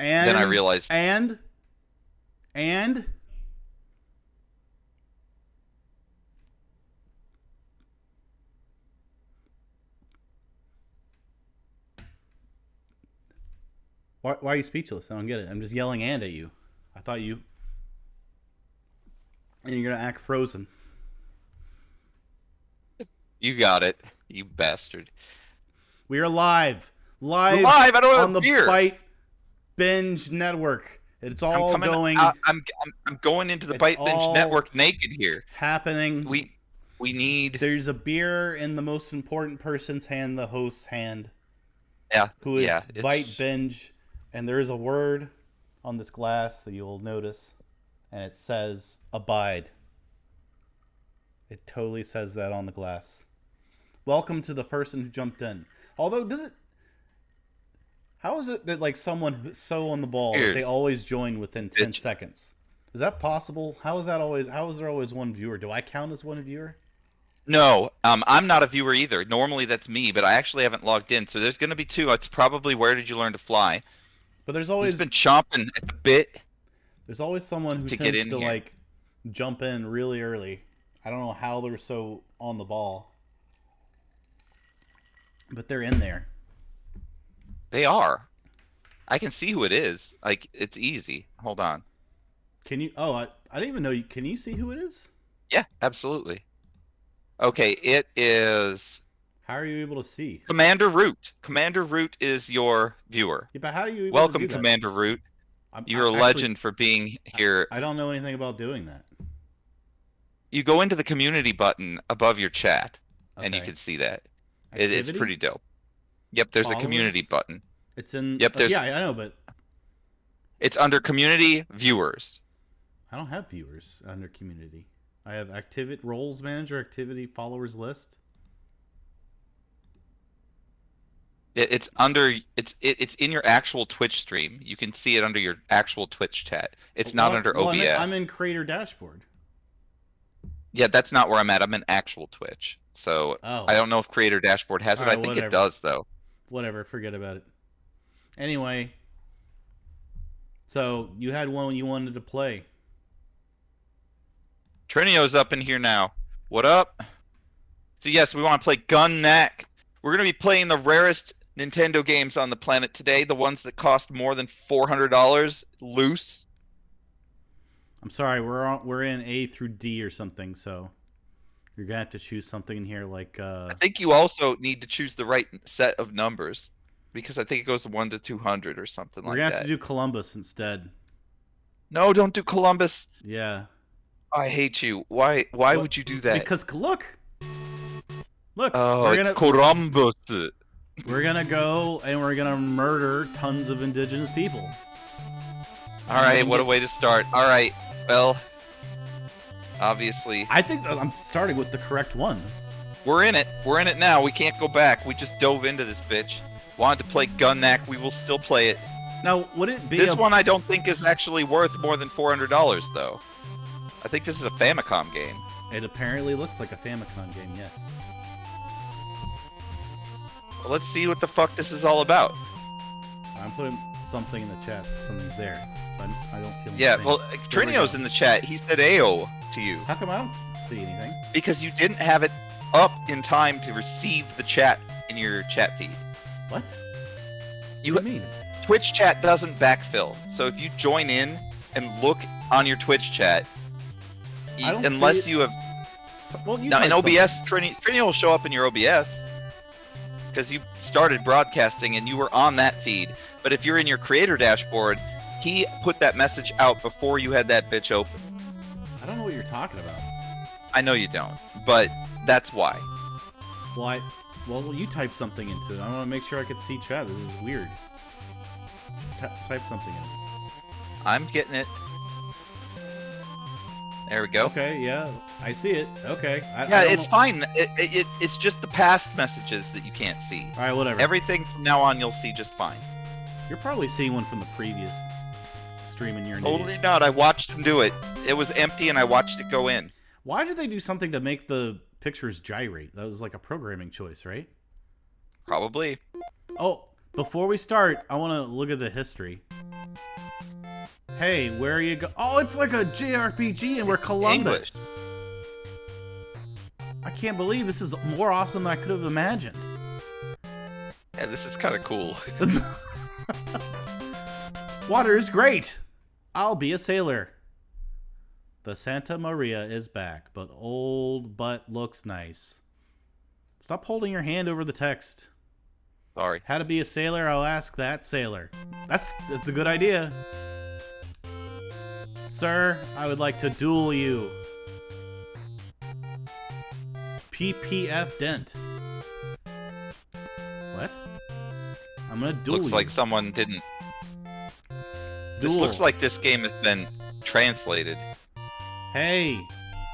then I realized... And... Why are you speechless? I don't get it. I'm just yelling "and" at you. I thought you... And you're going to act frozen. You got it, you bastard. We are live. We're live. I don't have on the beer. Bytebinge network. It's all going... I'm going into the Bytebinge network naked here. Happening. We need... There's a beer in the most important person's hand, the host's hand. Yeah. Who is Bytebinge. And there is a word on this glass that you'll notice. And it says abide. It totally says that on the glass. Welcome to the person who jumped in. Although, how is it that like someone who's so on the ball that they always join within 10 seconds? Is that possible? How is there always one viewer? Do I count as one viewer? No, I'm not a viewer either. Normally that's me, but I actually haven't logged in. So there's going to be two. It's probably Where Did You Learn to Fly? But there's always... He's been chomping at the bit. There's always someone who tends to like jump in really early. I don't know how they're so on the ball. But they're in there. They are. I can see who it is. Like, it's easy. Hold on. Can you... Oh, I didn't even know. Can you see who it is? Yeah, absolutely. Okay, it is... How are you able to see? Commander Root. Commander Root is your viewer. Yeah, but how are you able Welcome, to do that? Commander Root. You're a legend for being here. I don't know anything about doing that. You go into the community button above your chat, and you can see that. It's pretty dope. Yep, there's a community button. It's in... Yep, there's... Yeah, I know, but... It's under community viewers. I don't have viewers under community. I have activity roles manager, activity followers list. It's under... It's in your actual Twitch stream. You can see it under your actual Twitch chat. It's not under OBS. I'm in creator dashboard. Yeah, that's not where I'm at. I'm in actual Twitch. So I don't know if creator dashboard has it. I think it does, though. Whatever, forget about it. Anyway, so you had one you wanted to play. Trinio's up in here now. What up? So yes, we want to play Gun Knack. We're going to be playing the rarest Nintendo games on the planet today, the ones that cost more than $400 loose. I'm sorry, we're in A through D or something, so you're gonna have to choose something in here like. I think you also need to choose the right set of numbers, because I think it goes to 1 to 200 or something like that. We're gonna have to do Columbus instead. No, don't do Columbus. Yeah. I hate you. Why would you do that? Because look. Oh, it's Columbus. We're gonna go and we're gonna murder tons of indigenous people. All right, what a way to start. All right, well, obviously... I think I'm starting with the correct one. We're in it. We're in it now. We can't go back. We just dove into this bitch. Wanted to play Gun Knack. We will still play it. Now, would it be This one I don't think is actually worth more than $400, though. I think this is a Famicom game. It apparently looks like a Famicom game, yes. Well, let's see what the fuck this is all about. I'm putting something in the chat so something's there. I don't feel well, Trinio's in the chat. He said Ayo to you. How come I don't see anything? Because you didn't have it up in time to receive the chat in your chat feed. What? What do you mean? Twitch chat doesn't backfill. So if you join in and look on your Twitch chat, unless you have... Well, now, in OBS, Trinio will show up in your OBS. Because you started broadcasting and you were on that feed. But if you're in your creator dashboard... He put that message out before you had that bitch open. I don't know what you're talking about. I know you don't, but that's why. Well, you type something into it. I want to make sure I could see chat. This is weird. Type something in. I'm getting it. There we go. Okay, yeah, I see it. Okay. It's fine. It's just the past messages that you can't see. All right, whatever. Everything from now on you'll see just fine. You're probably seeing one from the previous stream and you're an Totally idiot. not. I watched him do it. It was empty and I watched it go in. Why did they do something to make the pictures gyrate? That was like a programming choice, right? Probably. Oh, Before we start, I want to look at the history. Hey, where are you go? Oh, it's like a JRPG and we're Columbus. I can't believe this is more awesome than I could have imagined. Yeah, this is kind of cool. Water is great. I'll be a sailor. The Santa Maria is back, but old butt looks nice. Stop holding your hand over the text. Sorry. How to be a sailor? I'll ask that sailor. That's a good idea. Sir, I would like to duel you. PPF Dent. What? I'm gonna duel you. Looks like someone didn't. This Duel. looks like this game has been translated. Hey,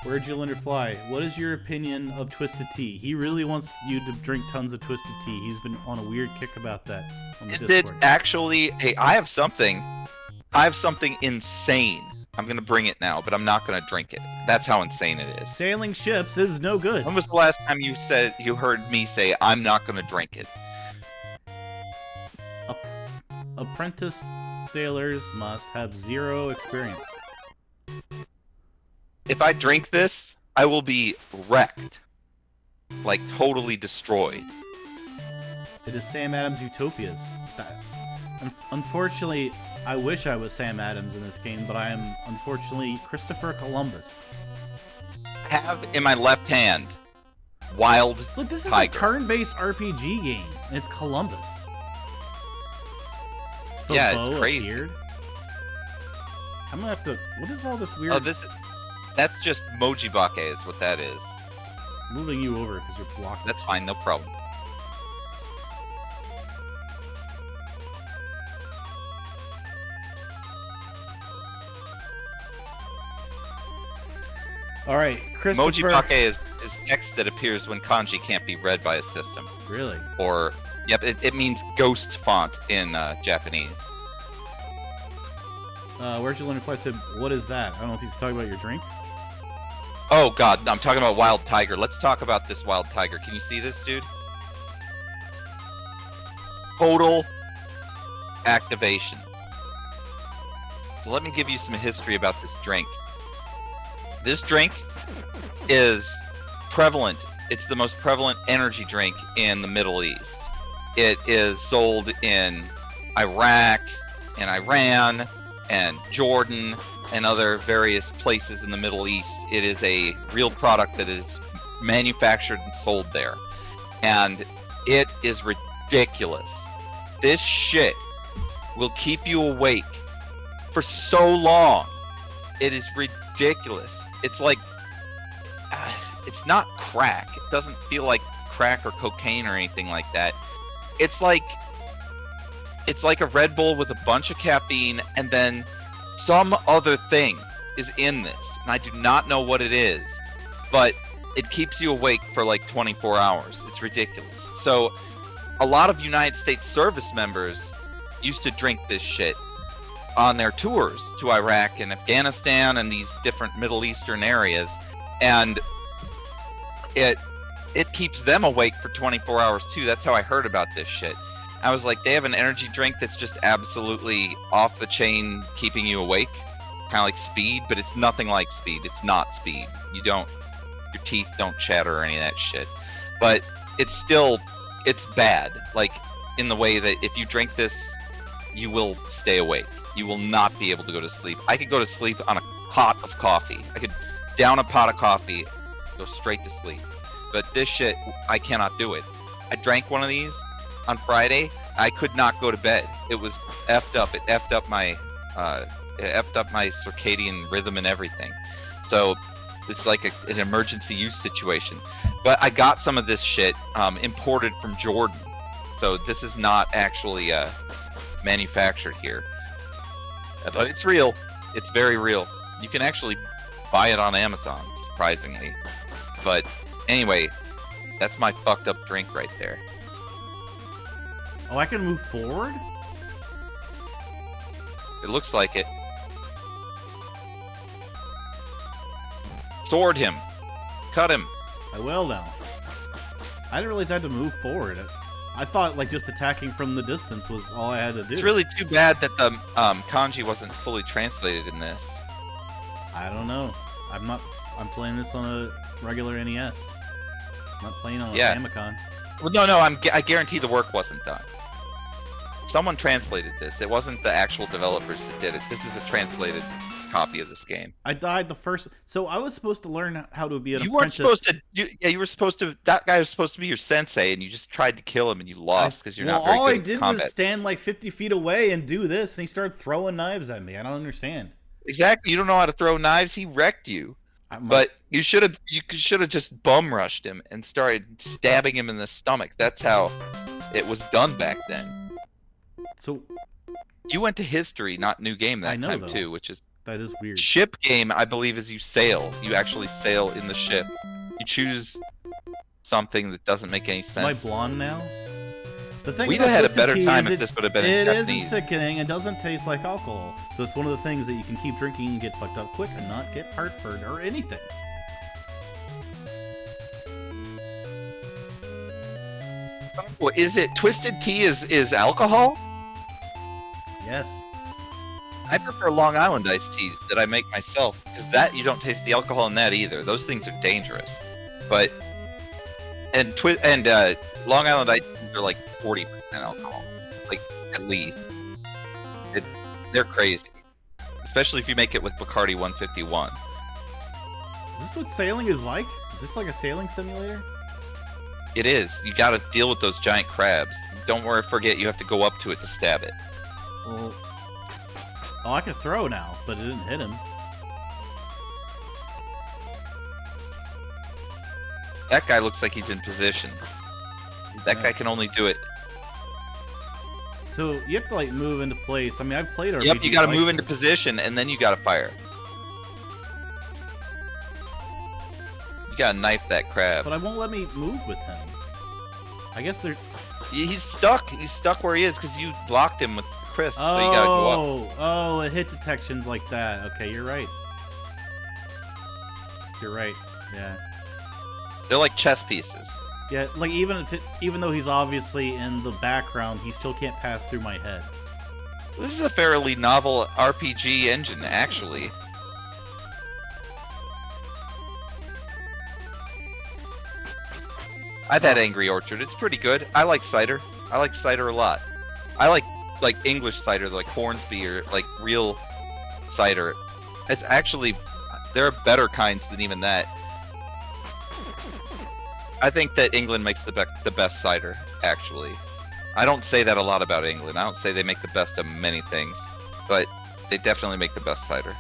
where'd you learn to fly? What is your opinion of Twisted Tea? He really wants you to drink tons of Twisted Tea. He's been on a weird kick about that on the Is it Discord. actually? Hey, I have something insane. I'm gonna bring it now, but I'm not gonna drink it. That's how insane it is. Sailing ships is no good. When was the last time you heard me say I'm not gonna drink it? Apprentice sailors must have 0 experience. If I drink this, I will be wrecked. Like totally destroyed. It is Sam Adams' Utopias. Unfortunately, I wish I was Sam Adams in this game, but I am unfortunately Christopher Columbus. I have in my left hand Wild Look, this is Tiger. a turn-based RPG game, and it's Columbus. Yeah, Fobo it's crazy. appeared. I'm gonna have to. What is all this weird? Oh, that's just Mojibake is what that is. Moving you over because you're blocking. That's fine, no problem. All right, Christopher. Mojibake is text that appears when kanji can't be read by a system. Really? Or, yep, it means ghost font in Japanese. Where'd you learn to fly? I said, what is that? I don't know if he's talking about your drink. Oh god, I'm talking about Wild Tiger. Let's talk about this Wild Tiger. Can you see this, dude? Total activation. So let me give you some history about this drink. This drink is prevalent. It's the most prevalent energy drink in the Middle East. It is sold in Iraq and Iran and Jordan and other various places in the Middle East. It is a real product that is manufactured and sold there. And it is ridiculous. This shit will keep you awake for so long. It is ridiculous. It's like, it's not crack. It doesn't feel like crack or cocaine or anything like that. It's like a Red Bull with a bunch of caffeine and then some other thing is in this. And I do not know what it is, but it keeps you awake for like 24 hours. It's ridiculous. So a lot of United States service members used to drink this shit on their tours to Iraq and Afghanistan and these different Middle Eastern areas, and it keeps them awake for 24 hours too. That's how I heard about this shit. I was like, they have an energy drink that's just absolutely off the chain, keeping you awake, kind of like speed, but it's nothing like speed. It's not speed. Your teeth don't chatter or any of that shit. But it's bad. Like, in the way that if you drink this, you will stay awake. You will not be able to go to sleep. I could go to sleep on a pot of coffee. I could down a pot of coffee, go straight to sleep. But this shit, I cannot do it. I drank one of these on Friday. I could not go to bed. It was effed up. It effed up my circadian rhythm and everything. So it's like an emergency use situation. But I got some of this shit imported from Jordan. So this is not actually manufactured here. But it's real. It's very real. You can actually buy it on Amazon, surprisingly. But anyway, that's my fucked up drink right there. Oh, I can move forward? It looks like it. Sword him. Cut him. I will now. I didn't realize I had to move forward. I thought like just attacking from the distance was all I had to do. It's really too bad that the kanji wasn't fully translated in this. I don't know. I'm playing this on a regular NES. I'm not playing on a Famicom. Well, no, I guarantee the work wasn't done. Someone translated this. It wasn't the actual developers that did it. This is a translated copy of this game. I died the first. So I was supposed to learn how to be an apprentice. You weren't supposed to. You were supposed to. That guy was supposed to be your sensei, and you just tried to kill him, and you lost because you're not very good at combat. All I did was stand like 50 feet away and do this, and he started throwing knives at me. I don't understand. Exactly. You don't know how to throw knives. He wrecked you. But you should have just bum rushed him and started stabbing him in the stomach. That's how it was done back then. So you went to history, not new game that time though. too, which is that is weird. Ship game, I believe, is you sail. You actually sail in the ship. You choose something that doesn't make any sense. Am I blonde now? The thing we'd have had a better time if this would have been in Japanese. It isn't sickening. It doesn't taste like alcohol. So it's one of the things that you can keep drinking and get fucked up quick and not get heartburn or anything. Well, is it Twisted Tea is alcohol? Yes. I prefer Long Island iced teas that I make myself, because that you don't taste the alcohol in that either. Those things are dangerous. But Long Island iced teas are like 40% alcohol, like at least. They're crazy, especially if you make it with Bacardi 151. Is this what sailing is like? Is this like a sailing simulator? It is. You got to deal with those giant crabs. Don't forget you have to go up to it to stab it. Well, oh, I can throw now, but it didn't hit him. That guy looks like he's in position. That guy can only do it. So you have to like move into place. I mean, I've played RPGs. Yep, you got to like move into position, and then you got to fire. You got to knife that crab. But I won't let me move with him. I guess they're... He's stuck. He's stuck where he is because you blocked him with Chris, so you gotta go up. Oh, it hit detections like that. Okay, you're right. You're right. Yeah. They're like chess pieces. Yeah, like even though he's obviously in the background, he still can't pass through my head. This is a fairly novel RPG engine, actually. I've had Angry Orchard. It's pretty good. I like cider. I like cider a lot. I like English cider, like Hornsby or like real cider. It's actually, there are better kinds than even that. I think that England makes the best cider, actually. I don't say that a lot about England. I don't say they make the best of many things, but they definitely make the best cider.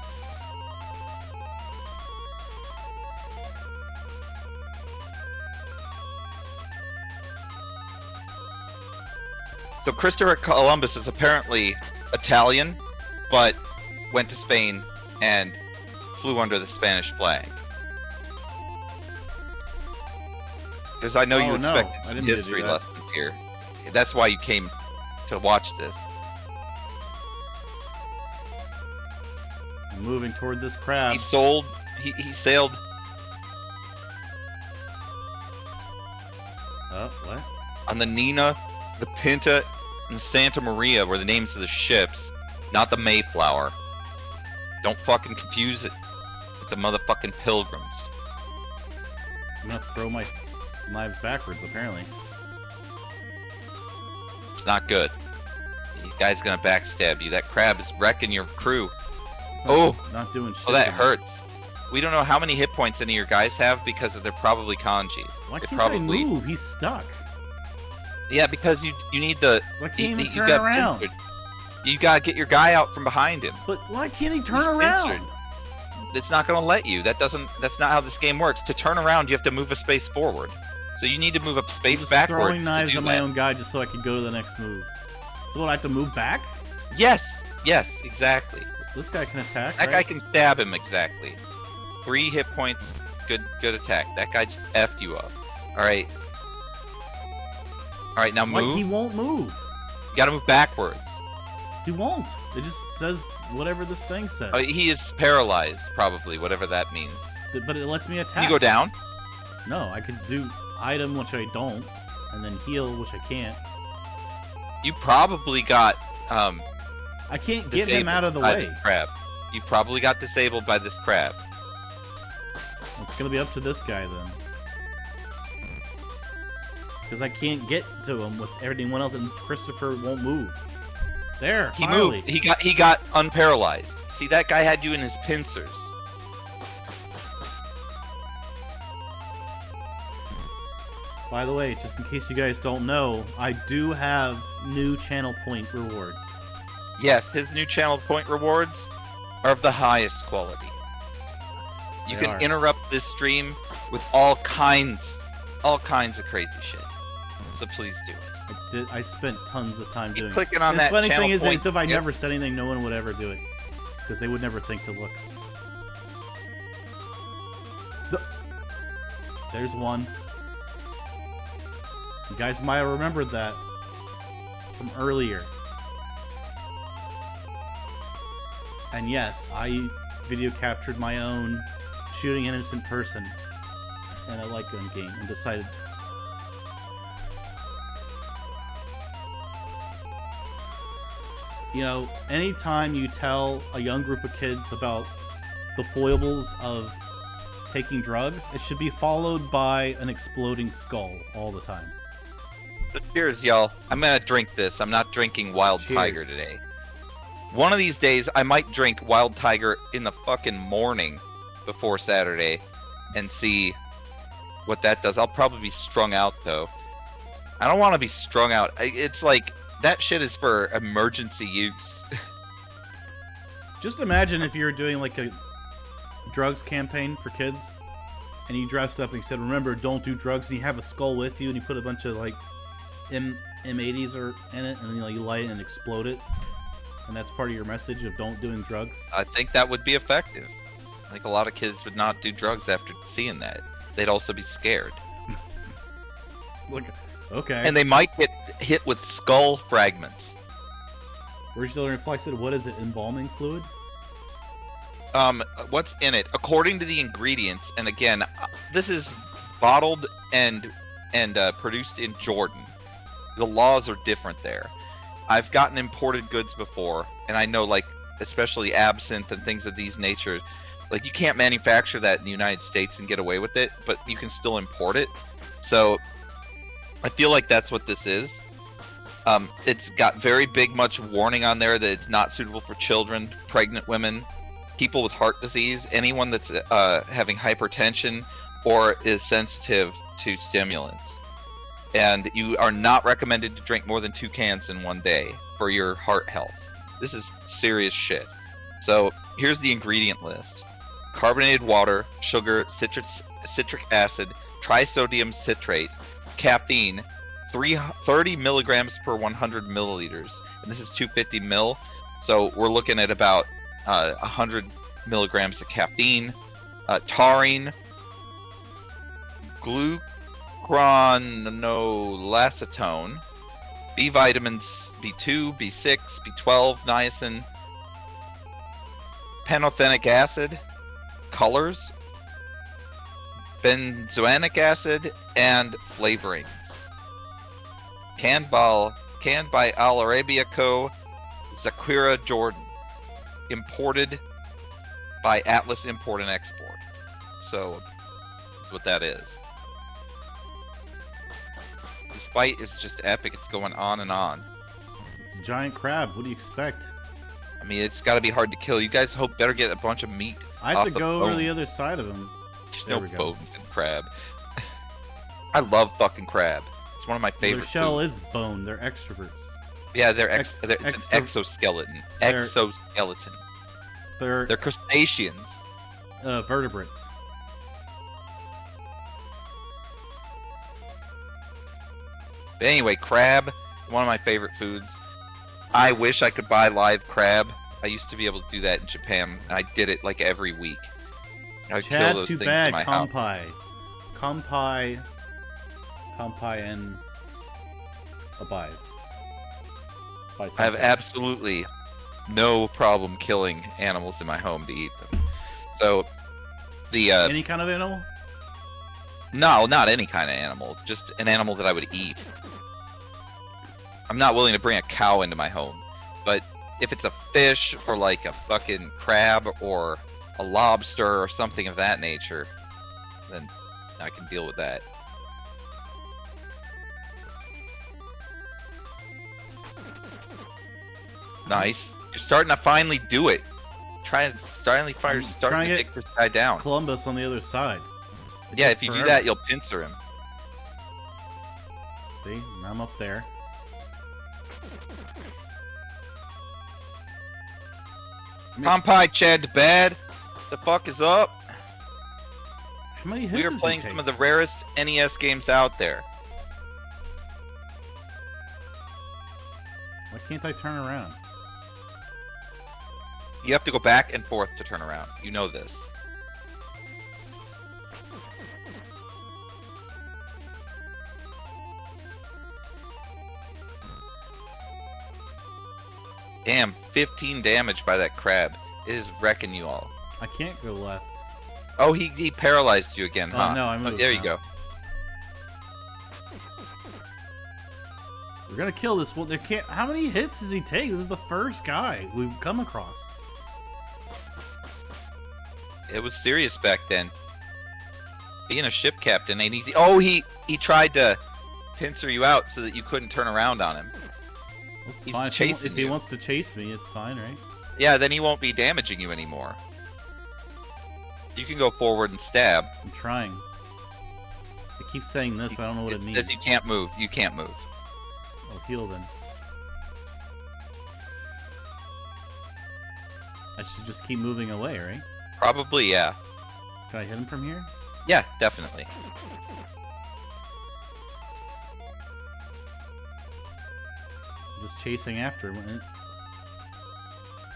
So Christopher Columbus is apparently Italian, but went to Spain and flew under the Spanish flag. Because I know you expected some history lessons here. That's why you came to watch this. I'm moving toward this crab. He sailed. What? On the Nina, the Pinta, and the Santa Maria were the names of the ships, not the Mayflower. Don't fucking confuse it with the motherfucking Pilgrims. I'm gonna throw my knives backwards, apparently. It's not good. The guy's gonna backstab you. That crab is wrecking your crew. Not doing shit. Oh, that hurts. We don't know how many hit points any of your guys have because they're probably kanji. Why can't I move? He's stuck. Yeah, because you need the... Why can't he turn around? You gotta get your guy out from behind him. But why can't he turn around? It's not gonna let you. That's not how this game works. To turn around, you have to move a space forward. So you need to move a space backwards. Throwing knives at my own guy just so I can go to the next move. So what, I have to move back? Yes, exactly. This guy can attack, That guy can stab him, exactly. 3 hit points, good attack. That guy just effed you up. Alright. Alright, now move. He won't move. You gotta move backwards. He won't. It just says whatever this thing says. Oh, he is paralyzed, probably, whatever that means. But it lets me attack. Can you go down? No, I could do item, which I don't, and then heal, which I can't. You probably got I can't get him disabled out of the by way. this crab. You probably got disabled by this crab. It's gonna be up to this guy then. Because I can't get to him with everyone else, and Christopher won't move. There, He finally. moved. He got unparalyzed. See, that guy had you in his pincers. By the way, just in case you guys don't know, I do have new channel point rewards. Yes, his new channel point rewards are of the highest quality. You They can are. interrupt this stream with all kinds of crazy shit. So please do it. I spent tons of time Keep doing it. clicking on The that funny channel thing is, point. if I Yep. never said anything, no one would ever do it. Because they would never think to look. There's one. You guys might have remembered that from earlier. And yes, I video captured my own shooting an innocent person in a light gun game and decided... You know, anytime you tell a young group of kids about the foibles of taking drugs, it should be followed by an exploding skull all the time. Cheers, y'all. I'm gonna drink this. I'm not drinking Wild Cheers. Tiger today. One of these days, I might drink Wild Tiger in the fucking morning before Saturday and see what that does. I'll probably be strung out, though. I don't want to be strung out. It's like, that shit is for emergency use. Just imagine if you were doing like a drugs campaign for kids and you dressed up and you said, remember, don't do drugs, and you have a skull with you and you put a bunch of like M80s or in it, and then you light it and explode it, and that's part of your message of don't doing drugs. I think that would be effective. I think a lot of kids would not do drugs after seeing that. They'd also be scared. Look, okay. And they might get hit with skull fragments. Original Reflex said, what is it, embalming fluid? What's in it? According to the ingredients, and again, this is bottled and produced in Jordan. The laws are different there. I've gotten imported goods before, and I know, like, especially absinthe and things of these nature, like, you can't manufacture that in the United States and get away with it, but you can still import it. So I feel like that's what this is. It's got very big much warning on there that it's not suitable for children, pregnant women, people with heart disease, anyone that's having hypertension or is sensitive to stimulants. And you are not recommended to drink more than 2 cans in one day for your heart health. This is serious shit. So here's the ingredient list: carbonated water, sugar, citric acid, trisodium citrate, caffeine, 30 milligrams per 100 milliliters, and this is 250 mil. So we're looking at about 100 milligrams of caffeine, taurine, glucuronolacetone, B vitamins B2, B6, B12, niacin, pantothenic acid, colors, benzoic acid, and flavorings. Canned by Al Arabia Co. Zakira, Jordan. Imported by Atlas Import and Export. So that's what that is. This fight is just epic. It's going on and on. It's a giant crab. What do you expect? I mean, it's got to be hard to kill. You guys better get a bunch of meat. I have off to the go over bone. the other side of him. There's There no we go. bones in crab. I love fucking crab. It's one of my favorite Their shell foods. is bone. They're extroverts. Yeah, it's an extra- exoskeleton. They're- Exoskeleton. They're They're crustaceans. vertebrates. But anyway, crab, one of my favorite foods. I wish I could buy live crab. I used to be able to do that in Japan. And I did it like every week. I would kill Chad, those too things bad. in my house. Kampai and abide. By I have something. absolutely no problem killing animals in my home to eat them. So, the Any kind of animal? no, not any kind of animal, just an animal that I would eat. I'm not willing to bring a cow into my home. But if it's a fish or like a fucking crab or a lobster or something of that nature, then I can deal with that. Nice. You're starting to finally do it. Starting to take this guy down. Columbus on the other side. Yeah, if you do that, you'll pincer him. See, now I'm up there. Tom Pie, Chad Bad. The fuck is up? How many hits We are does playing he take? some of the rarest NES games out there. Why can't I turn around? You have to go back and forth to turn around. You know this. Damn, 15 damage by that crab. It is wrecking you all. I can't go left. Oh, he paralyzed you again, huh? Oh no, I moved. Oh, there you now. go. We're gonna kill this one. There can't. How many hits does he take? This is the first guy we've come across. It was serious back then. Being a ship captain ain't easy. Oh, he tried to pincer you out so that you couldn't turn around on him. It's He's fine. chasing If he you. wants to chase me, it's fine, right? Yeah, then he won't be damaging you anymore. You can go forward and stab. I'm trying. I keep saying this, but I don't know what it means. Says you can't move. You can't move. Oh, heal then. I should just keep moving away, right? Probably, yeah. Can I hit him from here? Yeah, definitely. I'm just chasing after him.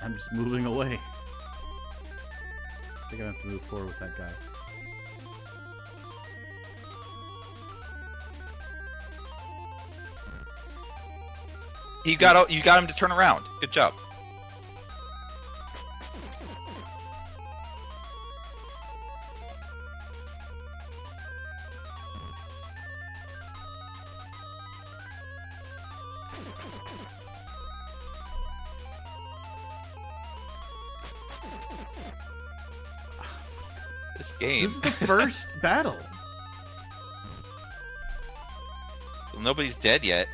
I'm just moving away. I think I have to move forward with that guy. You got him to turn around. Good job. This game. This is the first battle. Well, nobody's dead yet.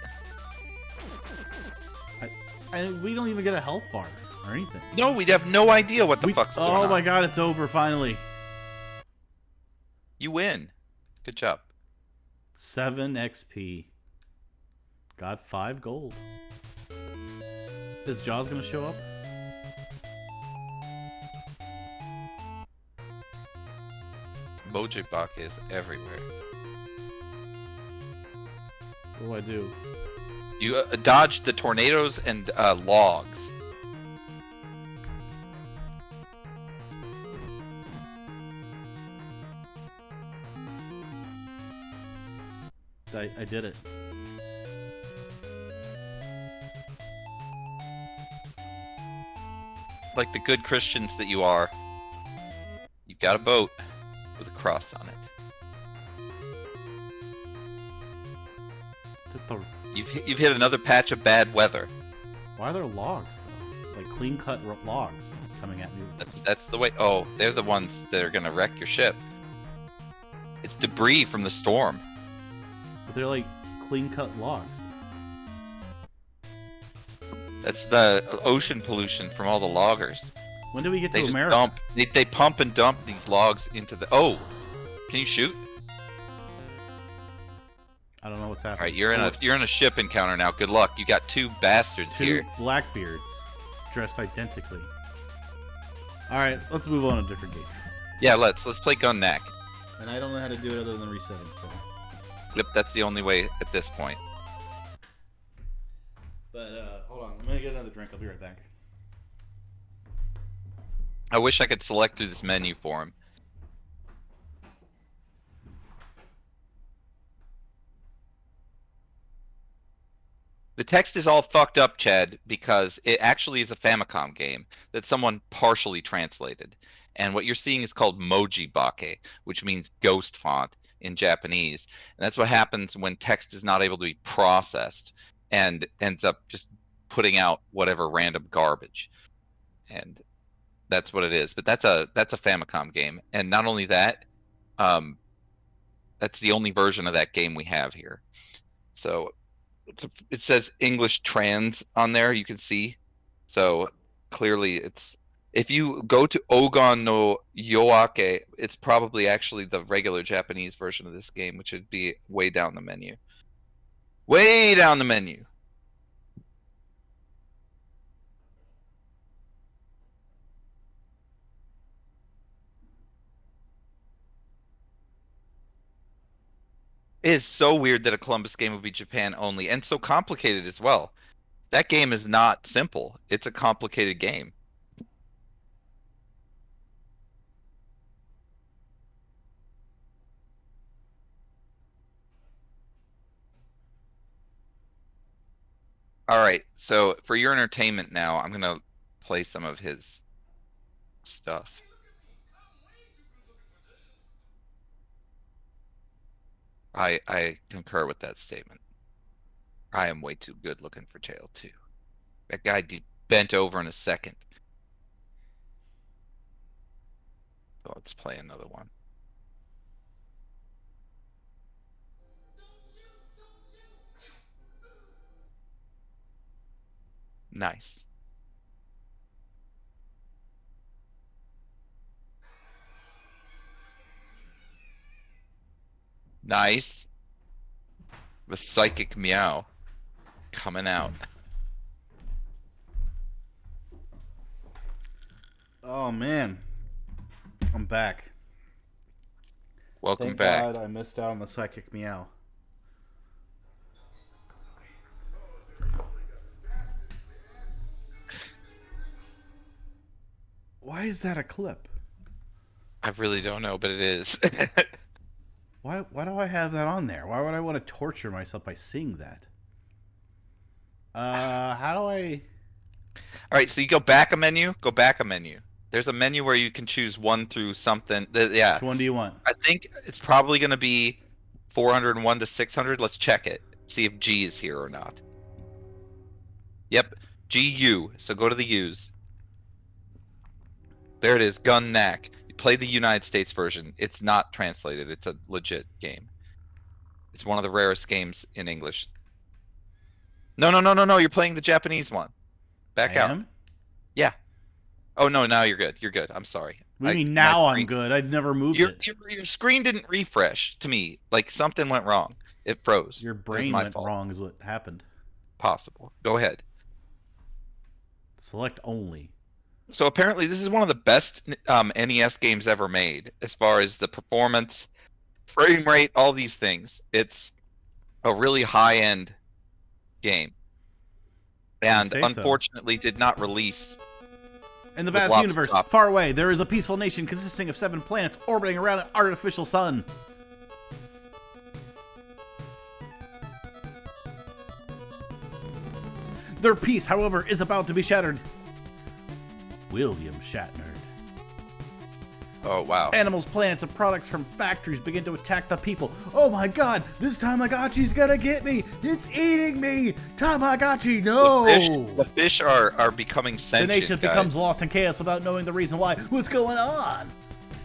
And we don't even get a health bar or anything. No, we'd have no idea what the fuck's going on. Oh my god, it's over finally. You win. Good job. 7 XP. Got 5 gold. Is Jaws gonna show up? Mojibake is everywhere. What do I do? You dodged the tornadoes and logs. I did it. Like the good Christians that you are. You've got a boat with a cross on it. You've hit another patch of bad weather. Why are there logs though? Like clean cut logs coming at me. That's the way. Oh, they're the ones that are gonna wreck your ship. It's debris from the storm. But they're like clean cut logs. That's the ocean pollution from all the loggers. When did we get to They just America? dump. They pump and dump these logs into the. Oh, can you shoot? I don't know what's All happening. right, you're in a ship encounter now. Good luck. You got 2 bastards Two here. Blackbeards dressed identically. All right, let's move on to a different game. Yeah, let's play Gun Knack. And I don't know how to do it other than resetting. So. Yep, that's the only way at this point. But hold on, I'm gonna get another drink. I'll be right back. I wish I could select through this menu for him. The text is all fucked up, Chad, because it actually is a Famicom game that someone partially translated. And what you're seeing is called Mojibake, which means ghost font in Japanese. And that's what happens when text is not able to be processed. and ends up just putting out whatever random garbage, and that's what it is. But that's a Famicom game, and not only that, um, that's the only version of that game we have here. So it says English trans on there. You can see, so clearly it's. If you go to Ogon no Yoake, it's probably actually the regular Japanese version of this game, which would be way down the menu. Way down the menu. It is so weird that a Columbus game would be Japan only, and so complicated as well. That game is not simple. It's a complicated game. All right, so for your entertainment now, I'm gonna play some of his stuff. I concur with that statement. I am way too good looking for jail too. That guy bent over in a second. So let's play another one. Nice. Nice. The psychic meow coming out. Oh man, I'm back. Welcome Thank back. God I missed out on the psychic meow. Why is that a clip? I really don't know, but it is. Why do I have that on there? Why would I want to torture myself by seeing that? How do I... All right, so you go back a menu. Go back a menu. There's a menu where you can choose 1 through something. Yeah. Which one do you want? I think it's probably going to be 401 to 600. Let's check it. See if G is here or not. Yep, GU. So go to the U's. There it is, Gun Knack. You play the United States version. It's not translated. It's a legit game. It's one of the rarest games in English. No. You're playing the Japanese one. Back I out. am? Yeah. Oh no, now you're good. You're good. I'm sorry. What do you mean now I'm good? I'd never moved it. Your screen didn't refresh to me. Like something went wrong. It froze. Your brain went wrong is what happened. Possible. Go ahead. Select only. So apparently this is one of the best NES games ever made as far as the performance, frame rate, all these things. It's a really high-end game. And unfortunately did not release. In the vast universe, far away, there is a peaceful nation consisting of 7 planets orbiting around an artificial sun. Their peace, however, is about to be shattered. William Shatner. Oh, wow. Animals, planets, and products from factories begin to attack the people. Oh my god, this Tamagotchi's gonna get me! It's eating me! Tamagotchi, no! The fish are becoming sentient, The nation guys. becomes lost in chaos without knowing the reason why. What's going on?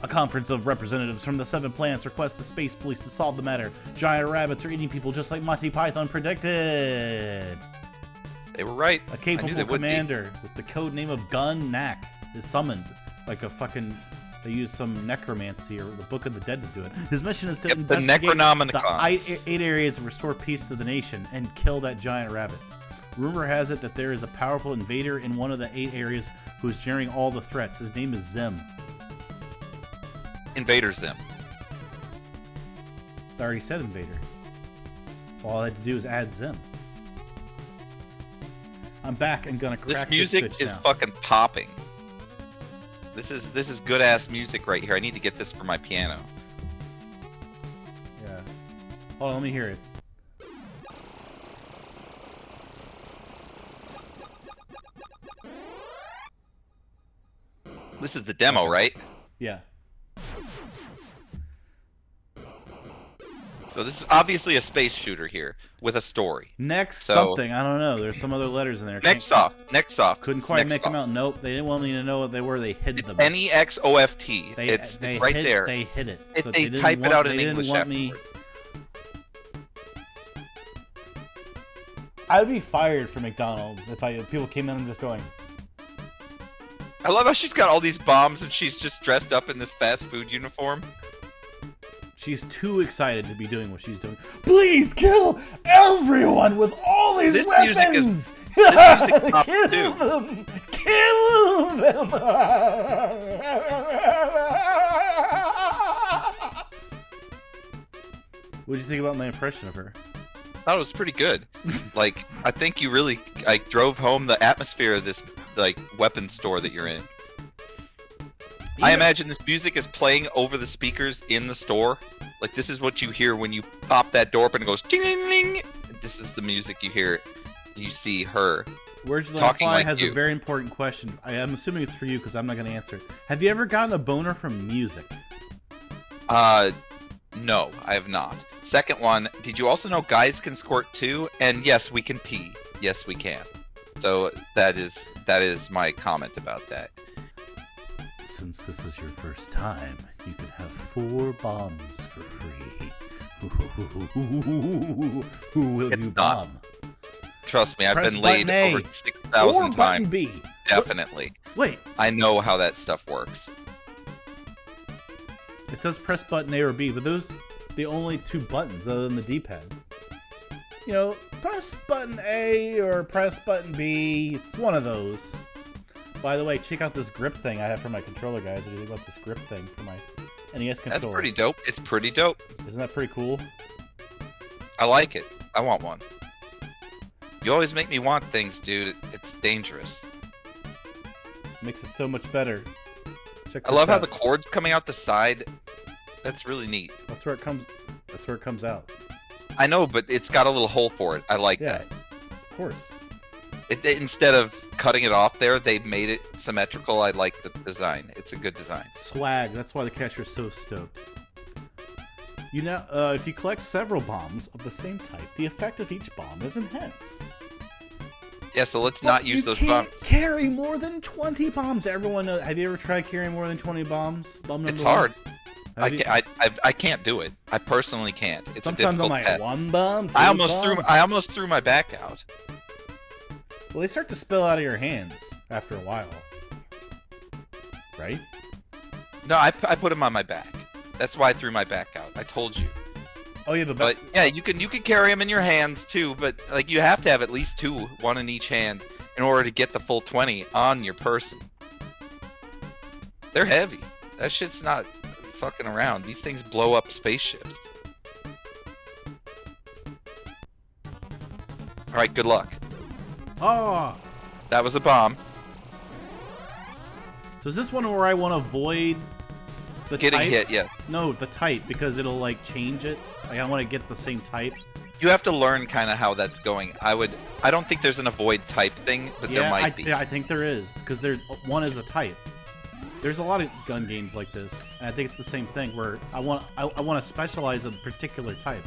A conference of representatives from the 7 planets request the space police to solve the matter. Giant rabbits are eating people just like Monty Python predicted. They were right. A capable commander with the code name of Gun Knack is summoned. Like a fucking... They use some necromancy or the Book of the Dead to do it. His mission is to investigate the 8 areas and restore peace to the nation and kill that giant rabbit. Rumor has it that there is a powerful invader in one of the 8 areas who is generating all the threats. His name is Zim. Invader Zim. I already said invader. So all I had to do is add Zim. I'm back and gonna crack this music is fucking popping. This is good ass music right here. I need to get this for my piano. Yeah. Hold on, let me hear it. This is the demo, right? Yeah. So this is obviously a space shooter here with a story. Next So- something. I don't know. There's some other letters in there. Next off. Couldn't quite make them out. Nope. They didn't want me to know what they were. They hid them. NEXOFT. It's right hid, there. They hid it. If So they didn't type it want- out they in didn't English want me. afterward. I would be fired from McDonald's if people came in and just going. I love how she's got all these bombs and she's just dressed up in this fast food uniform. She's too excited to be doing what she's doing. Please kill everyone with all these This weapons! music is- this music pops Kill too. them! Kill them! What did you think about my impression of her? I thought it was pretty good. Like, I think you really drove home the atmosphere of this weapons store that you're in. I imagine this music is playing over the speakers in the store. Like, this is what you hear when you pop that door open and it goes ting-ling-ling. This is the music you hear. You see her. Words You Let talking Fly like has you. a very important question. I'm assuming it's for you because I'm not going to answer it. Have you ever gotten a boner from music? No, I have not. Second one, did you also know guys can squirt too? And yes, we can pee. Yes, we can. So that is my comment about that. Since this is your first time, you can have 4 bombs for free. Who will It's you not. bomb? Trust me, I've Press been laid button A. over Or 6,000 button times. B. Definitely. Wait, I know how that stuff works. it says press button A or B, but those the only 2 buttons other than the D-pad. You know, press button A or press button B. It's one of those. By the way, check out this grip thing I have for my controller, guys. What do you think about this grip thing for my NES controller? That's pretty dope. It's pretty dope. Isn't that pretty cool? I like it. I want one. You always make me want things, dude. It's dangerous. Makes it so much better. Check I this love how out. the cord's coming out the side. That's really neat. That's where it comes. That's where it comes out. I know, but it's got a little hole for it. I like Yeah, that. of course. Instead of cutting it off there, they made it symmetrical. I like the design. It's a good design. Swag. That's why the catcher's so stoked. You know, if you collect several bombs of the same type, the effect of each bomb is enhanced. Yeah, so let's not use those You bombs. can't carry more than 20 bombs. Everyone knows. Have you ever tried carrying more than 20 bombs? Bomb number It's one? hard. Have you? I can't do it. I personally can't. It's Sometimes a I'm difficult like, task. 1 bomb, 2 I almost bomb. threw my back out. Well, they start to spill out of your hands after a while. Right? No, I put them on my back. That's why I threw my back out. I told you. Oh, you have a But yeah, you can carry them in your hands too. But like you have to have at least 2, one in each hand, in order to get the full 20 on your person. They're heavy. That shit's not fucking around. These things blow up spaceships. All right, good luck. Oh! That was a bomb. So is this one where I want to avoid the Getting type? hit, yeah. No, the type, because it'll like change it. Like I want to get the same type. You have to learn kind of how that's going. I don't think there's an avoid type thing, but there might be. Yeah, I think there is, because there's one is a type. There's a lot of gun games like this, and I think it's the same thing where I want to specialize in a particular type.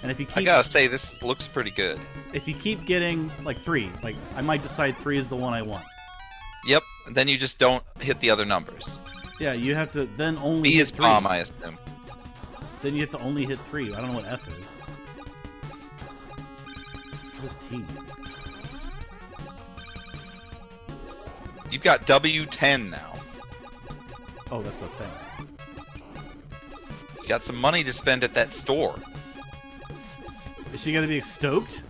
And if you I keep gotta say, this looks pretty good. if you keep getting like 3, like I might decide 3 is the one I want. Yep. Then you just don't hit the other numbers. Yeah, you have to then only B hit is 3. bomb, I assume. Then you have to only hit 3. I don't know what F is. What is T? You've got W10 now. Oh, that's a thing. You got some money to spend at that store. Is she gonna be stoked?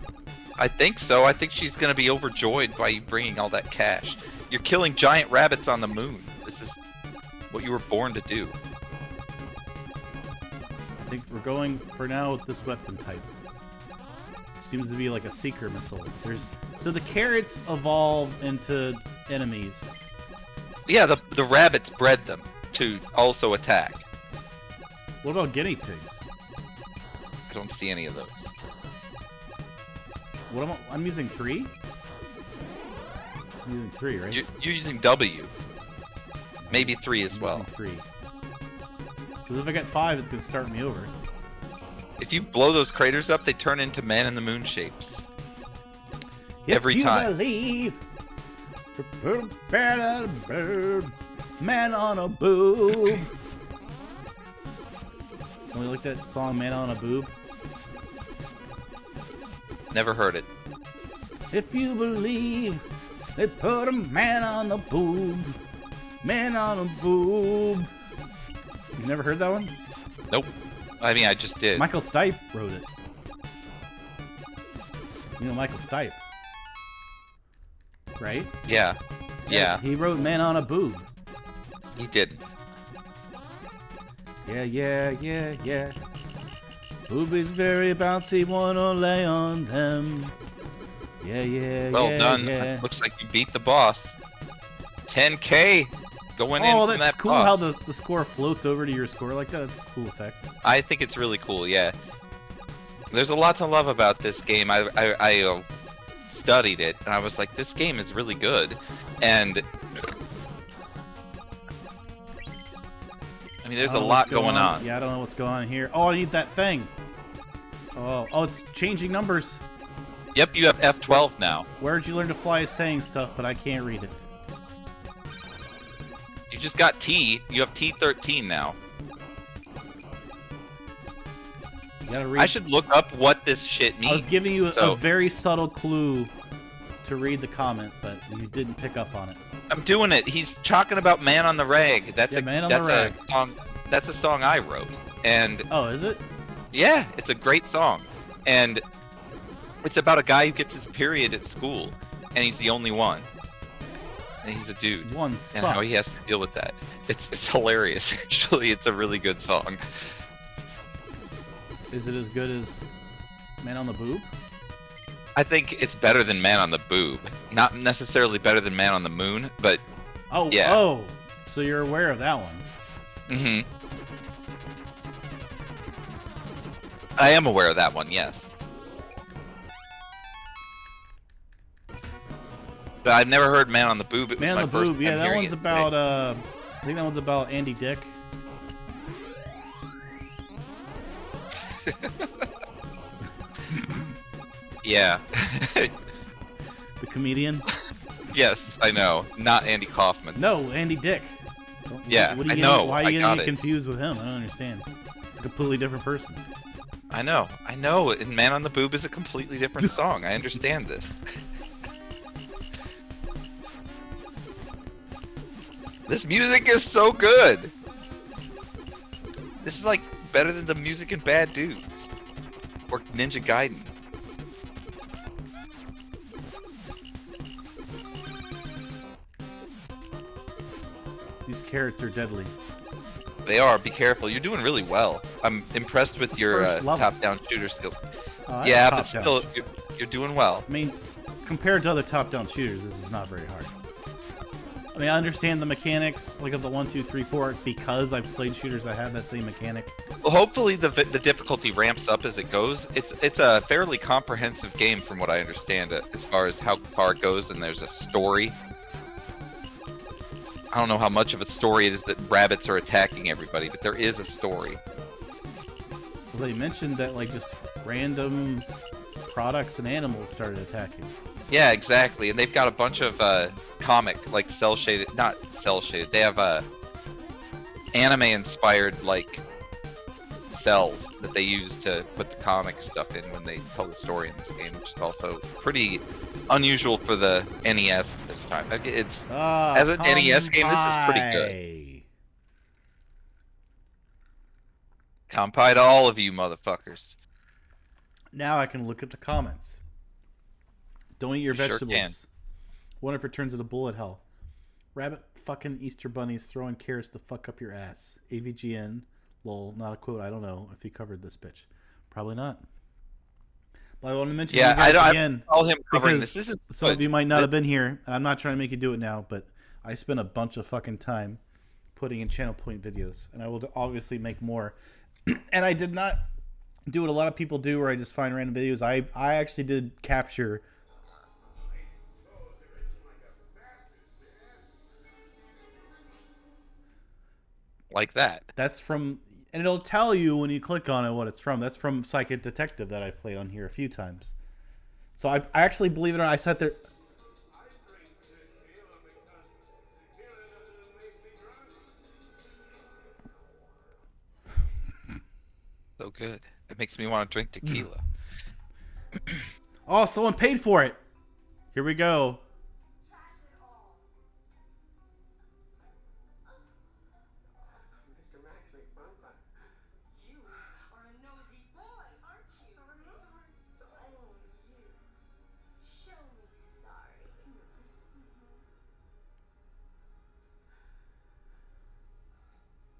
I think so. I think she's gonna be overjoyed by you bringing all that cash. You're killing giant rabbits on the moon. This is what you were born to do. I think we're going for now with this weapon type. Seems to be like a seeker missile. So the carrots evolve into enemies. Yeah, the rabbits bred them to also attack. What about guinea pigs? I don't see any of those. What am I'm using 3? I'm using 3, right? You're using W. Maybe 3 as I'm well. using 3. Because if I get 5, it's gonna start me over. If you blow those craters up, they turn into man in the moon shapes. If Every you time. believe, man on a boob. Don't you like that song, Man on a Boob? Never heard it. If you believe, they put a man on the boob. Man on a boob. You've never heard that one? Nope. I mean, I just did. Michael Stipe wrote it. You know Michael Stipe, right? Yeah. Yeah. He wrote Man on a Boob. He didn't. Yeah, yeah, yeah, yeah. Boobies very bouncy, wanna lay on them. Yeah, yeah, Well yeah, done. yeah. Looks like you beat the boss. 10K going in Oh, from that's that cool boss. how the score floats over to your score like that. That's a cool effect. I think it's really cool, yeah. There's a lot to love about this game. I studied it, and I was like, this game is really good. And I mean, there's a lot going on. Yeah, I don't know what's going on here. Oh, I need that thing. Oh, it's changing numbers. Yep, you have F12 now. Where'd you learn to fly is saying stuff, but I can't read it. You just got T. You have T13 now. You gotta read. I should look up what this shit means. I was giving you a So, very subtle clue to read the comment, but you didn't pick up on it. I'm doing it. He's talking about Man on the Rag. That's Yeah, a Man on the Rag. a song. That's a song I wrote. And Oh, is it? yeah, it's a great song. And it's about a guy who gets his period at school, and he's the only one. And he's a dude. One And sucks. how he has to deal with that. It's hilarious, actually. It's a really good song. Is it as good as Man on the Boob? I think it's better than Man on the Boob. Not necessarily better than Man on the Moon, but Oh, yeah. oh. So you're aware of that one. mhm. I am aware of that one, yes. But I've never heard Man on the Boob. It was Man my on the first Boob, yeah, time that hearing one's it about, today. I think that one's about Andy Dick. Yeah. The comedian? Yes, I know. Not Andy Kaufman. No, Andy Dick. Yeah, what are I you know, Getting, why are I you got getting it. confused with him? I don't understand. It's a completely different person. I know. And Man on the Boob is a completely different song. I understand this. This music is so good. This is like better than the music in Bad Dudes or Ninja Gaiden. These carrots are deadly. They are. Be careful. You're doing really well. I'm impressed with your first level. top-down shooter skill. I Yeah, have but top-down. still, you're doing well. I mean, compared to other top-down shooters, this is not very hard. I mean, I understand the mechanics, like of the 1, 2, 3, 4, because I've played shooters that have that same mechanic. Well, hopefully the difficulty ramps up as it goes. It's a fairly comprehensive game from what I understand as far as how far it goes, and there's a story. I don't know how much of a story it is that rabbits are attacking everybody, but there is a story. Well, they mentioned that, like, just random products and animals started attacking. Yeah, exactly. And they've got a bunch of comic, like cell-shaded, not cell-shaded, they have anime-inspired, like, cells that they use to put the comic stuff in when they tell the story in this game, which is also pretty unusual for the NES this time. It's as an NES game, this is pretty good. Kampai to all of you motherfuckers. Now I can look at the comments. Don't eat your You sure vegetables. can. Wonder if it turns into bullet hell. Rabbit fucking Easter bunnies throwing carrots to fuck up your ass. AVGN. Lol, not a quote. I don't know if he covered this bitch. Probably not. But I want to mention Yeah, you guys I again. all him covering because this. This is some of good. you might not have been here, and I'm not trying to make you do it now, but I spent a bunch of fucking time putting in channel point videos, and I will obviously make more. And I did not do what a lot of people do, where I just find random videos. I actually did capture. Like that. That's from And it'll tell you when you click on it what it's from. That's from Psychic Detective that I played on here a few times. So I actually, believe it or not, I sat there. So good. It makes me want to drink tequila. Oh, someone paid for it. Here we go.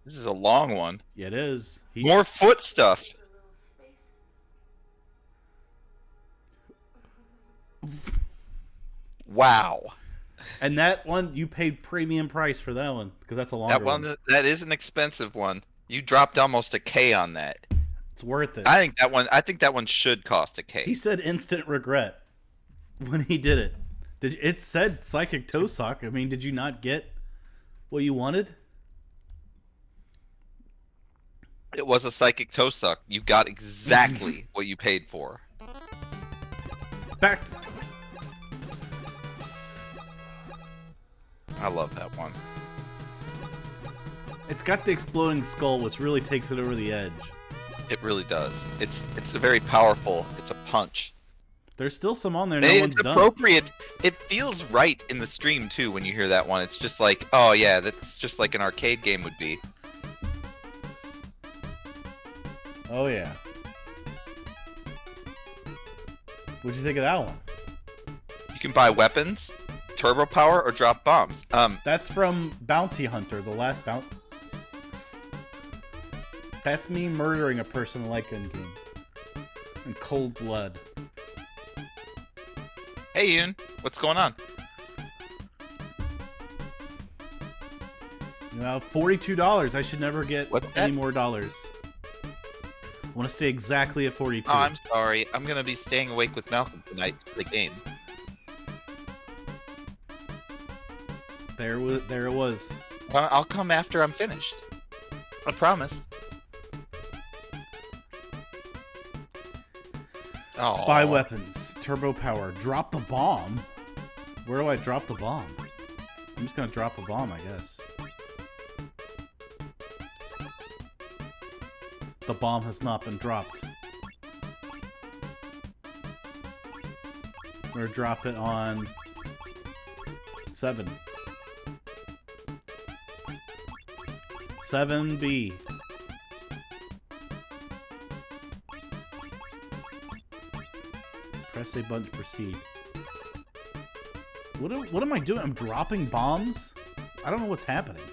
This is a long one. Yeah, it is. More foot stuff. Wow. And that one, you paid premium price for that one because that's a longer That one, that is an expensive one. You dropped almost a K on that. It's worth it. I think that one should cost a K. He said instant regret when he did it. It said Psychic Toe Sock. I mean, did you not get what you wanted? It was a psychic toe suck. You got exactly what you paid for. Back to... I love that one. It's got the exploding skull, which really takes it over the edge. It really does. It's a very powerful. It's a punch. There's still some on there. No It's one's done. appropriate. It feels right in the stream too when you hear that one. It's just like, oh yeah, that's just like an arcade game would be. Oh yeah. What'd you think of that one? You can buy weapons, turbo power, or drop bombs. That's from Bounty Hunter, the last bounty. That's me murdering a person in Lycan game. In cold blood. Hey Yoon, what's going on? You know, $42. I should never get What's any that? more dollars. I want to stay exactly at 42. Oh, I'm sorry. I'm gonna be staying awake with Malcolm tonight to play the game. There it was. I'll come after I'm finished. I promise. Oh. Buy weapons. Turbo power. Drop the bomb. Where do I drop the bomb? I'm just gonna drop a bomb, I guess. The bomb has not been dropped. Or drop it on 7. 7B. Press A button to proceed. What am I doing? I'm dropping bombs? I don't know what's happening.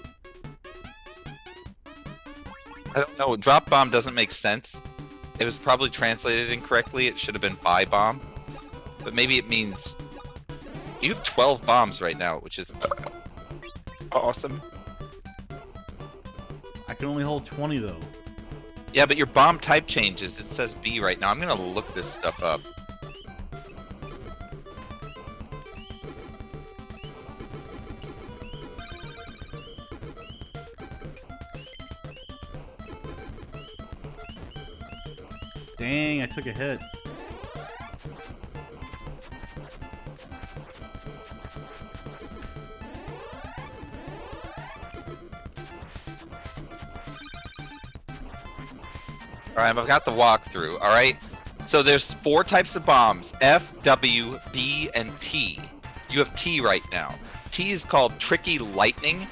I don't know. Drop bomb doesn't make sense. It was probably translated incorrectly. It should have been buy bomb. But maybe it means you have 12 bombs right now, which is awesome. I can only hold 20 though. Yeah, but your bomb type changes. It says B right now. I'm gonna look this stuff up. Dang, I took a hit. Alright, I've got the walkthrough, alright? So there's 4 types of bombs. F, W, B, and T. You have T right now. T is called Tricky Lightning,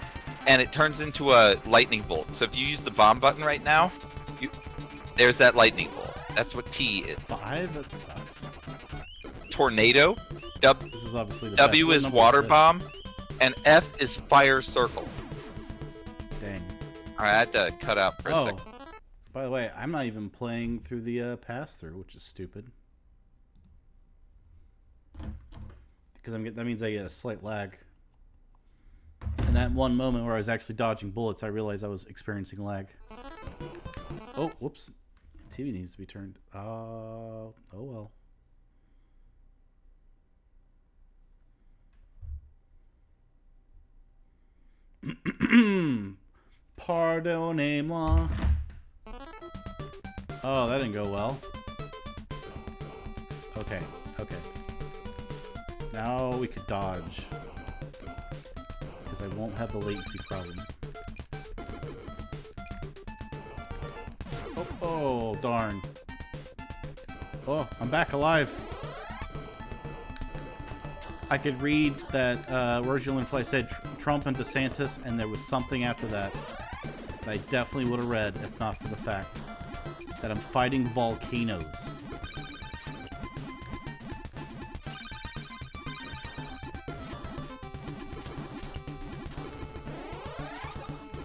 and it turns into a lightning bolt. So if you use the bomb button right now, there's that lightning bolt. That's what T is. 5? That sucks. Tornado. This is obviously the W best. is What number water this? bomb, and F is fire circle. Dang. Alright, I had to cut out for a Oh, second. by the way, I'm not even playing through the pass-through, which is stupid. Because that means I get a slight lag. In that one moment where I was actually dodging bullets, I realized I was experiencing lag. Oh, whoops. TV needs to be turned. Oh well. Pardonnez-moi. Oh, that didn't go well. Okay. Now we could dodge. Because I won't have the latency problem. Oh, darn. Oh, I'm back alive. I could read that Virgil and Fly said Trump and DeSantis, and there was something after that I definitely would have read if not for the fact that I'm fighting volcanoes.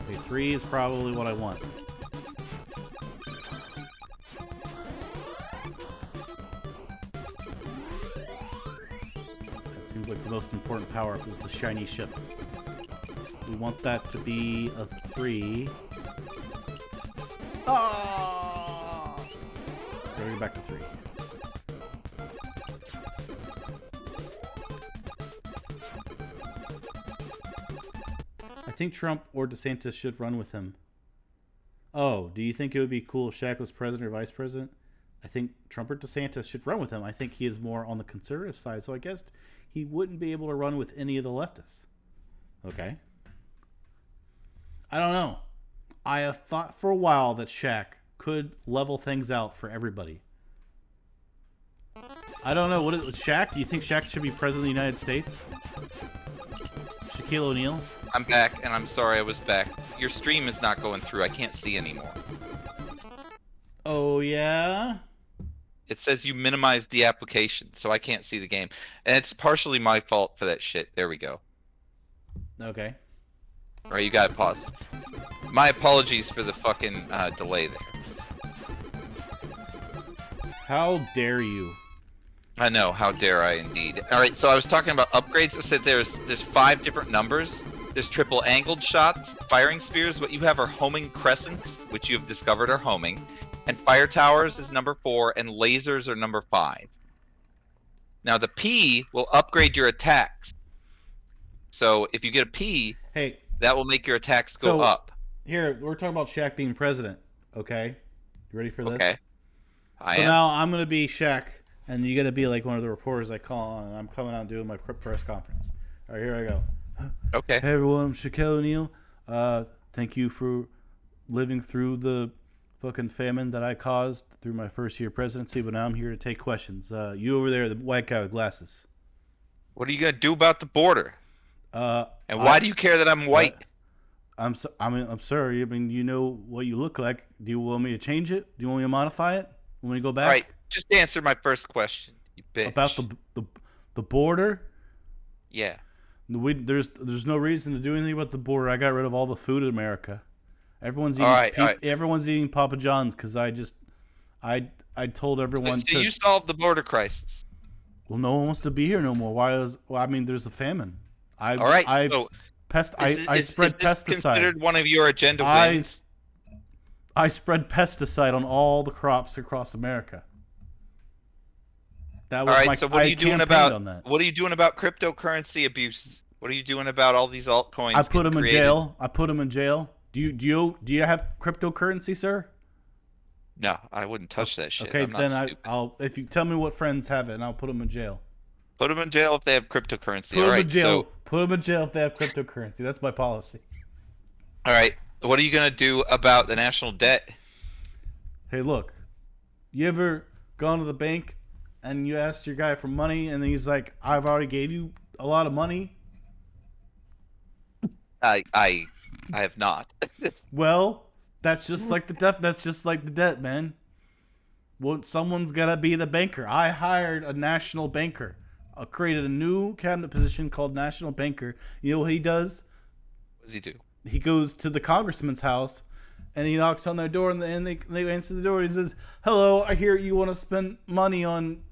Okay, 3 is probably what I want. Seems like the most important power-up is the shiny ship. We want that to be a 3. Oh! We're going back to 3. I think Trump or DeSantis should run with him. Oh, do you think it would be cool if Shaq was president or vice president? I think Trump or DeSantis should run with him. I think he is more on the conservative side, so I guess he wouldn't be able to run with any of the leftists. Okay. I don't know. I have thought for a while that Shaq could level things out for everybody. I don't know. What is Shaq? Do you think Shaq should be president of the United States? Shaquille O'Neal? I'm back, and I'm sorry I was back. Your stream is not going through. I can't see anymore. Oh, yeah? It says you minimized the application, so I can't see the game. And it's partially my fault for that shit. There we go. Okay. All right, you got it paused. My apologies for the fucking delay there. How dare you? I know, how dare I indeed. All right, so I was talking about upgrades. I said there's 5 different numbers. There's triple angled shots, firing spears. What you have are homing crescents, which you have discovered are homing. And fire towers is number 4, and lasers are number 5. Now the P will upgrade your attacks. So if you get a P, hey, that will make your attacks go up. Here, we're talking about Shaq being president, okay? You ready for this? Okay. So now I'm going to be Shaq, and you got to be like one of the reporters I call on, and I'm coming out and doing my press conference. All right, here I go. Okay. Hey, everyone, I'm Shaquille O'Neal. Thank you for living through the fucking famine that I caused through my first year presidency, but now I'm here to take questions. You over there, the white guy with glasses. What are you going to do about the border? And why do you care that I'm white? I'm sorry. I mean, you know what you look like. Do you want me to change it? Do you want me to modify it? Want me to go back? All right, just answer my first question, you bitch. About the border? Yeah. There's no reason to do anything about the border. I got rid of all the food in America. Everyone's eating everyone's eating Papa John's because I told everyone so you solved the border crisis. Well, no one wants to be here no more. I mean, there's a famine. I spread pesticide. Considered one of your agenda wins? I spread pesticide on all the crops across America. That was so what are you doing about cryptocurrency abuse? What are you doing about all these altcoins? I put them in jail. Do you have cryptocurrency, sir? No, I wouldn't touch that shit. Okay, then I'll if you tell me what friends have it, and I'll put them in jail. Put them in jail if they have cryptocurrency. Put them in jail if they have cryptocurrency. That's my policy. All right. What are you going to do about the national debt? Hey, look. You ever gone to the bank and you asked your guy for money and then he's like, I've already gave you a lot of money? I have not. Well, that's just like the debt. That's just like the debt, man. Well, someone's got to be the banker. I hired a national banker. I created a new cabinet position called national banker. You know what he does? What does he do? He goes to the congressman's house and he knocks on their door and they answer the door. And he says, "Hello, I hear you want to spend money on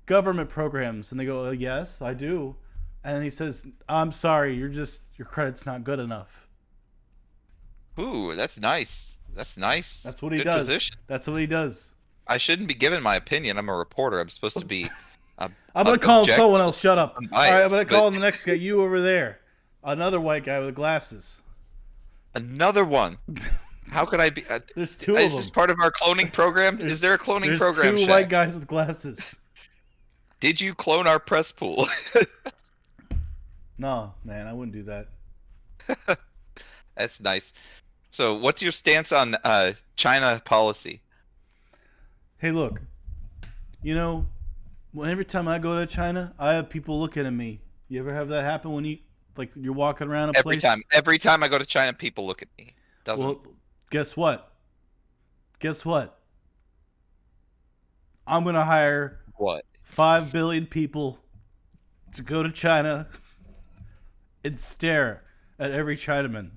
government programs." And they go, "Yes, I do." And he says, "I'm sorry, your credit's not good enough." Ooh, that's nice. That's nice. That's what he does. Position. That's what he does. I shouldn't be giving my opinion. I'm a reporter. I'm supposed to be. I'm gonna call someone else. Shut up. All right, I'm gonna call the next guy. You over there, another white guy with glasses. Another one. How could I be? There's two of Is them. this part of our cloning program? Is there a cloning program? There's two white guys with glasses. Did you clone our press pool? No, man, I wouldn't do that. That's nice. So, what's your stance on China policy? Hey, look. You know, every time I go to China, I have people looking at me. You ever have that happen when you're walking around a place? Every time I go to China, people look at me. Well, guess what? I'm gonna hire 5 billion people to go to China and stare at every Chinaman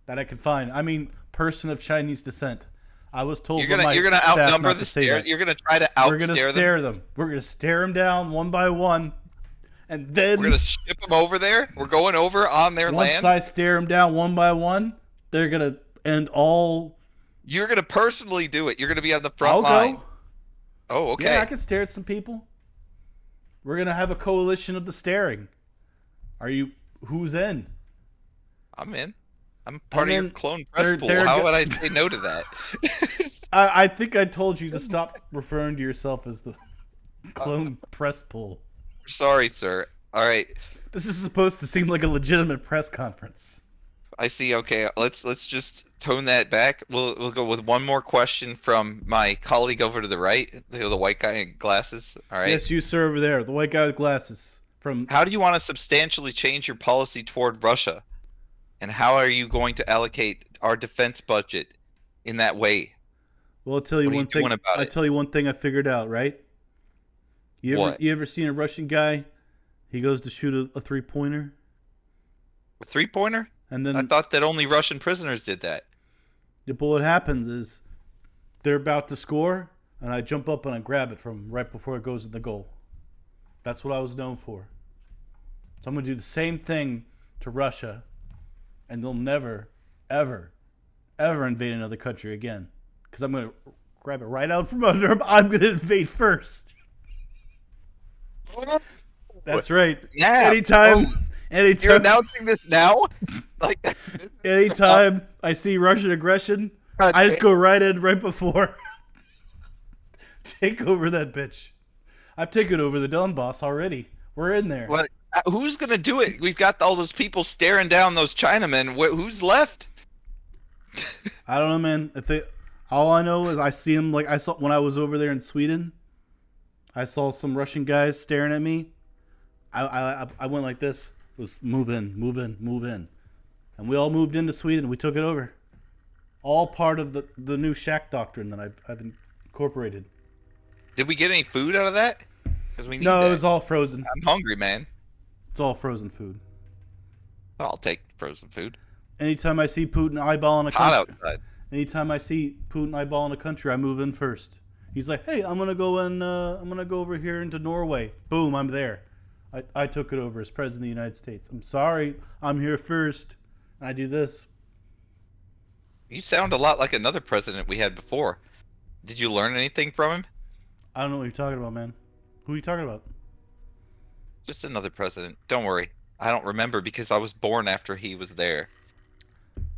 that I can find. I mean, person of Chinese descent. I was told you're gonna outnumber the stare. You're gonna try to outstare them. We're gonna stare them. We're gonna stare them down one by one, and then we're gonna ship them over there. We're going over on their land. Once I stare them down one by one, they're gonna end all. You're gonna personally do it. You're gonna be on the front line. Go. Oh, okay. Yeah, I can stare at some people. We're gonna have a coalition of the staring. Who's in? I'm in. I'm part of your clone press pool. How would I say no to that? I think I told you to stop referring to yourself as the clone press pool. Sorry, sir. All right. This is supposed to seem like a legitimate press conference. I see. Okay, let's just tone that back. We'll go with one more question from my colleague over to the right, the white guy in glasses. All right. Yes, you sir over there, the white guy with glasses. How do you want to substantially change your policy toward Russia, and how are you going to allocate our defense budget in that way? Well, I'll tell you one thing. I'll tell you one thing I figured out. Right? You ever seen a Russian guy? He goes to shoot a 3-pointer. A 3-pointer? And then I thought that only Russian prisoners did that. But what happens is they're about to score, and I jump up and I grab it from right before it goes in the goal. That's what I was known for. So I'm going to do the same thing to Russia, and they'll never, ever, ever invade another country again. Because I'm going to grab it right out from under them. I'm going to invade first. That's right. Yeah. Anytime. You're announcing this now? Like, anytime I see Russian aggression, I just go right in right before. Take over that bitch. I've taken over the Donbass already. We're in there. What? Who's gonna do it? We've got all those people staring down those Chinamen. Who's left? I don't know, man. All I know is I see them. Like I saw when I was over there in Sweden. I saw some Russian guys staring at me. I went like this. It was move in, move in, move in, and we all moved into Sweden. We took it over. All part of the new shack doctrine that I've incorporated. Did we get any food out of that? Because we need No, that. It was all frozen. I'm hungry, man. It's all frozen food. I'll take frozen food. Anytime I see Putin eyeballing a Hot country, outside. anytime I see Putin eyeballing a country, I move in first. He's like, "Hey, I'm gonna go over here into Norway." Boom, I'm there. I took it over as president of the United States. I'm sorry, I'm here first. And I do this. You sound a lot like another president we had before. Did you learn anything from him? I don't know what you're talking about, man. Who are you talking about? Just another president. Don't worry. I don't remember because I was born after he was there.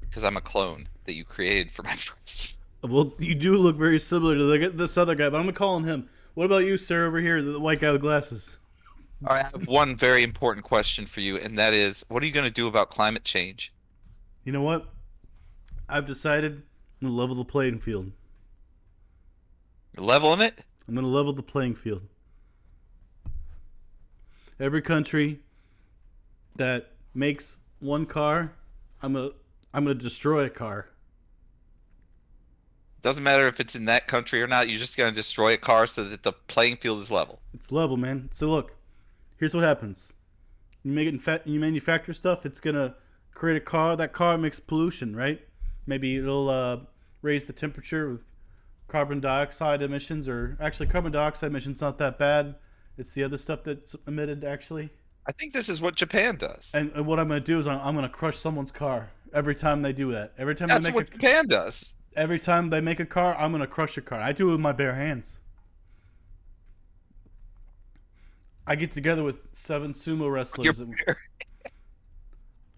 Because I'm a clone that you created for my friends. Well, you do look very similar to this other guy, but I'm going to call him. What about you, sir, over here, the white guy with glasses? All right, I have one very important question for you, and that is, what are you going to do about climate change? You know what? I've decided I'm going to level the playing field. You're leveling it? I'm going to level the playing field. Every country that makes one car, I'm gonna destroy a car. Doesn't matter if it's in that country or not. You're just gonna destroy a car so that the playing field is level. It's level, man. So look, here's what happens. You make it you manufacture stuff. It's gonna create a car. That car makes pollution, right? Maybe it'll raise the temperature with carbon dioxide emissions, or actually carbon dioxide emissions not that bad. It's the other stuff that's emitted, actually. I think this is what Japan does. And what I'm going to do is I'm going to crush someone's car every time they do that. Every time That's they make what Japan does. Every time they make a car, I'm going to crush a car. I do it with my bare hands. I get together with 7 sumo wrestlers.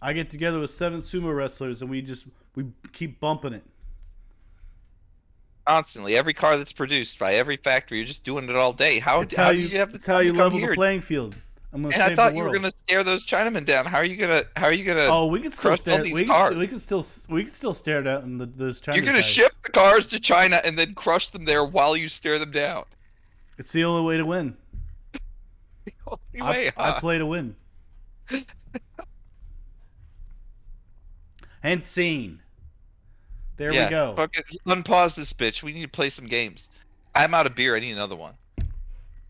I get together with 7 sumo wrestlers, and we keep bumping it. Constantly, every car that's produced by every factory, you're just doing it all day. How did you have the It's how time you to come level the here? playing field. I'm gonna And I save the thought you were world. gonna stare those Chinamen down. How are you gonna Oh, we can still crush all stare. these cars? We can still stare down those You're Chinese gonna guys. ship the cars to China and then crush them there while you stare them down. It's the only way to win. Anyway, I play to win. And scene. There we go. Fucking unpause this bitch. We need to play some games. I'm out of beer. I need another one.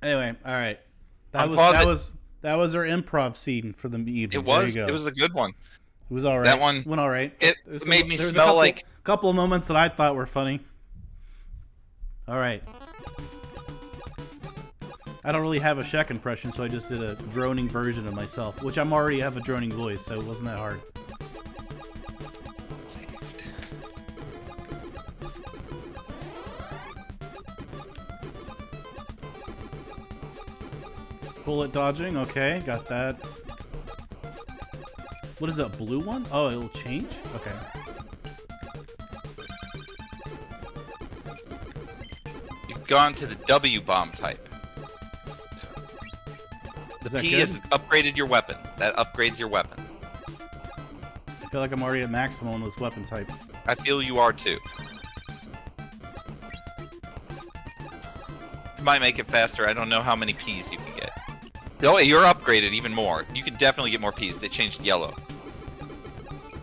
Anyway, all right. That was our improv scene for the evening. It was. There you go. It was a good one. It was all right. That one went all right. It made me There's smell like. a couple of moments that I thought were funny. All right. I don't really have a Shaq impression, so I just did a droning version of myself, which I'm already have a droning voice, so it wasn't that hard. Bullet dodging, okay, got that. What is that, blue one? Oh, it'll change? Okay. You've gone to the W bomb type. Is that P good? has upgraded your weapon. That upgrades your weapon. I feel like I'm already at maximum on this weapon type. I feel you are too. You might make it faster. I don't know how many P's you can get. Oh, you're upgraded even more. You can definitely get more P's. They changed yellow.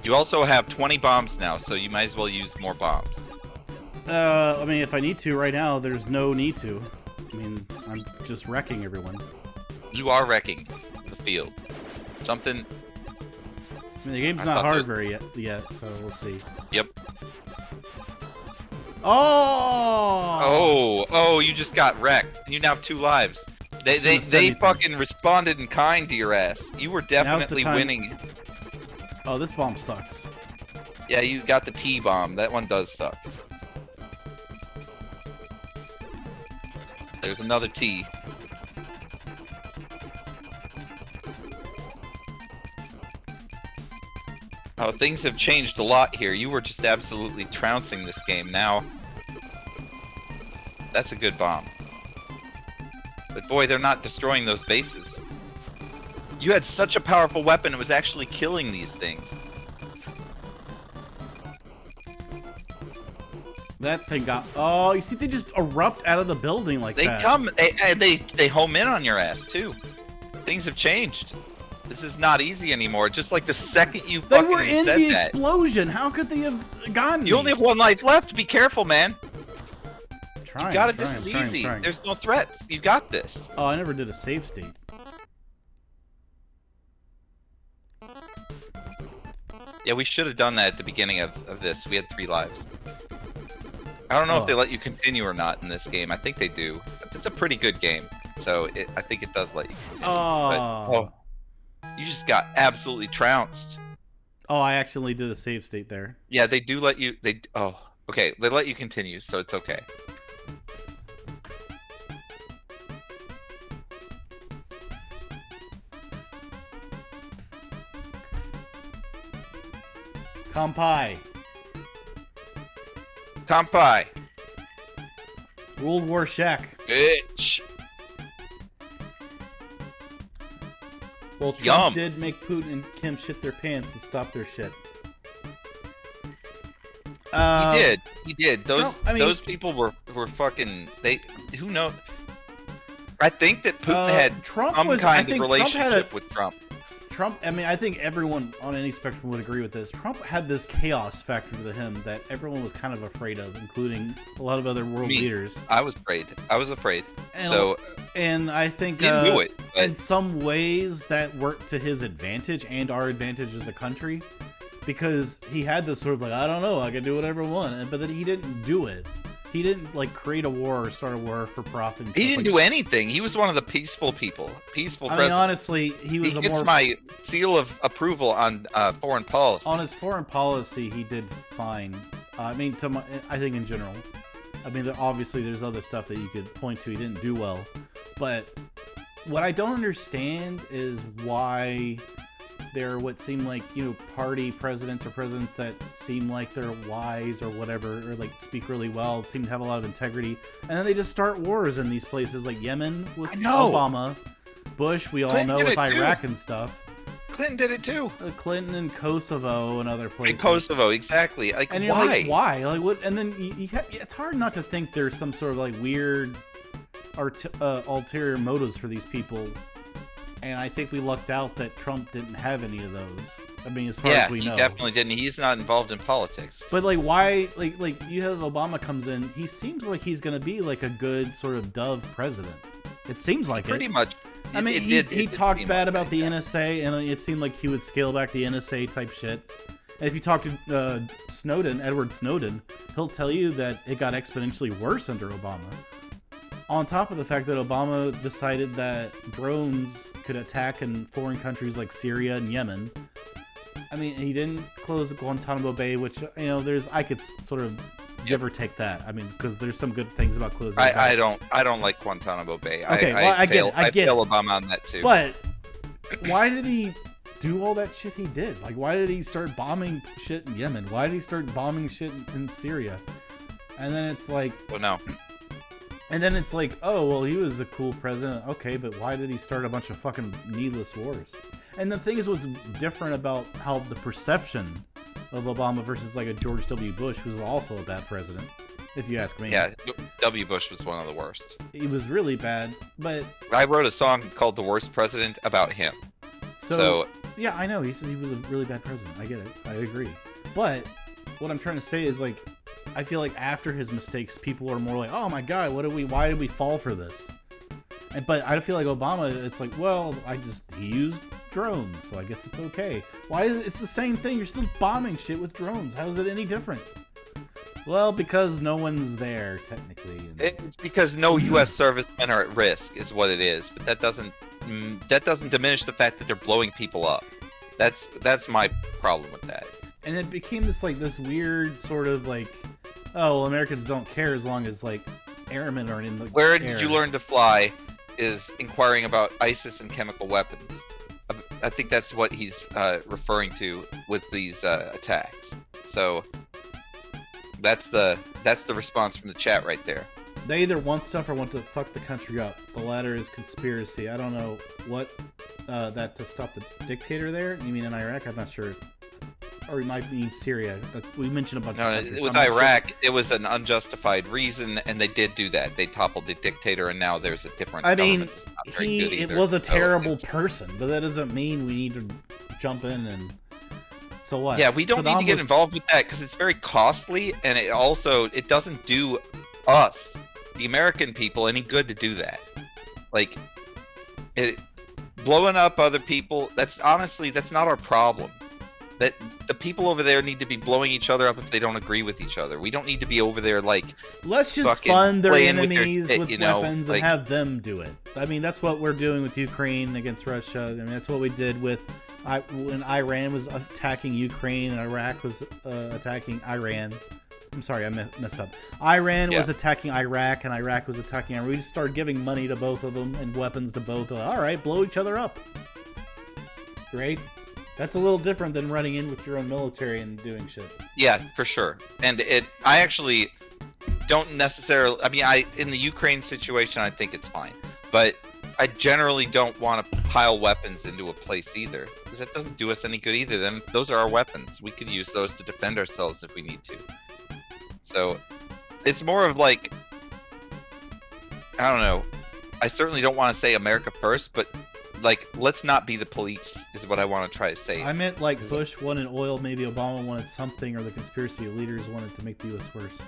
You also have 20 bombs now, so you might as well use more bombs. I mean, if I need to right now, there's no need to. I mean, I'm just wrecking everyone. You are wrecking the field. Something. I mean, the game's not hard very yet, so we'll see. Yep. Oh! Oh, you just got wrecked. You now have 2 lives. They fucking responded in kind to your ass. You were definitely winning. Oh, this bomb sucks. Yeah, you got the T-bomb. That one does suck. There's another T. Oh, things have changed a lot here. You were just absolutely trouncing this game. Now, that's a good bomb. But boy, they're not destroying those bases. You had such a powerful weapon, it was actually killing these things. That thing got... Oh, you see, they just erupt out of the building like that. They home in on your ass, too. Things have changed. This is not easy anymore. Just like the second you They fucking were in said the that. explosion. How could they have gotten me? You only have 1 life left. Be careful, man. Trying, You got it. This is easy. trying. There's no threats. You got this. Oh, I never did a save state. Yeah, we should have done that at the beginning of this. We had 3 lives. I don't know if they let you continue or not in this game. I think they do. It's a pretty good game, so I think it does let you continue. Oh. You just got absolutely trounced. Oh, I actually did a save state there. Yeah, they do let you. Okay. They let you continue, so it's okay. Kampai. Kampai. World War Shaq. Bitch. Well, Trump Yum. did make Putin and Kim shit their pants and stop their shit. He did. Those Trump, I mean, those people were fucking. Who knows? I think that Putin had some kind of relationship with Trump. I mean, I think everyone on any spectrum would agree with this. Trump had this chaos factor to him that everyone was kind of afraid of, including a lot of other world leaders. I was afraid. And I think he knew it. But in some ways that worked to his advantage and our advantage as a country, because he had this sort of like, I don't know, I can do whatever I want, but then he didn't do it. He didn't like create a war or start a war for profit. He didn't do anything. He was one of the peaceful people. Peaceful president. I mean, honestly, he was gets my seal of approval on foreign policy. On his foreign policy, he did fine. I mean, I think in general. I mean, obviously, there's other stuff that you could point to he didn't do well. But what I don't understand is why they're what seem like, party presidents or presidents that seem like they're wise or whatever, or like speak really well, seem to have a lot of integrity, and then they just start wars in these places like Yemen with Obama, Bush, we all Clinton know with Iraq too. and stuff. Clinton did it too. Clinton and Kosovo and other places. In Kosovo, exactly. Like, and you're why? like, why? Like, what? And then it's hard not to think there's some sort of like weird ulterior motives for these people. And I think we lucked out that Trump didn't have any of those. I mean, as far as we know. Yeah, he definitely didn't. He's not involved in politics. But like, why? Like you have Obama comes in. He seems like he's going to be like a good sort of dove president. It seems like Pretty much. I mean, he talked bad about the NSA, and it seemed like he would scale back the NSA type shit. And if you talk to Edward Snowden, he'll tell you that it got exponentially worse under Obama. On top of the fact that Obama decided that drones could attack in foreign countries like Syria and Yemen. I mean, he didn't close Guantanamo Bay, which, I could sort of give or take that. I mean, because there's some good things about closing. I don't like Guantanamo Bay. Okay, I get Obama on that too. But why did he do all that shit he did? Like, why did he start bombing shit in Yemen? Why did he start bombing shit in Syria? And then it's like, well, no. And then it's like, oh, well, he was a cool president. Okay, but why did he start a bunch of fucking needless wars? And the thing is, what's different about how the perception of Obama versus like a George W. Bush, who's also a bad president, if you ask me. Yeah, W. Bush was one of the worst. He was really bad, but I wrote a song called "The Worst President" about him. So yeah, I know he was a really bad president. I get it. I agree. But what I'm trying to say is, like, I feel like after his mistakes, people are more like, oh my god, why did we fall for this? But I feel like Obama, it's like, well, he used drones, so I guess it's okay. It's the same thing. You're still bombing shit with drones. How is it any different? Well, because no one's there, technically. It's because no U.S. servicemen are at risk, is what it is. But that doesn't diminish the fact that they're blowing people up. That's my problem with that. And it became this weird sort of like, oh, well, Americans don't care as long as like airmen are in the Where air. did you learn to fly? Is inquiring about ISIS and chemical weapons. I think that's what he's referring to with these attacks. So that's the response from the chat right there. They either want stuff or want to fuck the country up. The latter is conspiracy. I don't know what that to stop the dictator there. You mean in Iraq? I'm not sure. Or you might mean Syria. We mentioned a bunch of countries. With Iraq, it was an unjustified reason, and they did do that. They toppled the dictator, and now there's a different government that's not very good either. It was a terrible person, but that doesn't mean we need to jump in and... So what? Yeah, we don't need to get involved with that, because it's very costly, and it doesn't do us, the American people, any good to do that. Like, blowing up other people, that's not our problem. That the people over there need to be blowing each other up if they don't agree with each other. We don't need to be over there like, let's just fund their enemies with weapons and have them do it. I mean, that's what we're doing with Ukraine against Russia. I mean, that's what we did when Iran was attacking Ukraine and Iraq was attacking Iran. I'm sorry, I messed up. Iran was attacking Iraq and Iraq was attacking Iran. We just started giving money to both of them and weapons to both. All right, blow each other up. Great. That's a little different than running in with your own military and doing shit. Yeah, for sure. And I actually don't necessarily... I mean, in the Ukraine situation, I think it's fine. But I generally don't want to pile weapons into a place either. Because that doesn't do us any good either. Then those are our weapons. We could use those to defend ourselves if we need to. So, it's more of like... I don't know. I certainly don't want to say America first, but... Like, let's not be the police, is what I want to try to say. I meant like Bush wanted oil, maybe Obama wanted something, or the conspiracy leaders wanted to make the U.S. worse.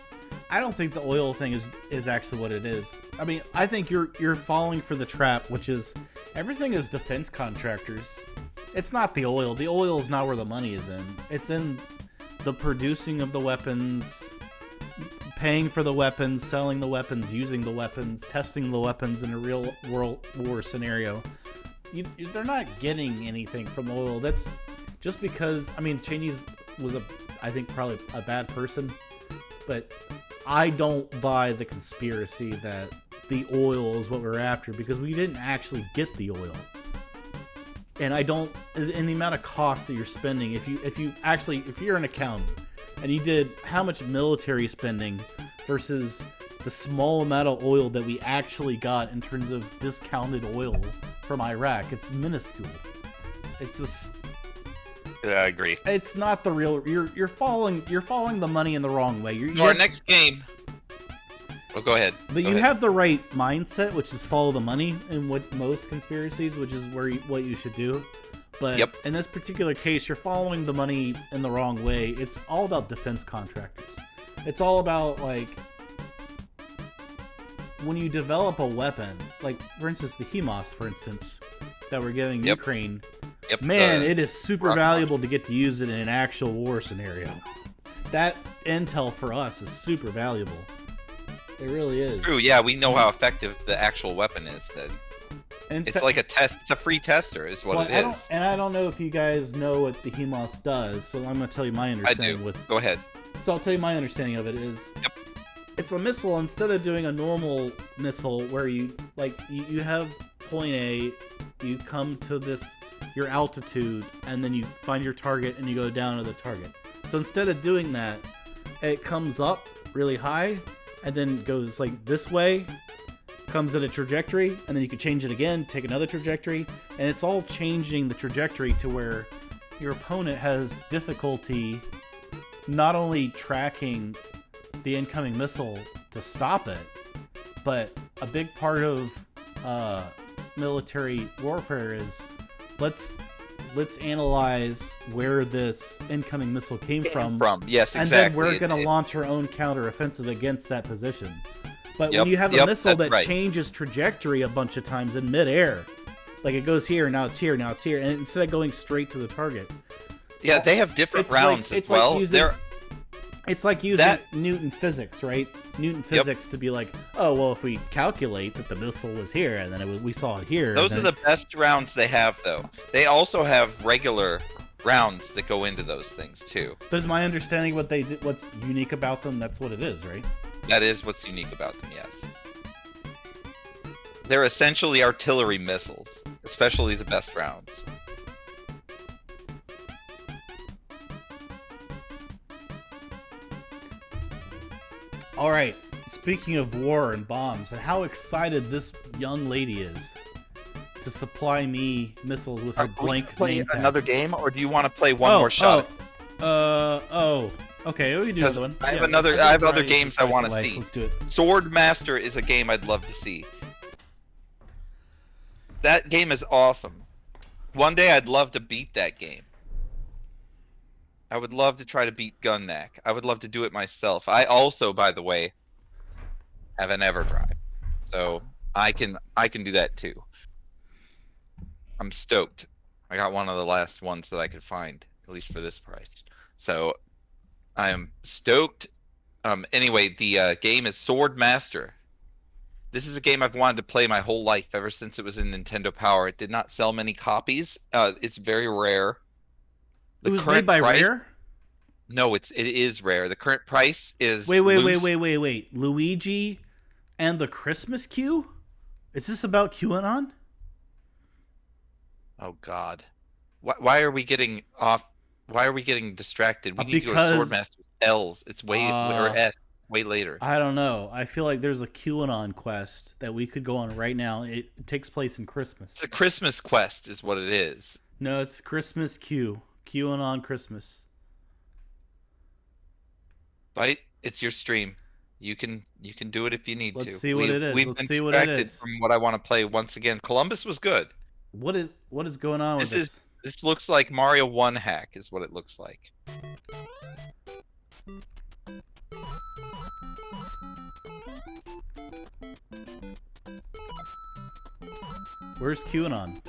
I don't think the oil thing is actually what it is. I mean, I think you're falling for the trap, which is everything is defense contractors. It's not the oil. The oil is not where the money is in. It's in the producing of the weapons, paying for the weapons, selling the weapons, using the weapons, testing the weapons in a real world war scenario. They're not getting anything from oil. That's just because, I mean, Cheney's was I think probably a bad person, but I don't buy the conspiracy that the oil is what we're after, because we didn't actually get the oil. and I don't, in the amount of cost that you're spending, if you're an accountant and you did how much military spending versus the small amount of oil that we actually got in terms of discounted oil from Iraq, it's minuscule. Yeah, I agree. It's not the real. You're following the money in the wrong way. Our next game. Oh, go ahead. But you have the right mindset, which is follow the money in what most conspiracies, which is what you should do. But in this particular case, you're following the money in the wrong way. It's all about defense contractors. It's all about, like, when you develop a weapon, like, for instance, the HEMAS, for instance, that we're giving Ukraine. Man, it is super valuable to get to use it in an actual war scenario. That intel for us is super valuable. It really is. True, yeah, we know how effective the actual weapon is. It's like a test. It's a free tester, is what it is. And I don't know if you guys know what the HEMAS does, so I'm going to tell you my understanding. I do. Go ahead. So I'll tell you my understanding of it is, it's a missile. Instead of doing a normal missile where you have point A, you come to your altitude, and then you find your target and you go down to the target. So instead of doing that, it comes up really high and then goes like this way, comes at a trajectory, and then you can change it again, take another trajectory, and it's all changing the trajectory to where your opponent has difficulty not only tracking the incoming missile to stop it, but a big part of military warfare is let's analyze where this incoming missile came from. Yes, exactly. And then we're going to launch our own counteroffensive against that position. But when you have a missile that changes trajectory a bunch of times in midair, like it goes here, now it's here, now it's here, and instead of going straight to the target. Yeah, they have different rounds as well. It's like using Newton physics, right? Newton physics to be like, oh, well, if we calculate that the missile was here and then we saw it here. Those are the best rounds they have, though. They also have regular rounds that go into those things, too. But is my understanding what's unique about them? That's what it is, right? That is what's unique about them, yes. They're essentially artillery missiles, especially the best rounds. All right, speaking of war and bombs, and how excited this young lady is to supply me missiles with her blank name tag. Another game, or do you want to play one more shot? Okay, we can do another one. I have other games I want to see. Let's do it. Sword Master is a game I'd love to see. That game is awesome. One day I'd love to beat that game. I would love to try to beat Gun Knack. I would love to do it myself. I also, by the way, have an EverDrive, so I can do that too. I'm stoked. I got one of the last ones that I could find, at least for this price. So I am stoked. Anyway, the game is Sword Master. This is a game I've wanted to play my whole life, ever since it was in Nintendo Power. It did not sell many copies. It's very rare. It was made by Rare? No, it is Rare. The current price is... Wait. Luigi and the Christmas queue? Is this about QAnon? Oh, God. Why are we getting off? Why are we getting distracted? We need to go to Swordmaster L's. It's way... or S. Way later. I don't know. I feel like there's a QAnon quest that we could go on right now. It takes place in Christmas. It's a Christmas quest is what it is. No, it's Christmas Q. QAnon Christmas. Byte, it's your stream. You can do it if you need to. Let's see what it is. We've been distracted from what I want to play once again. Columbus was good. What is going on with this? This looks like Mario 1 hack is what it looks like. Where's QAnon?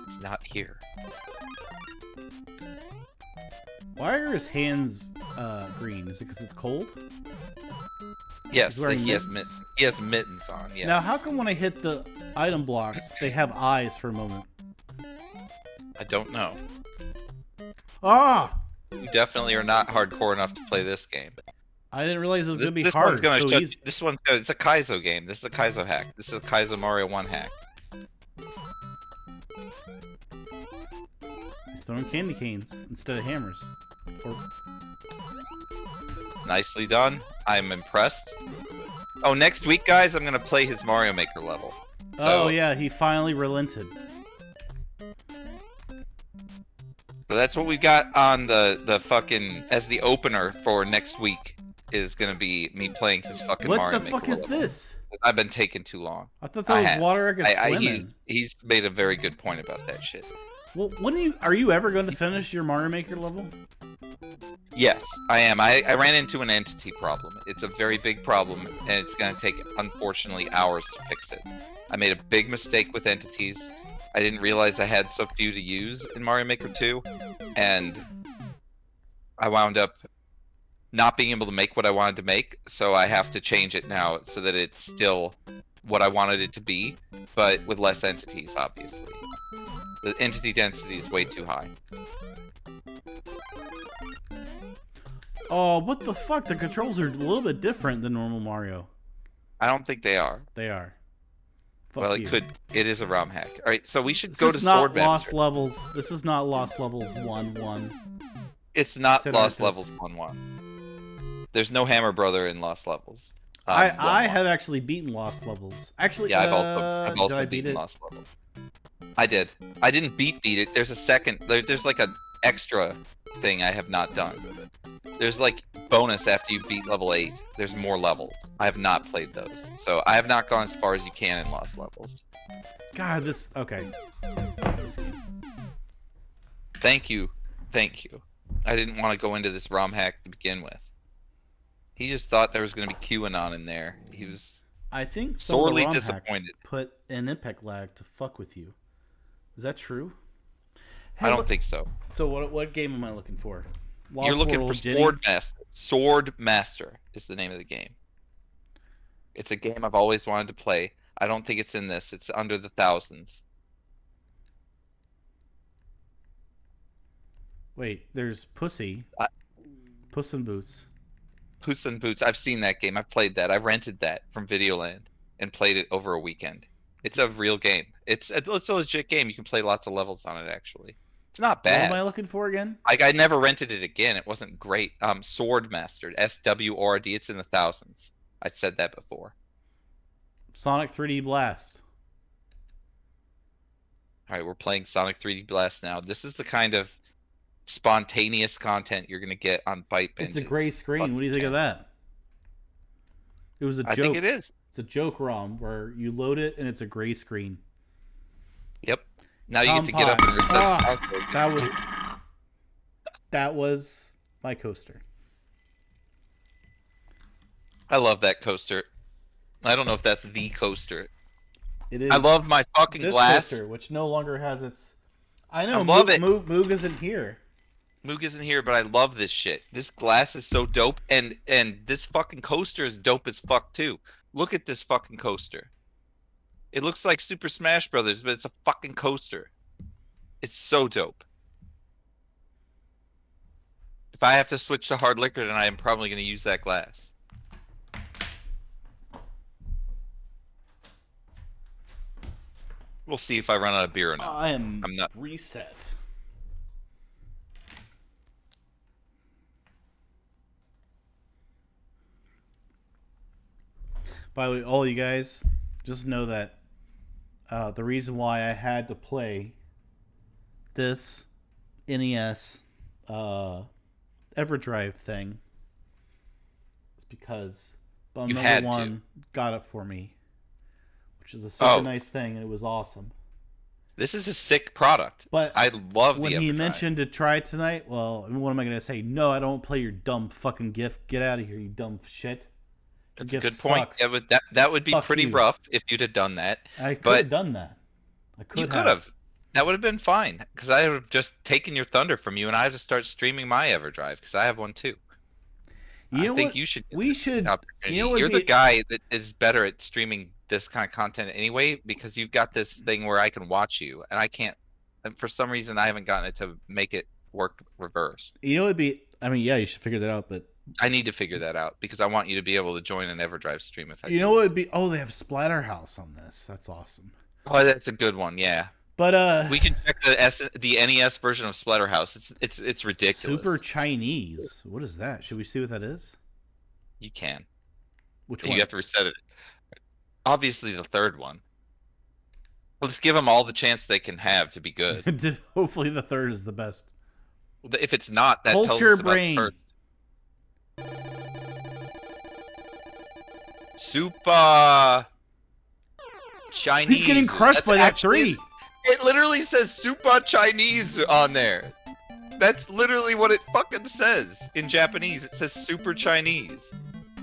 It's not here. Why are his hands green? Is it because it's cold? Yes, he has mittens on. Yeah. Now, how come when I hit the item blocks, they have eyes for a moment? I don't know. Ah! You definitely are not hardcore enough to play this game. I didn't realize it was going to be hard. This one's good. It's a Kaizo game. This is a Kaizo hack. This is a Kaizo Mario 1 hack. throwing candy canes instead of hammers. Or... Nicely done. I'm impressed. Oh, next week, guys, I'm gonna play his Mario Maker level. Oh yeah, he finally relented. So that's what we got on the fucking as the opener for next week is gonna be me playing his fucking Mario Maker. What the fuck is level. this? I've been taking too long. I thought that was water I could swim in. He's made a very good point about that shit. Well, are you ever going to finish your Mario Maker level? Yes, I am. I ran into an entity problem. It's a very big problem, and it's going to take, unfortunately, hours to fix it. I made a big mistake with entities. I didn't realize I had so few to use in Mario Maker 2, and I wound up not being able to make what I wanted to make, so I have to change it now so that it's still what I wanted it to be, but with less entities, obviously. The entity density is way too high. Oh, what the fuck? The controls are a little bit different than normal Mario. I don't think they are. They are. Fuck well, you. It is a ROM hack. All right, so we should This go is to not Sword Lost Master. Levels. This is not Lost Levels 1-1. It's not Consider Lost this. Levels 1-1. There's no Hammer Brother in Lost Levels. I have actually beaten Lost Levels. Actually, yeah, I've also did I beat beaten it? Lost Levels. I did. I didn't beat it. There's a second. There's like an extra thing I have not done. There's like bonus after you beat level 8. There's more levels. I have not played those, so I have not gone as far as you can in Lost Levels. God, this okay. This game. Thank you. I didn't want to go into this ROM hack to begin with. He just thought there was going to be QAnon in there. He was I think some sorely of the ROM hacks disappointed. put an impact lag to fuck with you. Is that true? I don't think so. So what game am I looking for? Lost You're looking World, for Jenny? Sword Master. Sword Master is the name of the game. It's a game I've always wanted to play. I don't think it's in this. It's under the thousands. Wait, there's Pussy. Puss in Boots. Puss in Boots. I've seen that game. I've played that. I rented that from Videoland and played it over a weekend. It's a real game. It's a legit game. You can play lots of levels on it, actually. It's not bad. What am I looking for again? I never rented it again. It wasn't great. Sword Master. SWORD. It's in the thousands. I said that before. Sonic 3D Blast. All right, we're playing Sonic 3D Blast now. This is the kind of spontaneous content you're going to get on Bytebinge. It's a gray screen. What do you think of that? It was a joke. I think it is. It's a joke ROM where you load it and it's a gray screen. Yep. Now you get to get up and reset the console. That was my coaster. I love that coaster. I don't know if that's the coaster. It is. I love my fucking this glass. coaster, which no longer has its. I know. I love it. Moog isn't here. Moog isn't here, but I love this shit. This glass is so dope, and this fucking coaster is dope as fuck too. Look at this fucking coaster. It looks like Super Smash Brothers, but it's a fucking coaster. It's so dope. If I have to switch to hard liquor, then I am probably going to use that glass. We'll see if I run out of beer or not. I'm not reset. By the way, all you guys, just know that the reason why I had to play this NES EverDrive thing is because Bum You Number had to. One got it for me, which is a super nice thing, and it was awesome. This is a sick product. But I love when the he EverDrive. mentioned to try it tonight, well, what am I going to say? No, I don't play your dumb fucking gift. Get out of here, you dumb shit. That's Your a good gift point. sucks. Yeah, but that would be Fuck pretty you. rough if you'd have done that. I could but have done that. You could have. That would have been fine, because I would have just taken your thunder from you, and I have to start streaming my EverDrive, because I have one too. You know I think what? you should. Get We this should. opportunity. You know what? You're the guy that is better at streaming this kind of content anyway, because you've got this thing where I can watch you, and I can't. And for some reason, I haven't gotten it to make it work reversed. You know, it'd be. I mean, yeah, you should figure that out. But I need to figure that out because I want you to be able to join an EverDrive stream if I. you know what? It'd be. Oh, they have Splatterhouse on this. That's awesome. Oh, that's a good one. Yeah. But We can check the NES version of Splatterhouse. It's ridiculous. Super Chinese. What is that? Should we see what that is? You can. Which You one? have to reset it. Obviously, the third one. Let's give them all the chance they can have to be good. Hopefully the third is the best. If it's not, that tells Culture us about the Brain. first. Super Chinese. He's getting crushed by that 3. It literally says Super Chinese on there. That's literally what it fucking says in Japanese. It says Super Chinese.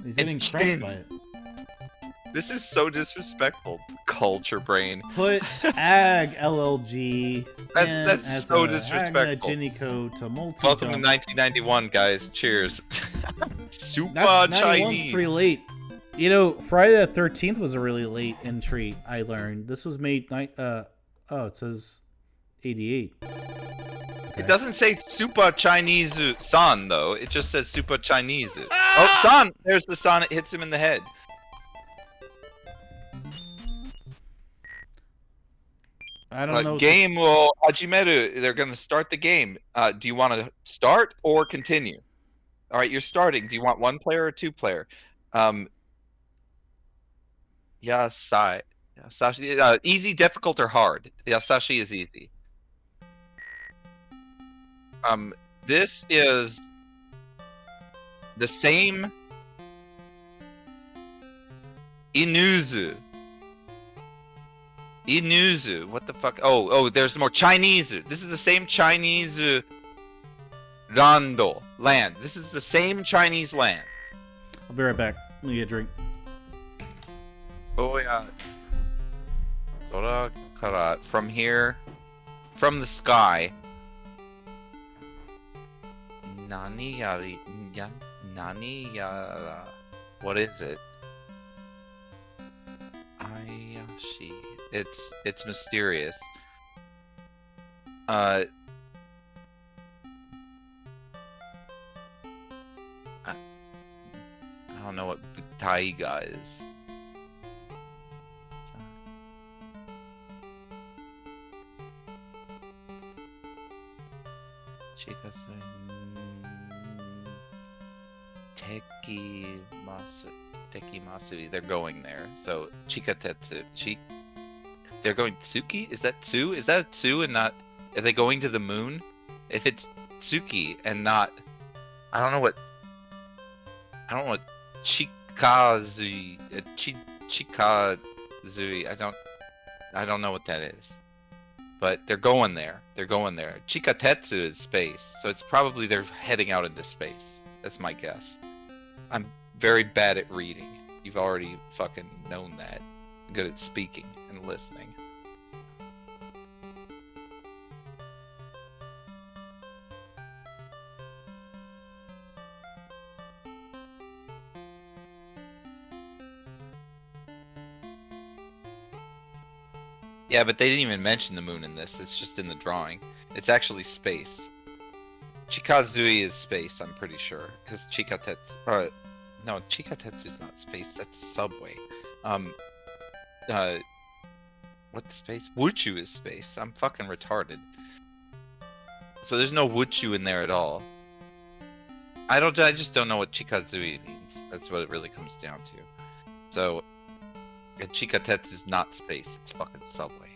He's getting crushed by it. This is so disrespectful. Culture Brain. Put Ag LLG. That's so disrespectful. Agnico to multi. Welcome to 1991, guys. Cheers. Super That's Chinese. pretty late. You know, Friday the 13th was a really late entry. I learned this was made oh, it says 88. It doesn't say Super Chinese San though. It just says Super Chinese. Oh, San! There's the San. It hits him in the head. I don't know. Game will Hajimeru. They're gonna start the game. Do you want to start or continue? All right, you're starting. Do you want 1 player or 2 player? Yasai. Yasashi. Easy, difficult, or hard? Yasashi is easy. This is the same Inuzu. Inuzu. What the fuck? Oh, there's more Chinese. This is the same Chinese land. This is the same Chinese land. I'll be right back. Let me get a drink. Oh yeah. Sora kara, from here, from the sky. Nani yara. What is it? Ayashi. It's mysterious. I don't know what Taiga is. Tekimasu. They're going there. So Chikatetsu. They're going Tsuki? Is that Tsu? Is that a Tsu and not? Are they going to the moon? If it's Tsuki and not, I don't know what Chikazui. Chikazui. I don't know what that is. But they're going there. They're going there. Chikatetsu is space, so it's probably they're heading out into space. That's my guess. I'm very bad at reading. You've already fucking known that. I'm good at speaking and listening. Yeah, but they didn't even mention the moon in this. It's just in the drawing. It's actually space. Chikazui is space, I'm pretty sure. Because Chikatetsu... no, Chikatetsu is not space. That's subway. What's space? Wuchu is space. I'm fucking retarded. So there's no Wuchu in there at all. I just don't know what Chikazui means. That's what it really comes down to. So... Chikatetsu is not space, it's fucking subway.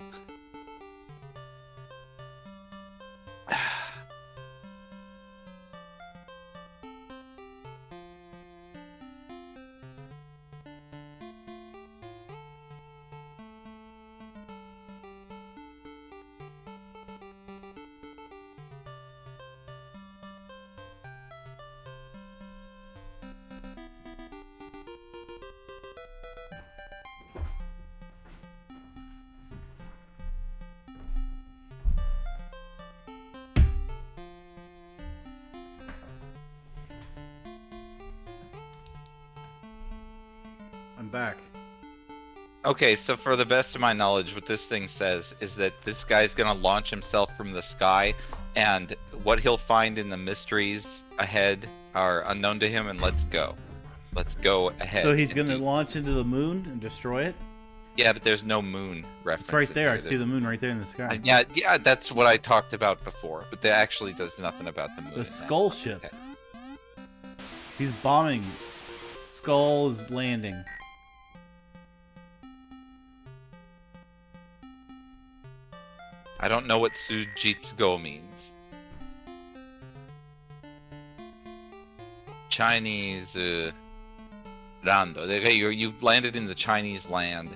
I'm back. Okay, so for the best of my knowledge, what this thing says is that this guy's gonna launch himself from the sky, and what he'll find in the mysteries ahead are unknown to him, and let's go. Let's go ahead. So he's gonna launch into the moon and destroy it? Yeah, but there's no moon reference. It's right in there. here. I see the moon right there in the sky. Yeah, that's what I talked about before. But that actually does nothing about the moon. The Skull ship. Okay. He's bombing. Skull is landing. I don't know what Sujitsugo means. Chinese land. Okay, you landed in the Chinese land,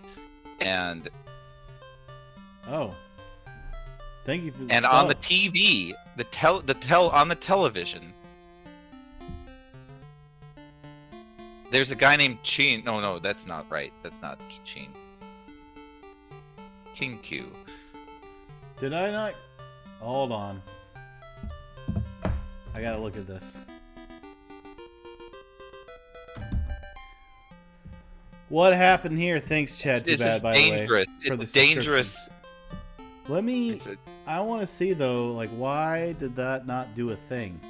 and thank you for the and sub. on the TV, on the television, there's a guy named Chin. No, that's not right. That's not Chin. Kinku. Did I not? Hold on. I gotta look at this. What happened here? Thanks, Chad. Too bad, by the way. It's dangerous. Let me. I want to see though. Like, why did that not do a thing?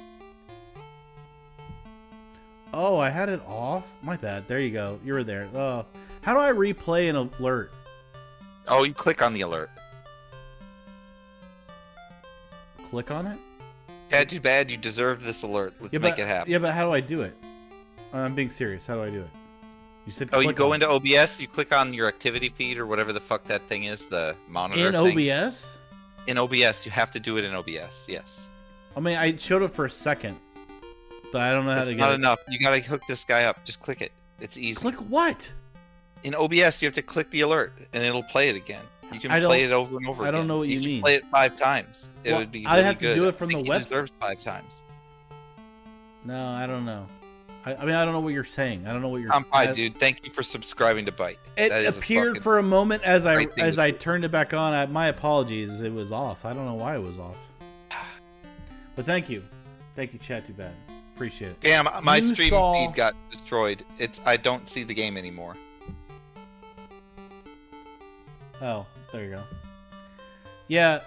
Oh, I had it off. My bad. There you go. You were there. Oh, how do I replay an alert? Oh, you click on the alert. Click on it? Yeah, too bad. You deserve this alert. Let's make it happen. Yeah, but how do I do it? I'm being serious. How do I do it? You said. Oh, you go into OBS. You click on your activity feed or whatever the fuck that thing is, the monitor. In OBS? In OBS, you have to do it in OBS. Yes. I mean, I showed up for a second, but I don't know how to get it. Not enough. You gotta hook this guy up. Just click it. It's easy. Click what? In OBS, you have to click the alert, and it'll play it again. You can play it over and over again. I don't know what you mean. Play it 5 times. It would be really I have to good. do it from the website. He deserves 5 times. No, I don't know. I mean, I don't know what you're saying. I don't know what you're. I'm fine, dude. Thank you for subscribing to Byte. It appeared for a moment as I turned it back on. My apologies. It was off. I don't know why it was off. But thank you, Chat. Too bad. Appreciate it. Damn, my stream feed got destroyed. I don't see the game anymore. Oh, there you go. Yeah,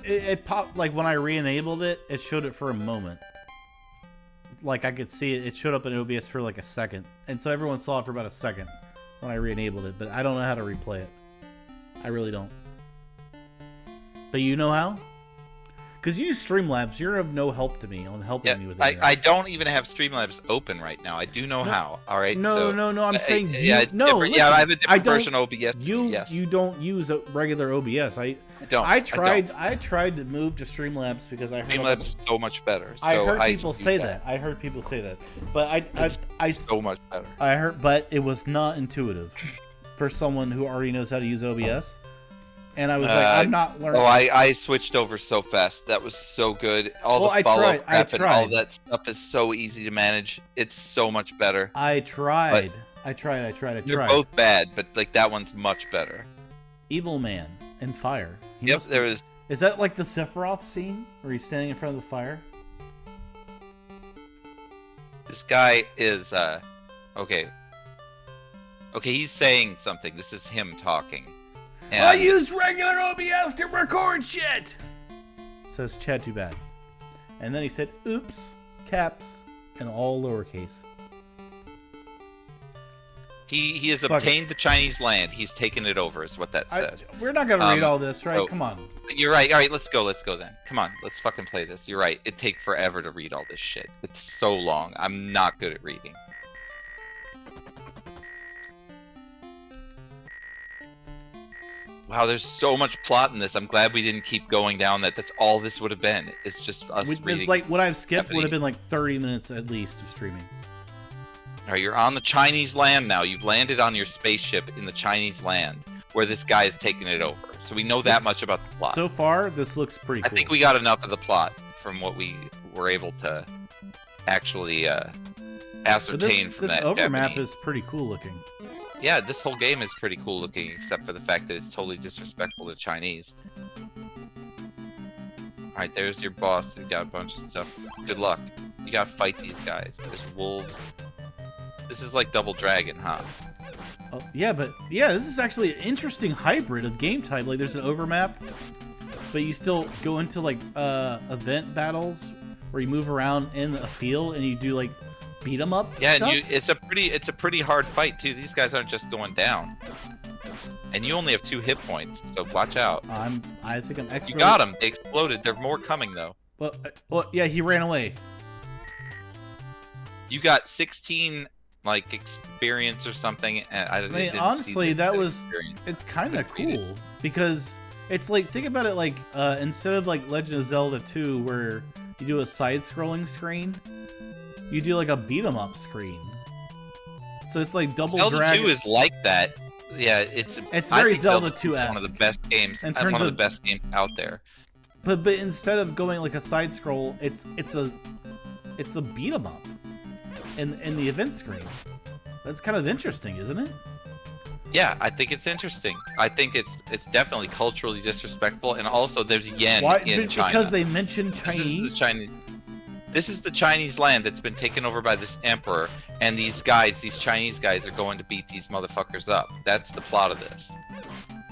it popped, like when I re-enabled it, it showed it for a moment. Like I could see it showed up in OBS for like a second. And so everyone saw it for about a second when I re-enabled it, but I don't know how to replay it. I really don't. But you know how? Because you use Streamlabs, you're of no help to me on helping me with it. I don't even have Streamlabs open right now. I do know how. All right. No, I'm saying you. Listen, I have a different version of OBS. You don't use a regular OBS. I tried to move to Streamlabs because I heard Streamlabs is so much better. So I heard people say that. I heard people say that. But I so much better. I heard, but it was not intuitive for someone who already knows how to use OBS. And I was like, I'm not learning. Oh, I switched over so fast. That was so good. All the follow crap and all that stuff is so easy to manage. It's so much better. I tried. They're both bad, but like that one's much better. Evil Man and Fire. There is. Is that like the Sephiroth scene where he's standing in front of the fire? This guy is okay. Okay, he's saying something. This is him talking. And I used regular OBS to record shit! Says Chad Too Bad. And then he said, oops, caps, and all lowercase. He has obtained the Chinese land. He's taken it over, is what that said. We're not going to read all this, right? Come on. You're right. All right, let's go then. Come on, let's fucking play this. You're right. It'd take forever to read all this shit. It's so long. I'm not good at reading. Wow, there's so much plot in this. I'm glad we didn't keep going down that. That's all this would have been. It's just us reading. Like what I've skipped would have been like 30 minutes at least of streaming. All right, you're on the Chinese land now. You've landed on your spaceship in the Chinese land where this guy is taking it over. So we know that much about the plot. So far, this looks pretty cool. I think we got enough of the plot from what we were able to actually ascertain from that. This overmap is pretty cool looking. Yeah, this whole game is pretty cool looking, except for the fact that it's totally disrespectful to Chinese. Alright, there's your boss. You got a bunch of stuff. Good luck. You gotta fight these guys. There's wolves. This is like Double Dragon, huh? Oh, yeah, but yeah, this is actually an interesting hybrid of game type. Like, there's an overmap, but you still go into like event battles where you move around in a field and you do like beat 'em up. Yeah, stuff. and it's a pretty hard fight too. These guys aren't just going down. And you only have 2 hit points, so watch out. I think I'm expert. You got them. They exploded. There's more coming though. Well, yeah, he ran away. You got 16 like experience or something. And I mean, honestly, it's kind of cool because it's like, think about it, like instead of like Legend of Zelda 2 where you do a side-scrolling screen, you do like a beat 'em up screen. So it's like Double Zelda Dragon. 2 is like that. Yeah, it's very Zelda 2-esque. One of the best games. In One terms of the of- best games out there. But instead of going like a side scroll, it's a beat 'em up in the event screen. That's kind of interesting, isn't it? Yeah, I think it's interesting. I think it's definitely culturally disrespectful, and also there's yen in China. Because they mentioned Chinese. This is the Chinese land that's been taken over by this emperor, and these Chinese guys are going to beat these motherfuckers up. That's the plot of this.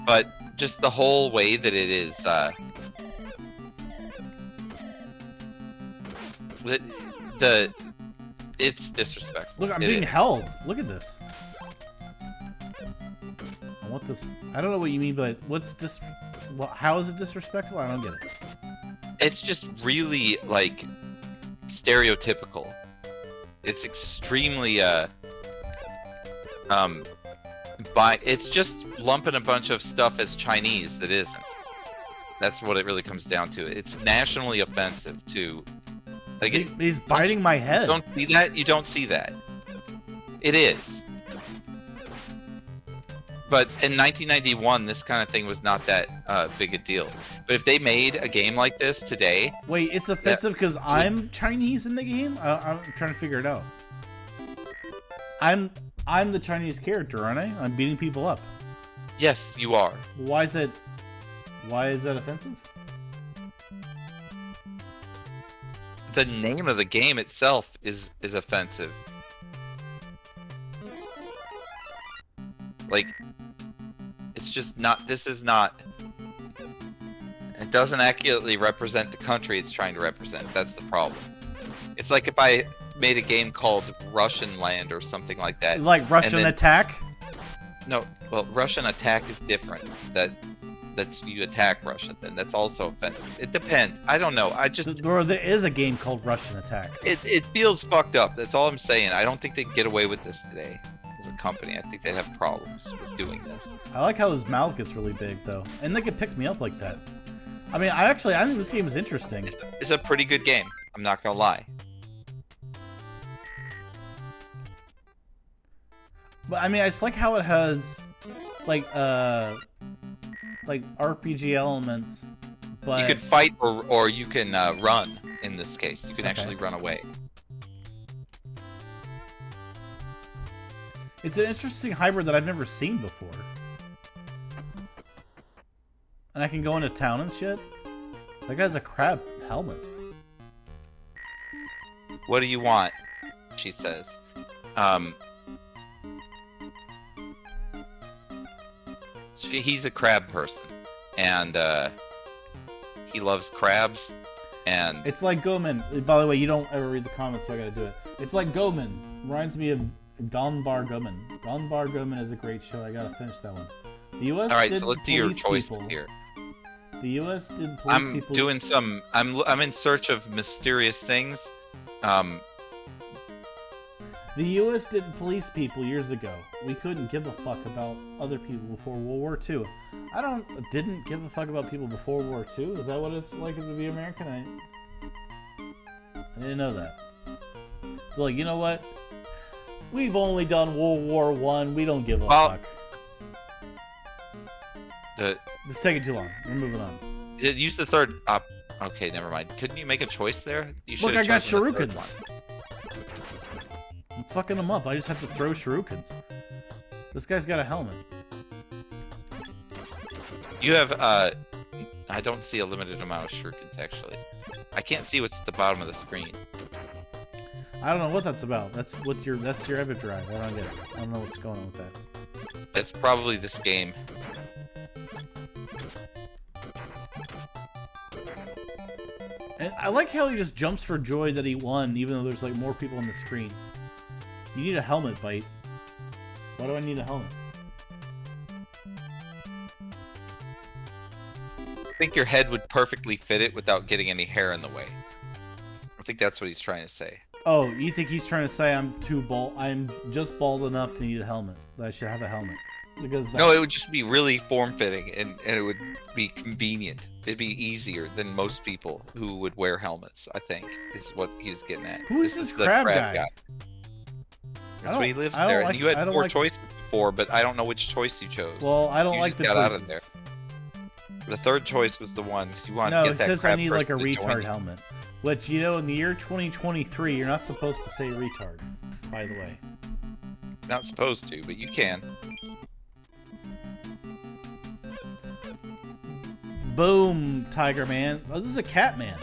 But just the whole way that it is, it's disrespectful. Look, I'm being held. Look at this. I want this. I don't know what you mean, but how is it disrespectful? I don't get it. It's just really like stereotypical. It's extremely it's just lumping a bunch of stuff as Chinese that isn't. That's what it really comes down to. It's nationally offensive to like he's biting my head. You don't see that? You don't see that. It is. But in 1991, this kind of thing was not that big a deal. But if they made a game like this today... Wait, it's offensive because I'm Chinese in the game? I'm trying to figure it out. I'm the Chinese character, aren't I? I'm beating people up. Yes, you are. Why is that offensive? The name of the game itself is offensive. Like, it's just not, this is not, it doesn't accurately represent the country it's trying to represent. That's the problem. It's like if I made a game called Russian Land or something like that. Like Russian Attack? No, well, Russian Attack is different. That's you attack Russia, then that's also offensive. It depends. I don't know. There is a game called Russian Attack. It feels fucked up. That's all I'm saying. I don't think they'd get away with this today. As a company, I think they'd have problems with doing this. I like how his mouth gets really big, though. And they could pick me up like that. I mean, I think this game is interesting. It's a pretty good game. I'm not gonna lie. But I mean, I just like how it has, like RPG elements. But you can fight or you can run. In this case, you can actually run away. It's an interesting hybrid that I've never seen before. And I can go into town and shit. That guy's a crab helmet. What do you want? She says. He's a crab person, and he loves crabs, and it's like Goman. By the way, you don't ever read the comments, so I gotta do it. It's like Goman. Reminds me of Gonbar Goman. Gonbar Goman is a great show. I gotta finish that one. The U.S. All right, did so let's do your choices people. here. The U.S. did police people. I'm doing some. I'm in search of mysterious things. The U.S. did police people years ago. We couldn't give a fuck about other people before World War II. Didn't give a fuck about people before World War II? Is that what it's like to be American? I didn't know that. So, like, you know what? We've only done World War I. We don't give a fuck. This is taking too long. We're moving on. Use the third. Okay, never mind. Couldn't you make a choice there? You Look, I got shurikens. I'm fucking them up. I just have to throw shurikens. This guy's got a helmet. You have, I don't see a limited amount of shurikens, actually. I can't see what's at the bottom of the screen. I don't know what that's about. That's your Ever Drive. I don't get it. I don't know what's going on with that. It's probably this game. And I like how he just jumps for joy that he won, even though there's like more people on the screen. You need a helmet, Byte. Why do I need a helmet? I think your head would perfectly fit it without getting any hair in the way. I think that's what he's trying to say. Oh, you think he's trying to say I'm too bald? I'm just bald enough to need a helmet. That I should have a helmet. Because No, it would just be really form-fitting, and it would be convenient. It'd be easier than most people who would wear helmets, I think, is what he's getting at. Who is this the crab guy? That's why he lives there. And you had 4 choices before, but I don't know which choice you chose. Well, I don't You like just the got choices. out of there. The third choice was the one, because you wanted No, to it get that says I crab need like a person to join retard you. helmet. Which, you know, in the year 2023, you're not supposed to say retard, by the way. Not supposed to, but you can. Boom, Tiger Man. Oh, this is a cat man.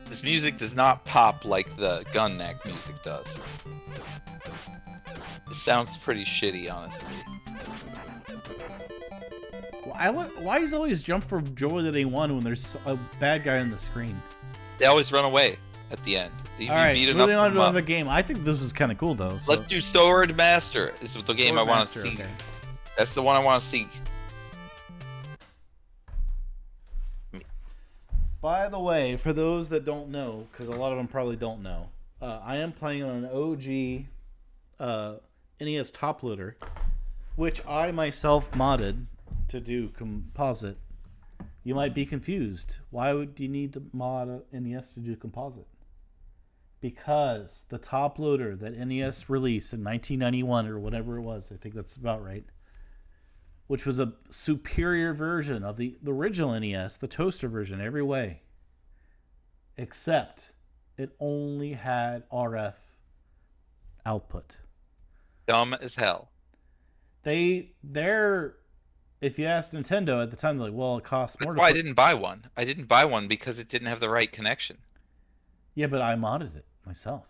This music does not pop like the gun neck music does. It sounds pretty shitty, honestly. Why does he always jump for joy that he won when there's a bad guy on the screen? They always run away at the end. You Alright, beat moving on them to up. another game. I think this was kind of cool, though. So. Let's do Sword Master. This is the game I Sword want to Master, see. okay. That's the one I want to see. By the way, for those that don't know, because a lot of them probably don't know, I am playing on an OG NES top loader, which I myself modded to do composite. You might be confused. Why would you need to mod a NES to do composite? Because the top loader that NES released in 1991 or whatever it was, I think that's about right, which was a superior version of the original NES, the toaster version, every way. Except it only had RF output. Dumb as hell. They're if you ask Nintendo at the time, they're like, well, it costs more. That's why I didn't buy one. I didn't buy one because it didn't have the right connection. Yeah, but I modded it myself.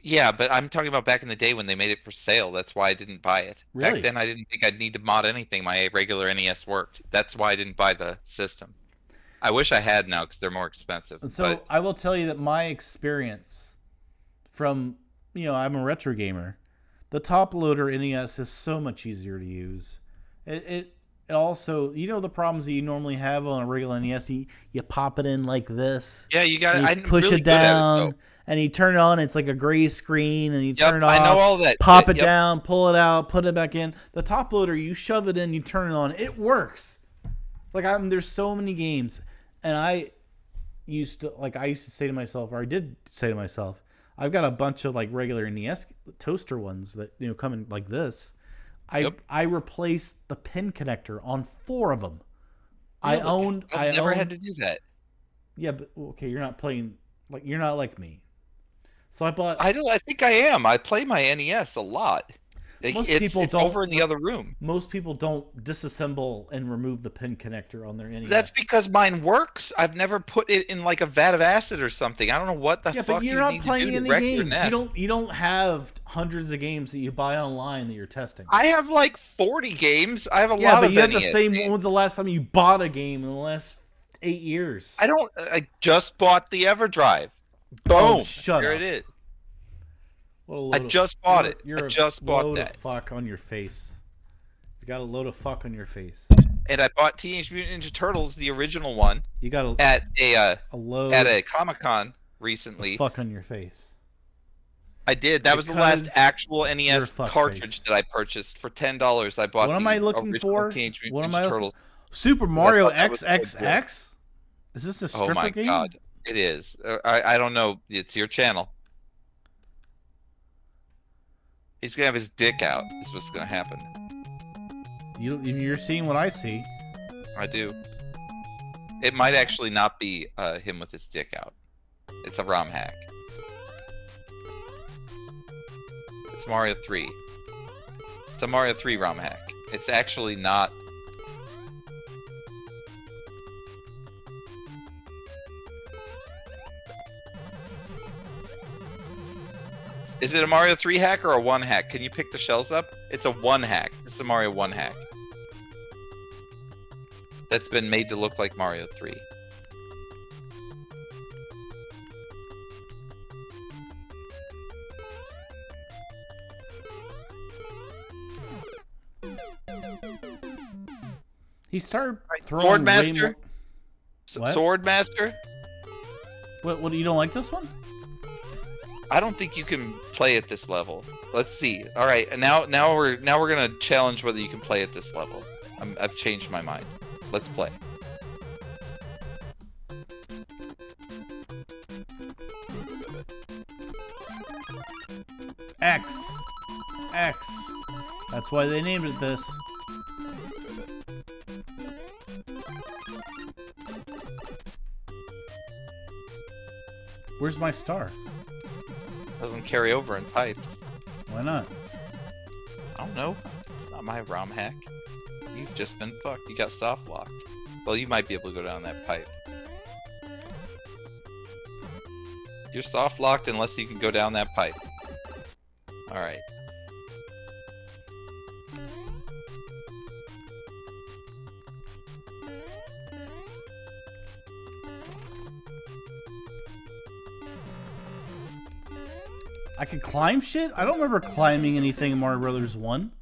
Yeah, but I'm talking about back in the day when they made it for sale. That's why I didn't buy it. Really? Back then, I didn't think I'd need to mod anything. My regular NES worked. That's why I didn't buy the system. I wish I had now because they're more expensive. And so but I will tell you that my experience from, I'm a retro gamer. The top loader NES is so much easier to use. It also, the problems that you normally have on a regular NES, you pop it in like this. yeah, you got You push it down, and you turn it on. It's like a gray screen, and you turn it off. I know all that. Pop shit, it down, pull it out, put it back in. The top loader, you shove it in, you turn it on. It works. Like there's so many games, and I used to say to myself, or I did say to myself, I've got a bunch of like regular NES toaster ones that come in like this. I replaced the pin connector on 4 of them. Really? I've never had to do that. Yeah, but okay, you're not playing you're not like me. So I bought. I think I am. I play my NES a lot. It's over in the other room. Most people don't disassemble and remove the pin connector on their NES. That's because mine works. I've never put it in like a vat of acid or something. I don't know what the fuck but you're not need playing to do any to wreck your games. NES. You don't have hundreds of games that you buy online that you're testing. I have like 40 games. I have a lot Yeah, but of you have the NES same. games. When was the last time you bought a game in the last 8 years? I just bought the EverDrive. Boom. Oh, shut Here up. it is. What a load I just bought it. You're I just bought load that. of fuck on your face. You got a load of fuck on your face. And I bought Teenage Mutant Ninja Turtles, the original one, You got at a load Comic-Con of recently. fuck on your face. I did. That was the Because last actual you're a NES fuck cartridge face. that I purchased for $10. I bought What am the I looking original for? Teenage Mutant What am Ninja I looking? Turtles. Super Mario thought that was XXX? Is this a stripper Oh my game? god, it is. I don't know. It's your channel. He's gonna have his dick out. Is what's gonna happen. You're seeing what I see. I do. It might actually not be him with his dick out. It's a ROM hack. It's Mario 3. It's a Mario 3 ROM hack. It's actually not. Is it a Mario 3 hack or a 1 hack? Can you pick the shells up? It's a 1 hack. It's a Mario 1 hack. That's been made to look like Mario 3. He started throwing Sword way Master? more... What? Sword Master? What? You don't like this one? I don't think you can play at this level. Let's see. All right, and now we're gonna challenge whether you can play at this level. I've changed my mind. Let's play. X. That's why they named it this. Where's my star? Doesn't carry over in pipes. Why not? I don't know. It's not my ROM hack. You've just been fucked. You got soft locked. Well, you might be able to go down that pipe. You're soft locked unless you can go down that pipe. Alright. I could climb shit? I don't remember climbing anything in Mario Brothers 1.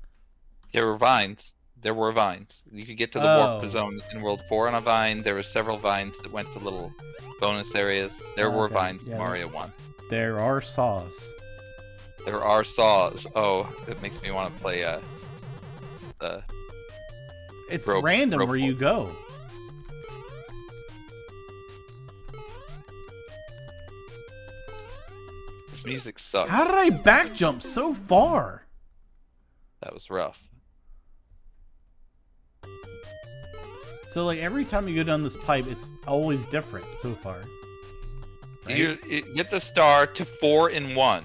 There were vines. There were vines. You could get to the warp zone in World 4 on a vine. There were several vines that went to little bonus areas. There were vines in Mario 1. There are saws. There are saws. Oh, it makes me want to play the... It's random where you go. This music sucks. How did I back jump so far? That was rough. So, like, every time you go down this pipe, it's always different so far. Right? You get the star to 4 in 1.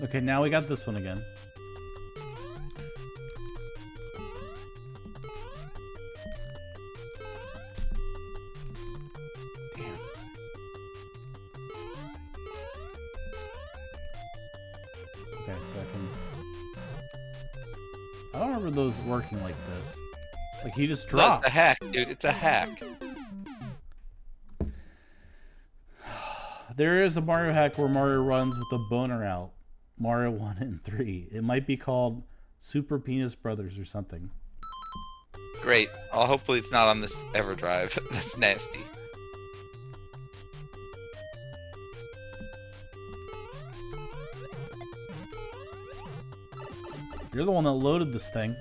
Okay, now we got this one again. Damn. Okay, so I can... I don't remember those working like this. Like, he just drops. No, it's a hack, dude. It's a hack. There is a Mario hack where Mario runs with a boner out. Mario 1 and 3. It might be called Super Penis Brothers or something. Great. Hopefully it's not on this EverDrive. That's nasty. You're the one that loaded this thing.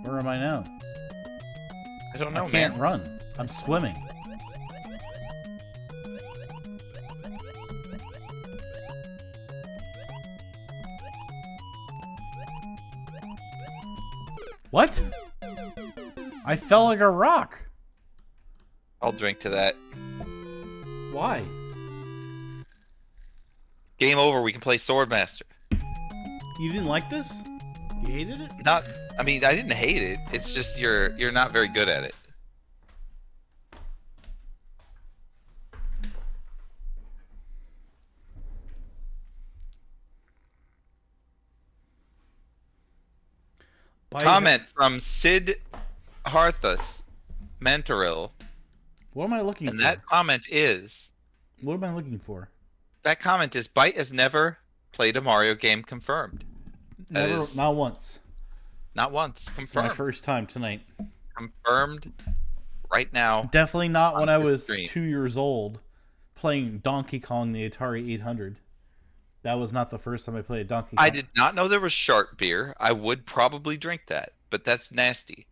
Where am I now? I don't know, I can't man. run. I'm swimming. What? I fell like a rock. I'll drink to that. Why? Game over. We can play Swordmaster. You didn't like this? You hated it? Not. I mean, I didn't hate it. It's just you're not very good at it. Comment from Sid Harthus Mentoril. What am I looking for? And that comment is... What am I looking for? That comment is, Byte has never played a Mario game confirmed. Never, not once. Not once. Confirmed. It's my first time tonight. Confirmed right now. Definitely not when I was stream. 2 years old playing Donkey Kong the Atari 800. That was not the first time I played Donkey Kong. I did not know there was shark beer. I would probably drink that, but that's nasty.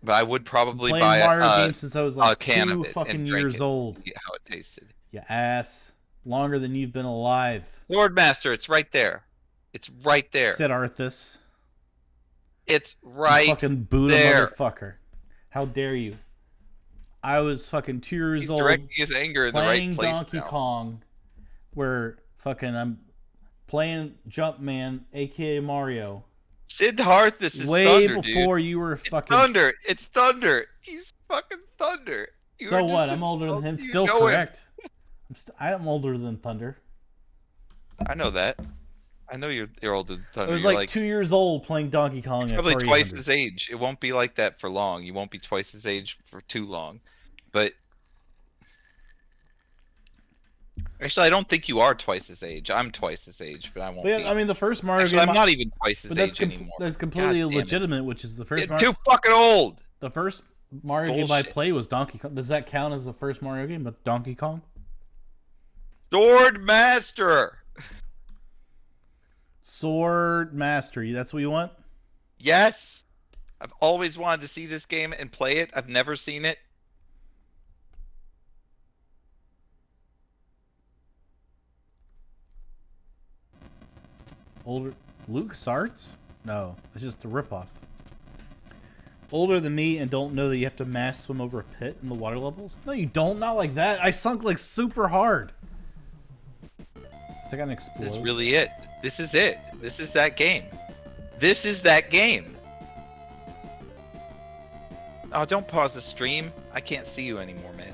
But I would probably playing buy Mario games since I was like can 2 of it fucking and drink years it old. to see how it tasted. You ass. Longer than you've been alive. Swordmaster, it's right there. It's right there. Sid Arthas. It's right You fucking Buddha there. motherfucker. How dare you? I was fucking 2 years He's old directing his anger in the right playing place Donkey now. Kong, where fucking I'm playing Jumpman, aka Mario. Siddharth, this is Way Thunder, before dude. you were It's fucking. Thunder. It's Thunder. He's fucking Thunder. You So were what? just I'm older than him. insulting- you Still know him. correct. I'm older than Thunder. I know that. I know you're older than Thunder. I was You're like 2 years old playing Donkey Kong at probably Atari twice 800. his age. It won't be like that for long. You won't be twice his age for too long. But actually, I don't think you are twice his age. I'm twice his age, but I won't But be. yeah, I mean, the first Mario Actually, game. I'm not even twice his But that's age anymore. that's completely God damn it. illegitimate, which is the first You're Mario. too fucking old. The first Mario game I Bullshit. played was Donkey Kong. Does that count as the first Mario game? But Donkey Kong? Sword Master. Sword Mastery. That's what you want? Yes. I've always wanted to see this game and play it. I've never seen it. Older Luke Sarts? No, it's just a ripoff. Older than me and don't know that you have to mass swim over a pit in the water levels? No, you don't. Not like that. I sunk like super hard. So I got an explode. This is really it. This is it. This is that game. This is that game. Oh, don't pause the stream. I can't see you anymore, man.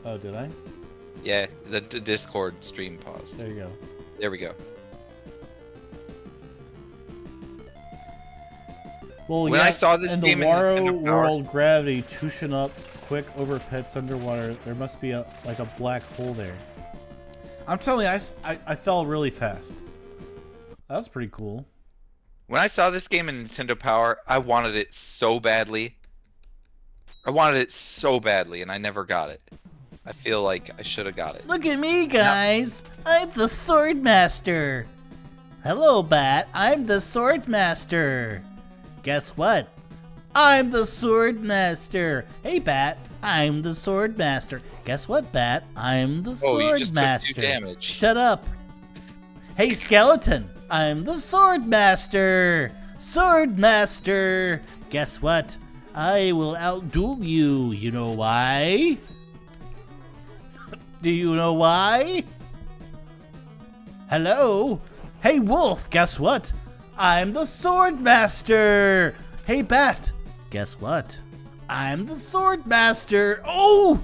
Oh, did I? Yeah, the Discord stream paused. There you go. There we go. Well, When I saw this in game the in Wario Nintendo Power- World gravity tuition up quick over pits underwater, there must be a black hole there. I'm telling you, I fell really fast. That's pretty cool. When I saw this game in Nintendo Power, I wanted it so badly. I wanted it so badly, and I never got it. I feel like I should have got it. Look at me, guys! I'm the Sword Master! Hello, Bat. I'm the Sword Master! Guess what? I'm the Sword Master! Hey, Bat. I'm the Sword Master. Guess what, Bat? I'm the Oh, you Sword just Master. took 2 damage. Shut up. Hey, Skeleton. I'm the Sword Master. Sword Master. Guess what? I will outduel you. You know why? Do you know why? Hello? Hey, Wolf. Guess what? I'm the Sword Master. Hey, Bat. Guess what? I'm the Sword Master. Oh!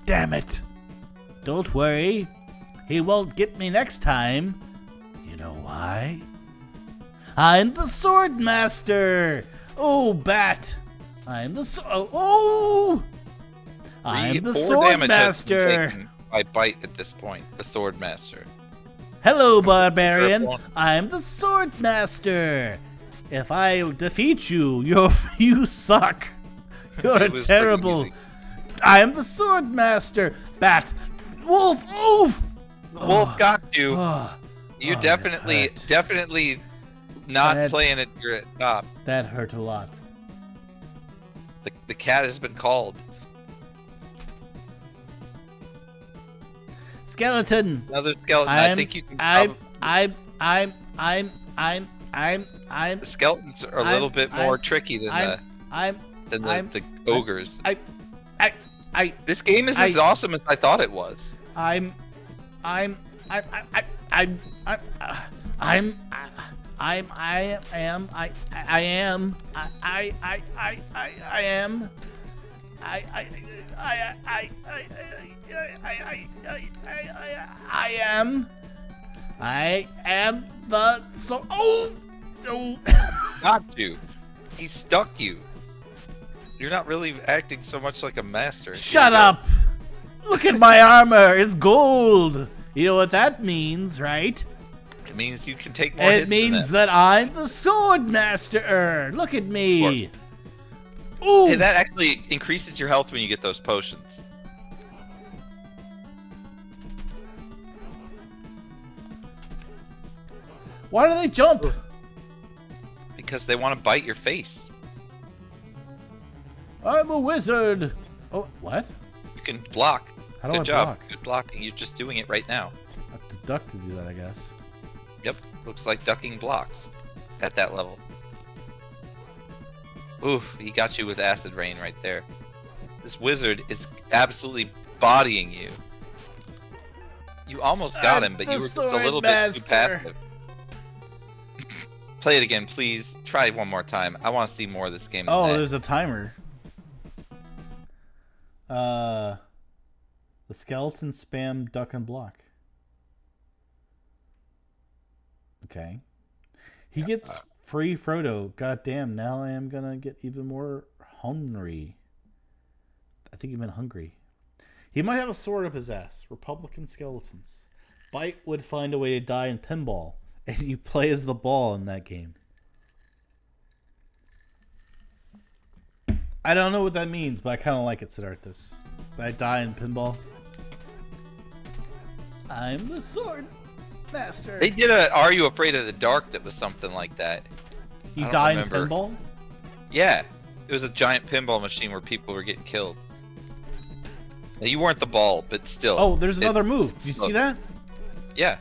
Damn it. Don't worry. He won't get me next time. You know why? I'm the Sword Master. Oh, Bat. I'm the oh! I'm the 4 Sword damage has been Master. taken by Byte at this point. The Sword Master. Hello, Barbarian. Careful. I'm the Sword Master. If I defeat you, you suck. You're It was terrible. pretty easy. I am the Sword Master. Bat. Wolf. Oof. Wolf got you. Oh, You that definitely not That- playing at your top. that hurt a lot. The cat has been called. Skeleton. Another skeleton. I think you can. The skeletons are a little bit more tricky than the ogres. This game is as awesome as I thought it was. I am the so. Oh no! Got you. He stuck you. You're not really acting so much like a master. Shut up! Look at my armor. It's gold. You know what that means, right? It means you can take more hits It means than that I'm the Sword Master. Look at me. Ooh. Hey, that actually increases your health when you get those potions. Why do they jump? Because they want to bite your face. I'm a wizard. Oh, what? You can block. How do Good I job. block? Good blocking. You're just doing it right now. I have to duck to do that, I guess. Yep. Looks like ducking blocks at that level. Oof, he got you with acid rain right there. This wizard is absolutely bodying you. You almost got him, but you were just a little bit too passive. Play it again, please. Try one more time. I want to see more of this game. Oh, there's a timer. The skeleton spam duck and block. Okay. He gets free Frodo. Goddamn, now I am gonna get even more hungry. I think he meant hungry. He might have a sword up his ass. Republican skeletons. Byte would find a way to die in pinball, and you play as the ball in that game. I don't know what that means, but I kind of like it, Siddharthus. I die in pinball. I'm the sword master. They did a Are You Afraid of the Dark that was something like that. You die in pinball? Yeah. It was a giant pinball machine where people were getting killed. Now, you weren't the ball, but still. Oh, there's another move. Did you see that? Yeah.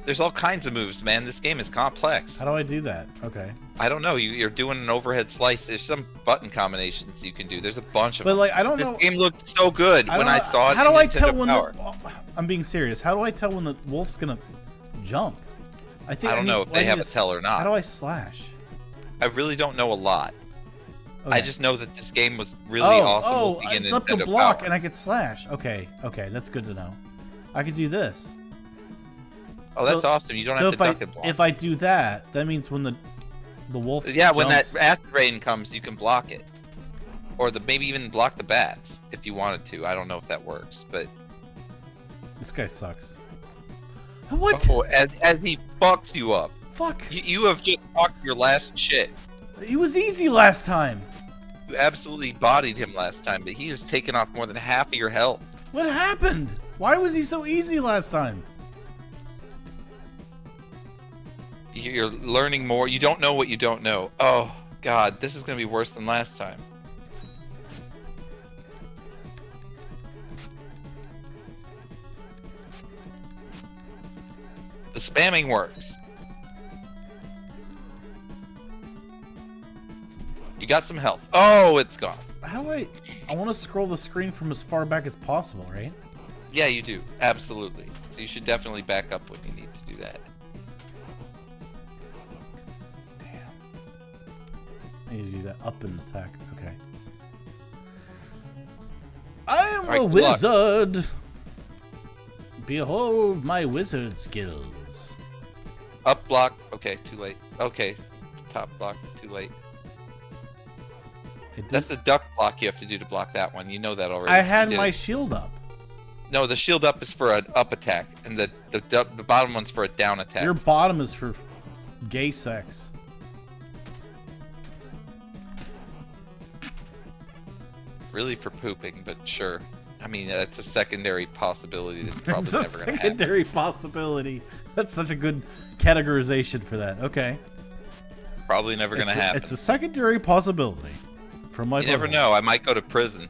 There's all kinds of moves, man. This game is complex. How do I do that? Okay. I don't know. You're doing an overhead slice. There's some button combinations you can do. There's a bunch of them. But like, I don't know. This game looked so good when I saw it. How do I tell Nintendo when Power. I'm being serious. How do I tell when the wolf's gonna jump? I don't know if they have a tell or not. How do I slash? I really don't know a lot. Okay. I just know that this game was really awesome. It's up to block and I could slash. Okay, that's good to know. I could do this. Oh, that's awesome. You don't have to duck and block. If I do that, that means when the wolf jumps, when that acid rain comes, you can block it. Or maybe even block the bats if you wanted to. I don't know if that works, but this guy sucks. What? Oh, as he fucks you up. Fuck. You have just talked your last shit. It was easy last time. You absolutely bodied him last time, but he has taken off more than half of your health. What happened? Why was he so easy last time? You're learning more. You don't know what you don't know. Oh, God. This is going to be worse than last time. The spamming works. You got some health. Oh, it's gone. How do I want to scroll the screen from as far back as possible, right? Yeah, you do. Absolutely. So you should definitely back up when you need to do that. I need to do that up and attack. Okay. I am a wizard. Behold my wizard skills. Up block. Okay, too late. Okay, top block. Too late. That's the duck block you have to do to block that one. You know that already. I had my shield up. No, the shield up is for an up attack, and the bottom one's for a down attack. Your bottom is for gay sex. Really for pooping, but sure. I mean, that's a secondary possibility. That's probably It's never a going to happen. secondary possibility. That's such a good categorization for that. Okay. Probably never going to happen. It's a secondary possibility. From my You never know. I might go to prison.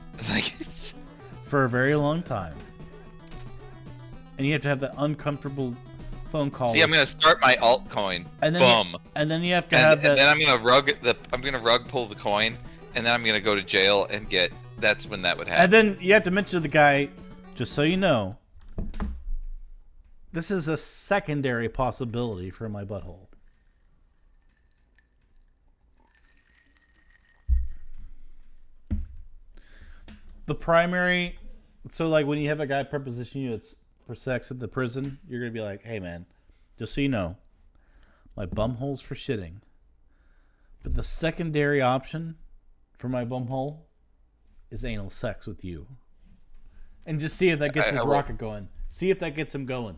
For a very long time. And you have to have that uncomfortable phone call. See, I'm going to start my altcoin. And then Boom. And then you have to have that. And then I'm going to rug pull the coin, and then I'm going to go to jail and get. That's when that would happen. And then you have to mention to the guy, just so you know, this is a secondary possibility for my butthole. The primary, so like when you have a guy preposition you, it's for sex at the prison, you're going to be like, hey man, just so you know, my bumhole's for shitting. But the secondary option for my bumhole is anal sex with you. And just see if that gets his rocket going. See if that gets him going.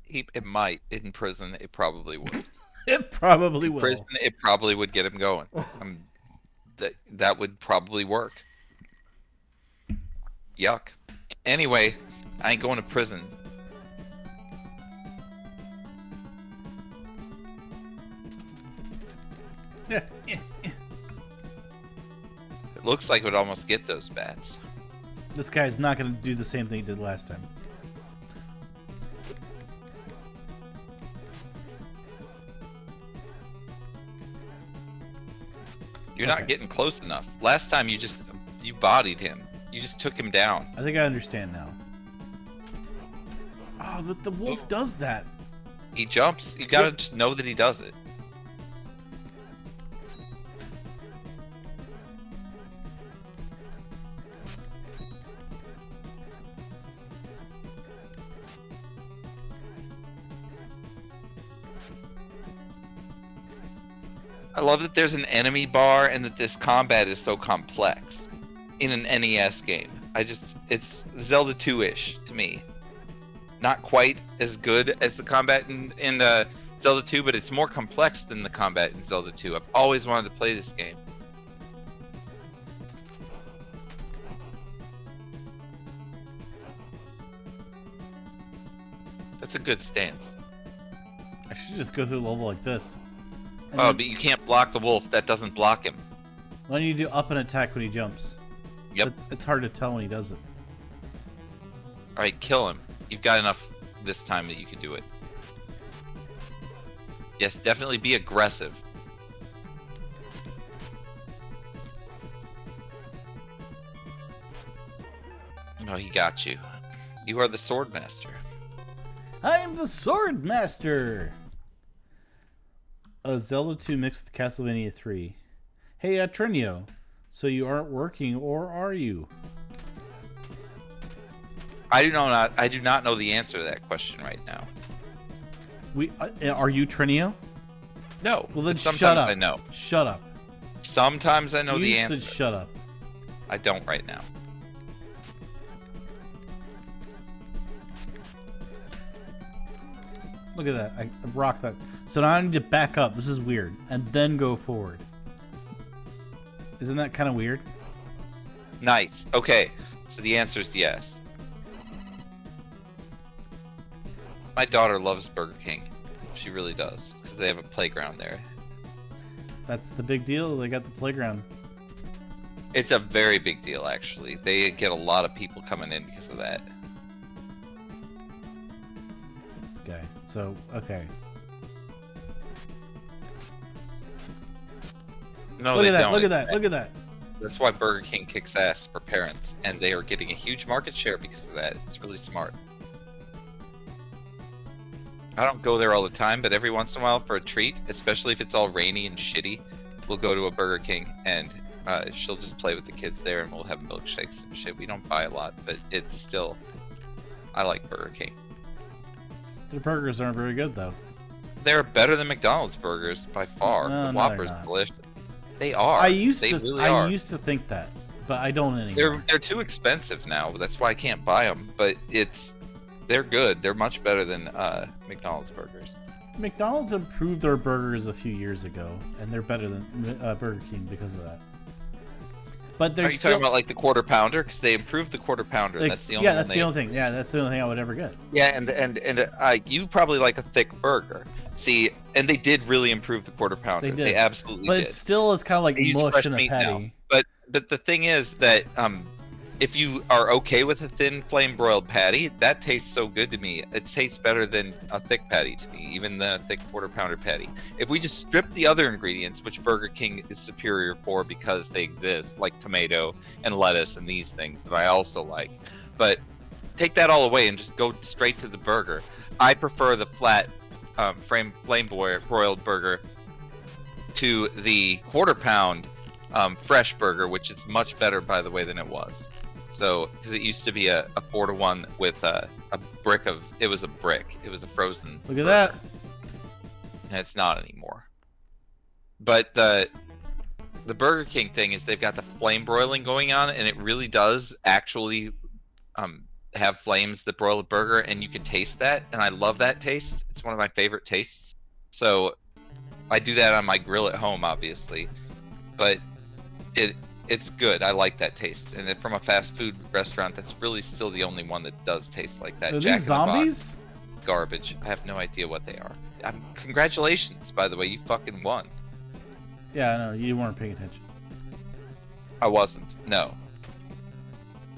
It might. In prison, it probably would. It probably will. In prison, it probably would get him going. That would probably work. Yuck. Anyway, I ain't going to prison. Yeah. It looks like it would almost get those bats. This guy's not going to do the same thing he did last time. You're not getting close enough. Last time you just You bodied him. You just took him down. I think I understand now. Oh, but the wolf does that. He jumps. You gotta just know that he does it. I love that there's an enemy bar and that this combat is so complex in an NES game. It's Zelda 2-ish to me. Not quite as good as the combat in Zelda 2, but it's more complex than the combat in Zelda 2. I've always wanted to play this game. That's a good stance. I should just go through the level like this. And Oh, then, but you can't block the wolf. That doesn't block him. why don't you do up and attack when he jumps? Yep. It's hard to tell when he does it. Alright, kill him. You've got enough this time that you can do it. Yes, definitely be aggressive. No, he got you. You are the sword master. I'm the sword master. Zelda 2 mixed with Castlevania 3. Hey, Trinio. So you aren't working, or are you? I do not know the answer to that question right now. Are you Trinio? No. Well then, but sometimes shut up. I know. Shut up. Sometimes I know the You answer. said shut up. I don't right now. Look at that. I rocked that. So now I need to back up. This is weird. And then go forward. Isn't that kind of weird? Nice. Okay. So the answer is yes. My daughter loves Burger King. She really does. Because they have a playground there. That's the big deal. They got the playground. It's a very big deal, actually. They get a lot of people coming in because of that. This guy. So, okay. No, Look they at that. don't. Look at that. Look at that. That's why Burger King kicks ass for parents, and they are getting a huge market share because of that. It's really smart. I don't go there all the time, but every once in a while for a treat, especially if it's all rainy and shitty, we'll go to a Burger King, and she'll just play with the kids there, and we'll have milkshakes and shit. We don't buy a lot, but it's still... I like Burger King. Their burgers aren't very good, though. They're better than McDonald's burgers by far. No, The no, Whopper's they're not. delicious. They are. I used they to really are. to think that, but I don't anymore. They're too expensive now. That's why I can't buy them. But they're good. They're much better than McDonald's burgers. McDonald's improved their burgers a few years ago, and they're better than Burger King because of that. But they're Are you still, talking about like the quarter pounder? Because they improved the quarter pounder. like, That's the only. yeah, that's the only thing. Yeah, that's the only thing I would ever get. Yeah, and you probably like a thick burger. See, and they did really improve the quarter pounder. They did. They absolutely But did. it still is kind of like They use mush fresh in a meat patty. now. But the thing is that if you are okay with a thin flame broiled patty, that tastes so good to me. It tastes better than a thick patty to me, even the thick quarter pounder patty. If we just strip the other ingredients, which Burger King is superior for because they exist, like tomato and lettuce and these things that I also like, but take that all away and just go straight to the burger. I prefer the flat flame broiled burger to the quarter pound fresh burger, which is much better, by the way, than it was. So, because it used to be a 4-to-1 with a brick of, it was a brick. It was a frozen Look at burger. that. And it's not anymore. But the Burger King thing is they've got the flame broiling going on, and it really does actually have flames that broil a burger, and you can taste that, and I love that taste. It's one of my favorite tastes. So I do that on my grill at home, obviously, but it's good. I like that taste, and from a fast food restaurant, that's really still the only one that does taste like that. Are Jack these in the Box, zombies? garbage. I have no idea what they are. Congratulations, by the way, you fucking won. Yeah, I know. You weren't paying attention. I wasn't. No.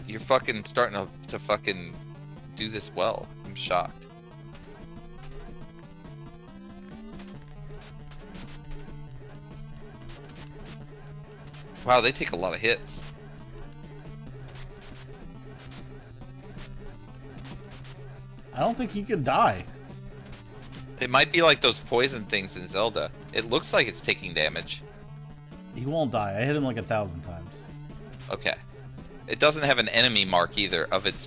You're fucking starting to fucking do this well. I'm shocked. Wow, they take a lot of hits. I don't think he can die. It might be like those poison things in Zelda. It looks like it's taking damage. He won't die. I hit him like 1,000 times. Okay. It doesn't have an enemy mark either of its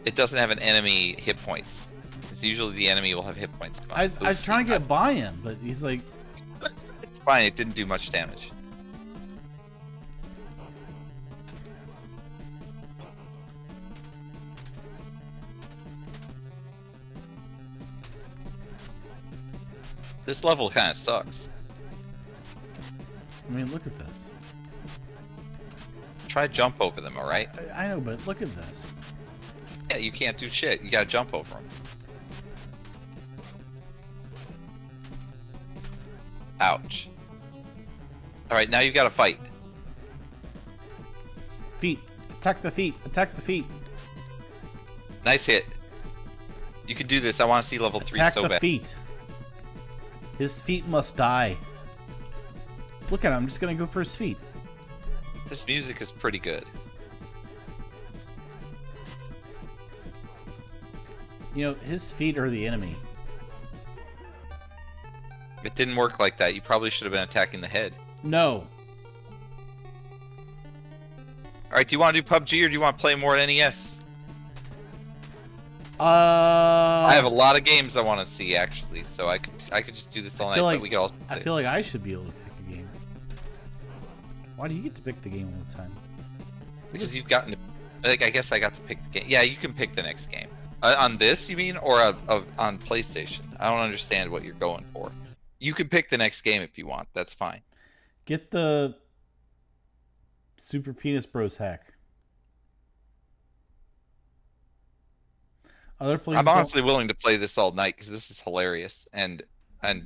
it doesn't have an enemy hit points. It's usually the enemy will have hit points. I was trying to get by him, but he's like... It's fine, it didn't do much damage. This level kind of sucks. I mean, look at this. Try jump over them, alright? I know, but look at this. Yeah, you can't do shit. You gotta jump over them. Ouch. Alright, now you've got to fight. Feet. Attack the feet. Attack the feet. Nice hit. You can do this. I want to see level 3 Attack so the bad. feet. His feet must die. Look at him. I'm just going to go for his feet. This music is pretty good. You know, his feet are the enemy. It didn't work like that. You probably should have been attacking the head. No. Alright, do you want to do PUBG or do you want to play more NES? I I have a lot of games I want to see actually, so I could just do this all night. like, but we could also I feel like I should be able to pick a game. Why do you get to pick the game all the time? because you've gotten. Like I guess I got to pick the game. Yeah, you can pick the next game. On this, you mean, or on PlayStation? I don't understand what you're going for. You can pick the next game if you want. That's fine. Get the Super Penis Bros hack. Other places I'm honestly willing to play this all night because this is hilarious and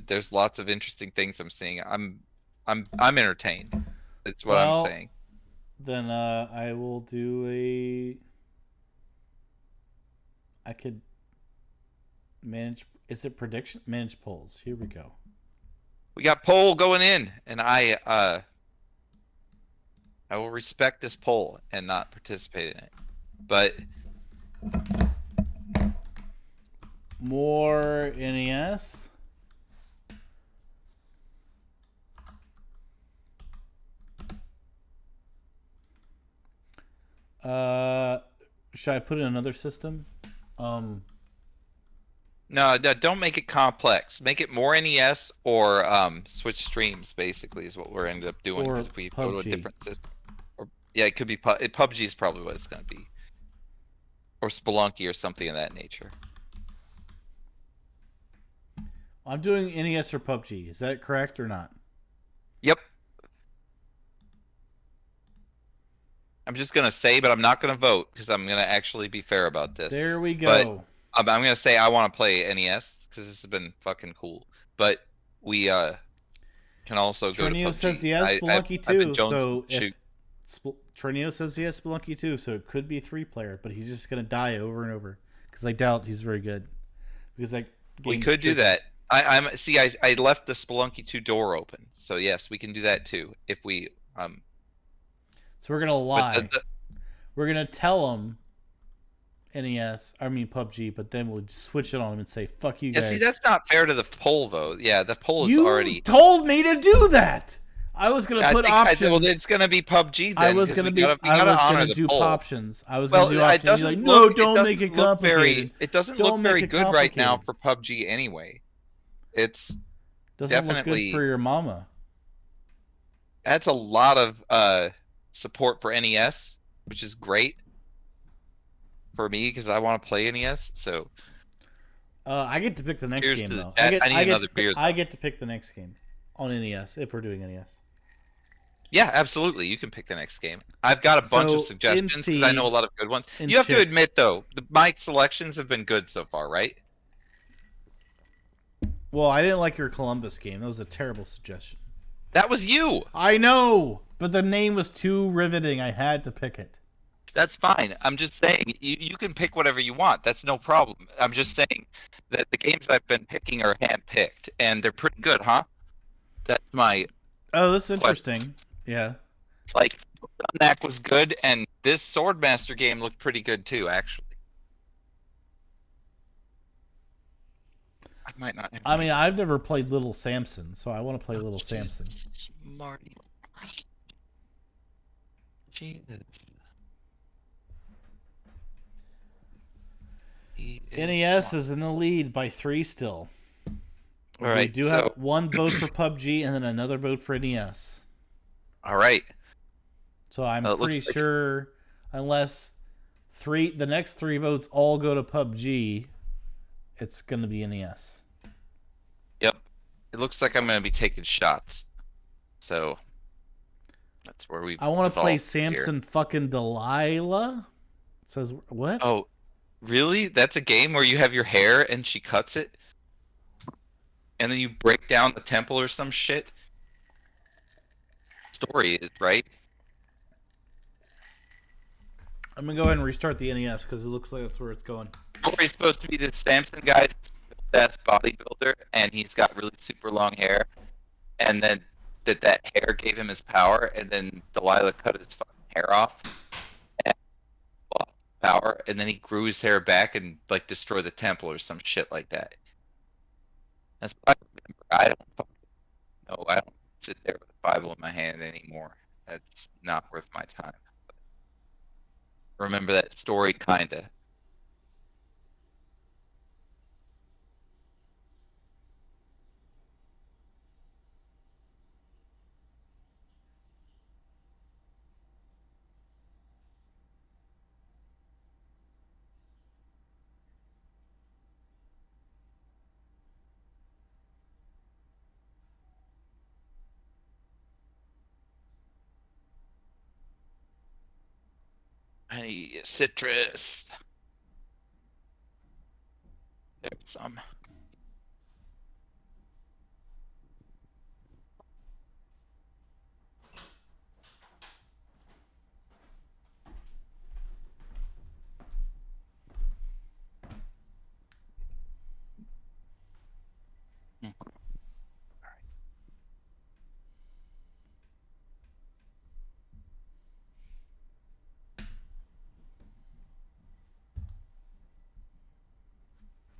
there's lots of interesting things I'm seeing. I'm entertained. That's what I'm saying. Then I will do a. I could manage. Is it prediction? Manage polls. Here we go. We got poll going in, and I will respect this poll and not participate in it. But more NES. Should I put in another system? no, don't make it complex. Make it more NES or switch streams. Basically, is what we're ended up doing Or because if we go to a PUBG. different system. Or yeah, it could be PUBG is probably what it's gonna be, or Spelunky or something of that nature. I'm doing NES or PUBG. Is that correct or not? Yep. I'm just gonna say, but I'm not gonna vote because I'm gonna actually be fair about this. There we go. I'm gonna say I want to play NES because this has been fucking cool. But we can also go to Trinio PUBG. says yes, Spelunky I've been too. Jones So shoot. Trinio says yes, Spelunky too. So it could be 3-player, but he's just gonna die over and over because I doubt he's very good. Because that We game's could do tricky. that. I left the Spelunky 2 door open, so yes, we can do that too if we So we're gonna lie. but We're gonna tell him PUBG, but then we'll switch it on him and say, "Fuck you yeah, guys." see, that's not fair to the poll though. Yeah, the poll is You already. told me to do that. I was gonna put options. Well, it's gonna be PUBG then. I was 'cause gonna we be. gotta I was honor gonna the do poll. options. I was Well, gonna do it options. You're doesn't like, look, no, it don't doesn't make it look very. complicated. It doesn't Don't look make very it good right now for complicated. PUBG anyway. It's Doesn't look definitely good for your mama. that's a lot of support for NES, which is great for me because I want to play NES. So I get to pick the next Cheers game to the though. chat. I need another beer, I get to pick the next game on NES if we're doing NES. yeah, absolutely, you can pick the next game. I've got a bunch of So, suggestions because I know a lot of good ones. and You have to chip. admit though, my selections have been good so far, right? Well, I didn't like your Columbus game. That was a terrible suggestion. That was you. I know, but the name was too riveting. I had to pick it. That's fine. I'm just saying you can pick whatever you want. That's no problem. I'm just saying that the games I've been picking are hand-picked, and they're pretty good, huh? That's my Oh, that's interesting. Yeah. like. That was good, and this Swordmaster game looked pretty good too, actually. might not have I any. mean, I've never played Little Samson, so I want to play Little Jesus, Samson. Marty. Jesus. He is NES smart. is in the lead by 3 still. All We right, do have so one vote for PUBG and then another vote for NES. all right. So I'm It looks pretty like sure, unless the next 3 votes all go to PUBG, it's going to be NES. yep. It looks like I'm gonna be taking shots. So that's where we've I want to play evolved here. Samson fucking Delilah. It says what? Oh, really? That's a game where you have your hair and she cuts it, and then you break down the temple or some shit. Story is right. I'm gonna go ahead and restart the NES because it looks like that's where it's going. Story's supposed to be this Samson guy's best bodybuilder, and he's got really super long hair, and then that hair gave him his power, and then Delilah cut his fucking hair off and lost power, and then he grew his hair back and like destroyed the temple or some shit like that. That's what I remember. I don't fucking know. I don't sit there with the Bible in my hand anymore. That's not worth my time. Remember that story, kinda. I need citrus. There's some. Hmm.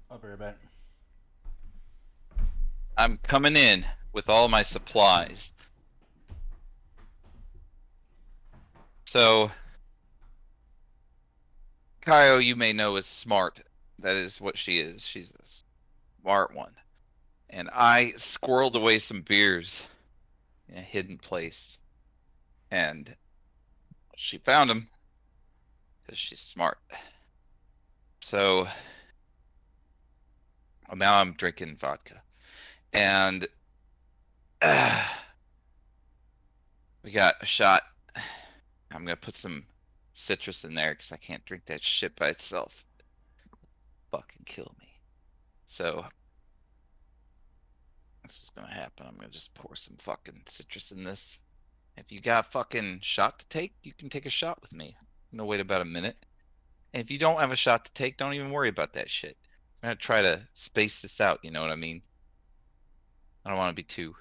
I'll be right back. I'm coming in with all my supplies. So, Kaio, you may know, is smart. That is what she is. She's a smart one. And I squirreled away some beers in a hidden place. And she found them because she's smart. So, well, now I'm drinking vodka. And we got a shot. I'm going to put some citrus in there because I can't drink that shit by itself. Fucking kill me. So that's what's gonna happen. I'm gonna just pour some fucking citrus in this. If you got fucking shot to take, you can take a shot with me. No, wait about a minute. And if you don't have a shot to take, don't even worry about that shit. I'm gonna try to space this out. You know what I mean? I don't want to be too.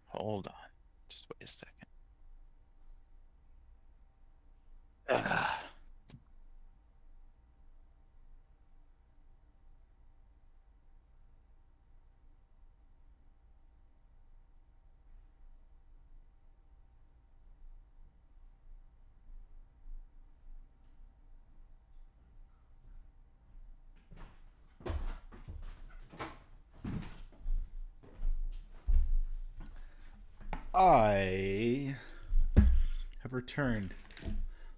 Hold on. Just wait a second. Ah. I have returned.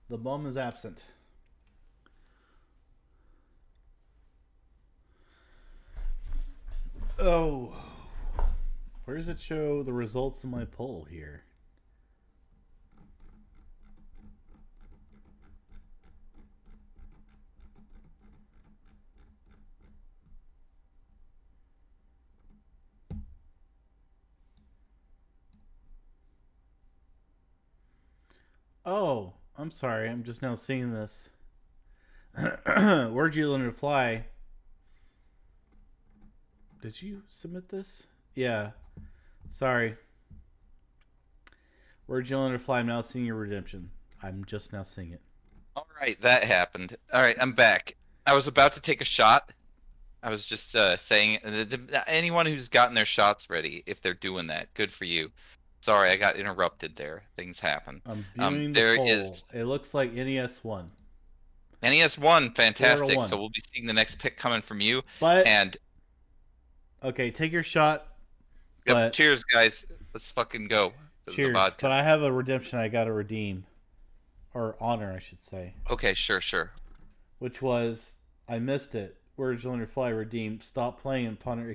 The bum is absent. Oh. Where does it show the results of my poll here? Oh, I'm sorry. I'm just now seeing this. Where'd you learn to fly? Did you submit this? Yeah. Sorry. Where'd you learn to fly? I'm now seeing your redemption. I'm just now seeing it. All right, that happened. All right, I'm back. I was about to take a shot. I was just saying, anyone who's gotten their shots ready, if they're doing that, good for you. Sorry, I got interrupted there. Things happen. I'm viewing the There poll. is It looks like NES won. NES one, 4 to fantastic. 1. So we'll be seeing the next pick coming from you. But And okay, take your shot. yep, But cheers, guys. Let's fucking go. The cheers. vodka. But I have a redemption I got to redeem, or honor, I should say. Okay, sure. Which was I missed it. Words on your fly redeem. Stop playing and ponder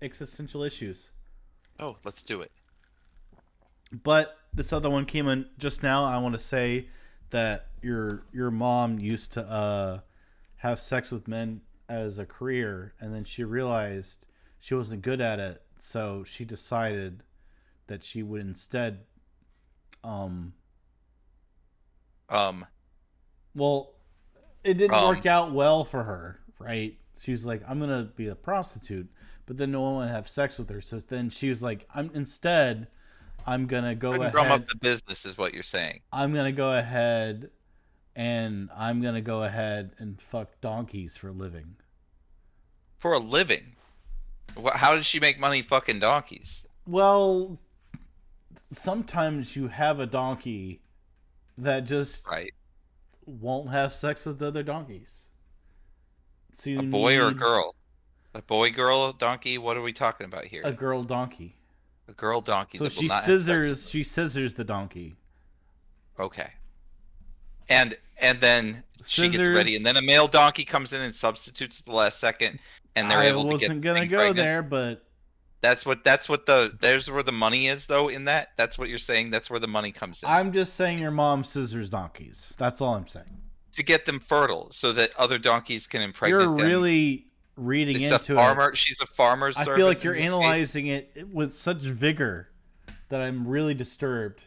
existential issues. Oh, let's do it. But this other one came in just now. I want to say that your mom used to have sex with men as a career, and then she realized she wasn't good at it, so she decided that she would instead well, it didn't work out well for her, right? She was like, I'm gonna be a prostitute, but then no one would have sex with her. So then she was like, I'm gonna go ahead. Drum up the business is what you're saying. I'm gonna go ahead and fuck donkeys for a living. For a living? How did she make money fucking donkeys? Well, sometimes you have a donkey that just won't have sex with other donkeys. So a boy or a girl? A boy, girl, donkey? What are we talking about here? A girl donkey. A girl donkey. So she scissors the donkey. Okay. And then she gets ready, and then a male donkey comes in and substitutes at the last second, and they're able to get. I wasn't gonna go pregnant. there, but there's where the money is, though. In that, that's what you're saying. That's where the money comes in. I'm just saying your mom scissors donkeys. That's all I'm saying. To get them fertile, so that other donkeys can impregnate them. You're really reading into it. She's a farmer's servant. I feel like you're analyzing it with such vigor that I'm really disturbed.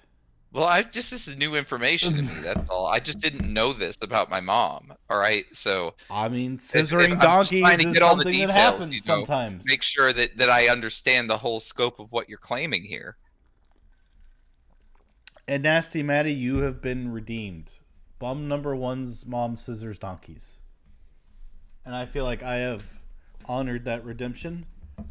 Well, this is new information to me. That's all. I just didn't know this about my mom. All right, so I mean, scissoring donkeys is something that happens sometimes. Make sure that I understand the whole scope of what you're claiming here. And Nasty Maddie, you have been redeemed. Bum number one's mom scissors donkeys, and I feel like I have honored that redemption,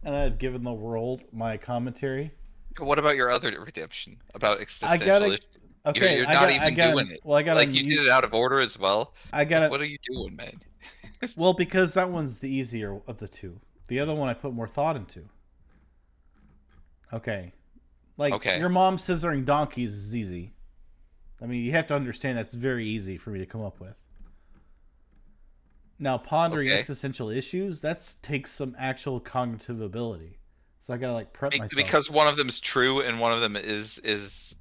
and I have given the world my commentary. What about your other redemption about existential issues? Okay, you're not even doing it. Well, I gotta you did it out of order as well. What are you doing, man? Well, because that one's the easier of the two. The other one I put more thought into. Okay, your mom scissoring donkeys is easy. I mean, you have to understand that's very easy for me to come up with. Now, pondering existential issues, that takes some actual cognitive ability. So I gotta prep myself. Because one of them is true and one of them is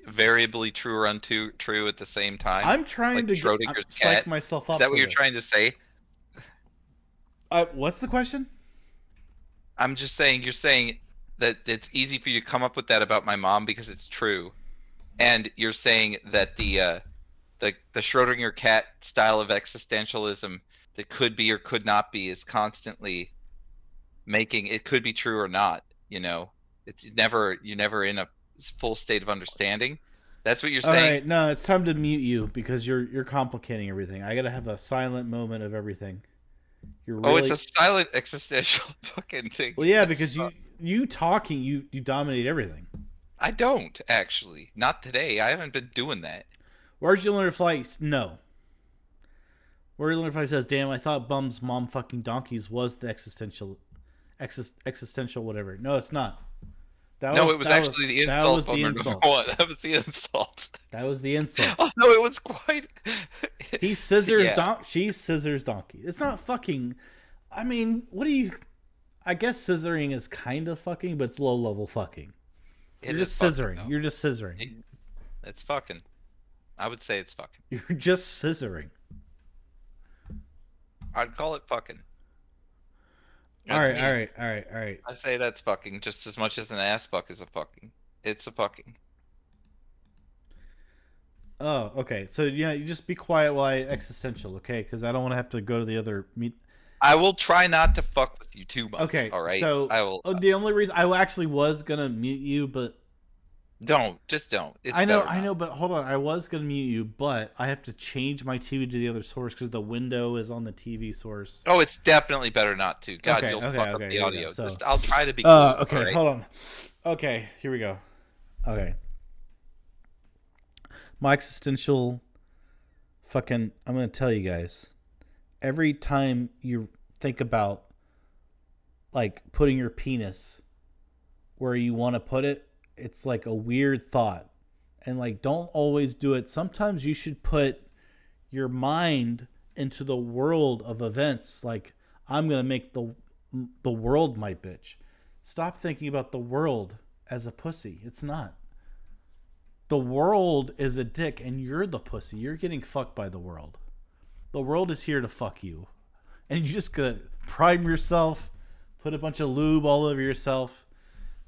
variably true or untrue at the same time. I'm trying to psych myself up. Is that what you're trying to say? What's the question? I'm just saying, you're saying that it's easy for you to come up with that about my mom because it's true, and you're saying that the Schrodinger cat style of existentialism that could be or could not be is constantly making it could be true or not. It's you're never in a full state of understanding. That's what you're saying. All right, no, it's time to mute you because you're complicating everything. I gotta have a silent moment of everything. It's a silent existential fucking thing. Well, yeah, because you talking, you dominate everything. I don't actually. Not today. I haven't been doing that. Where'd you learn to fly? No. Where'd you learn to fly says, "Damn, I thought Bum's mom fucking donkeys was the existential whatever." No, it's not. It was actually the insult. That was the insult. That was the insult. That was the insult. Oh no, it was quite. He scissors she scissors donkey. It's not fucking. I mean, what do you? I guess scissoring is kind of fucking, but it's low level fucking. You're just scissoring. Fucking, You're just scissoring. It's fucking. I would say it's fucking. You're just scissoring. I'd call it fucking. All right. I say that's fucking just as much as an ass fuck is a fucking. It's a fucking. Oh, okay. So yeah, you just be quiet while I existential, okay? Because I don't want to have to go to the other meet. I will try not to fuck with you too much. Okay. All right. So I will. The only reason I actually was gonna mute you, but Just don't. It's I know, better I not. know, but hold on. I was gonna mute you, but I have to change my TV to the other source because the window is on the TV source. Oh, it's definitely better not to. God, Okay, you'll okay, fuck up okay. the Here we go. audio. So, I'll try to be cool. All okay, right. hold on. Okay, here we go. Okay, my existential fucking. I'm gonna tell you guys. Every time you think about like putting your penis where you want to put it, it's like a weird thought. And like don't always do it. Sometimes you should put your mind into the world of events like I'm going to make the world my bitch. Stop thinking about the world as a pussy. It's not. The world is a dick and you're the pussy. You're getting fucked by the world. The world is here to fuck you. And you just gotta prime yourself, put a bunch of lube all over yourself,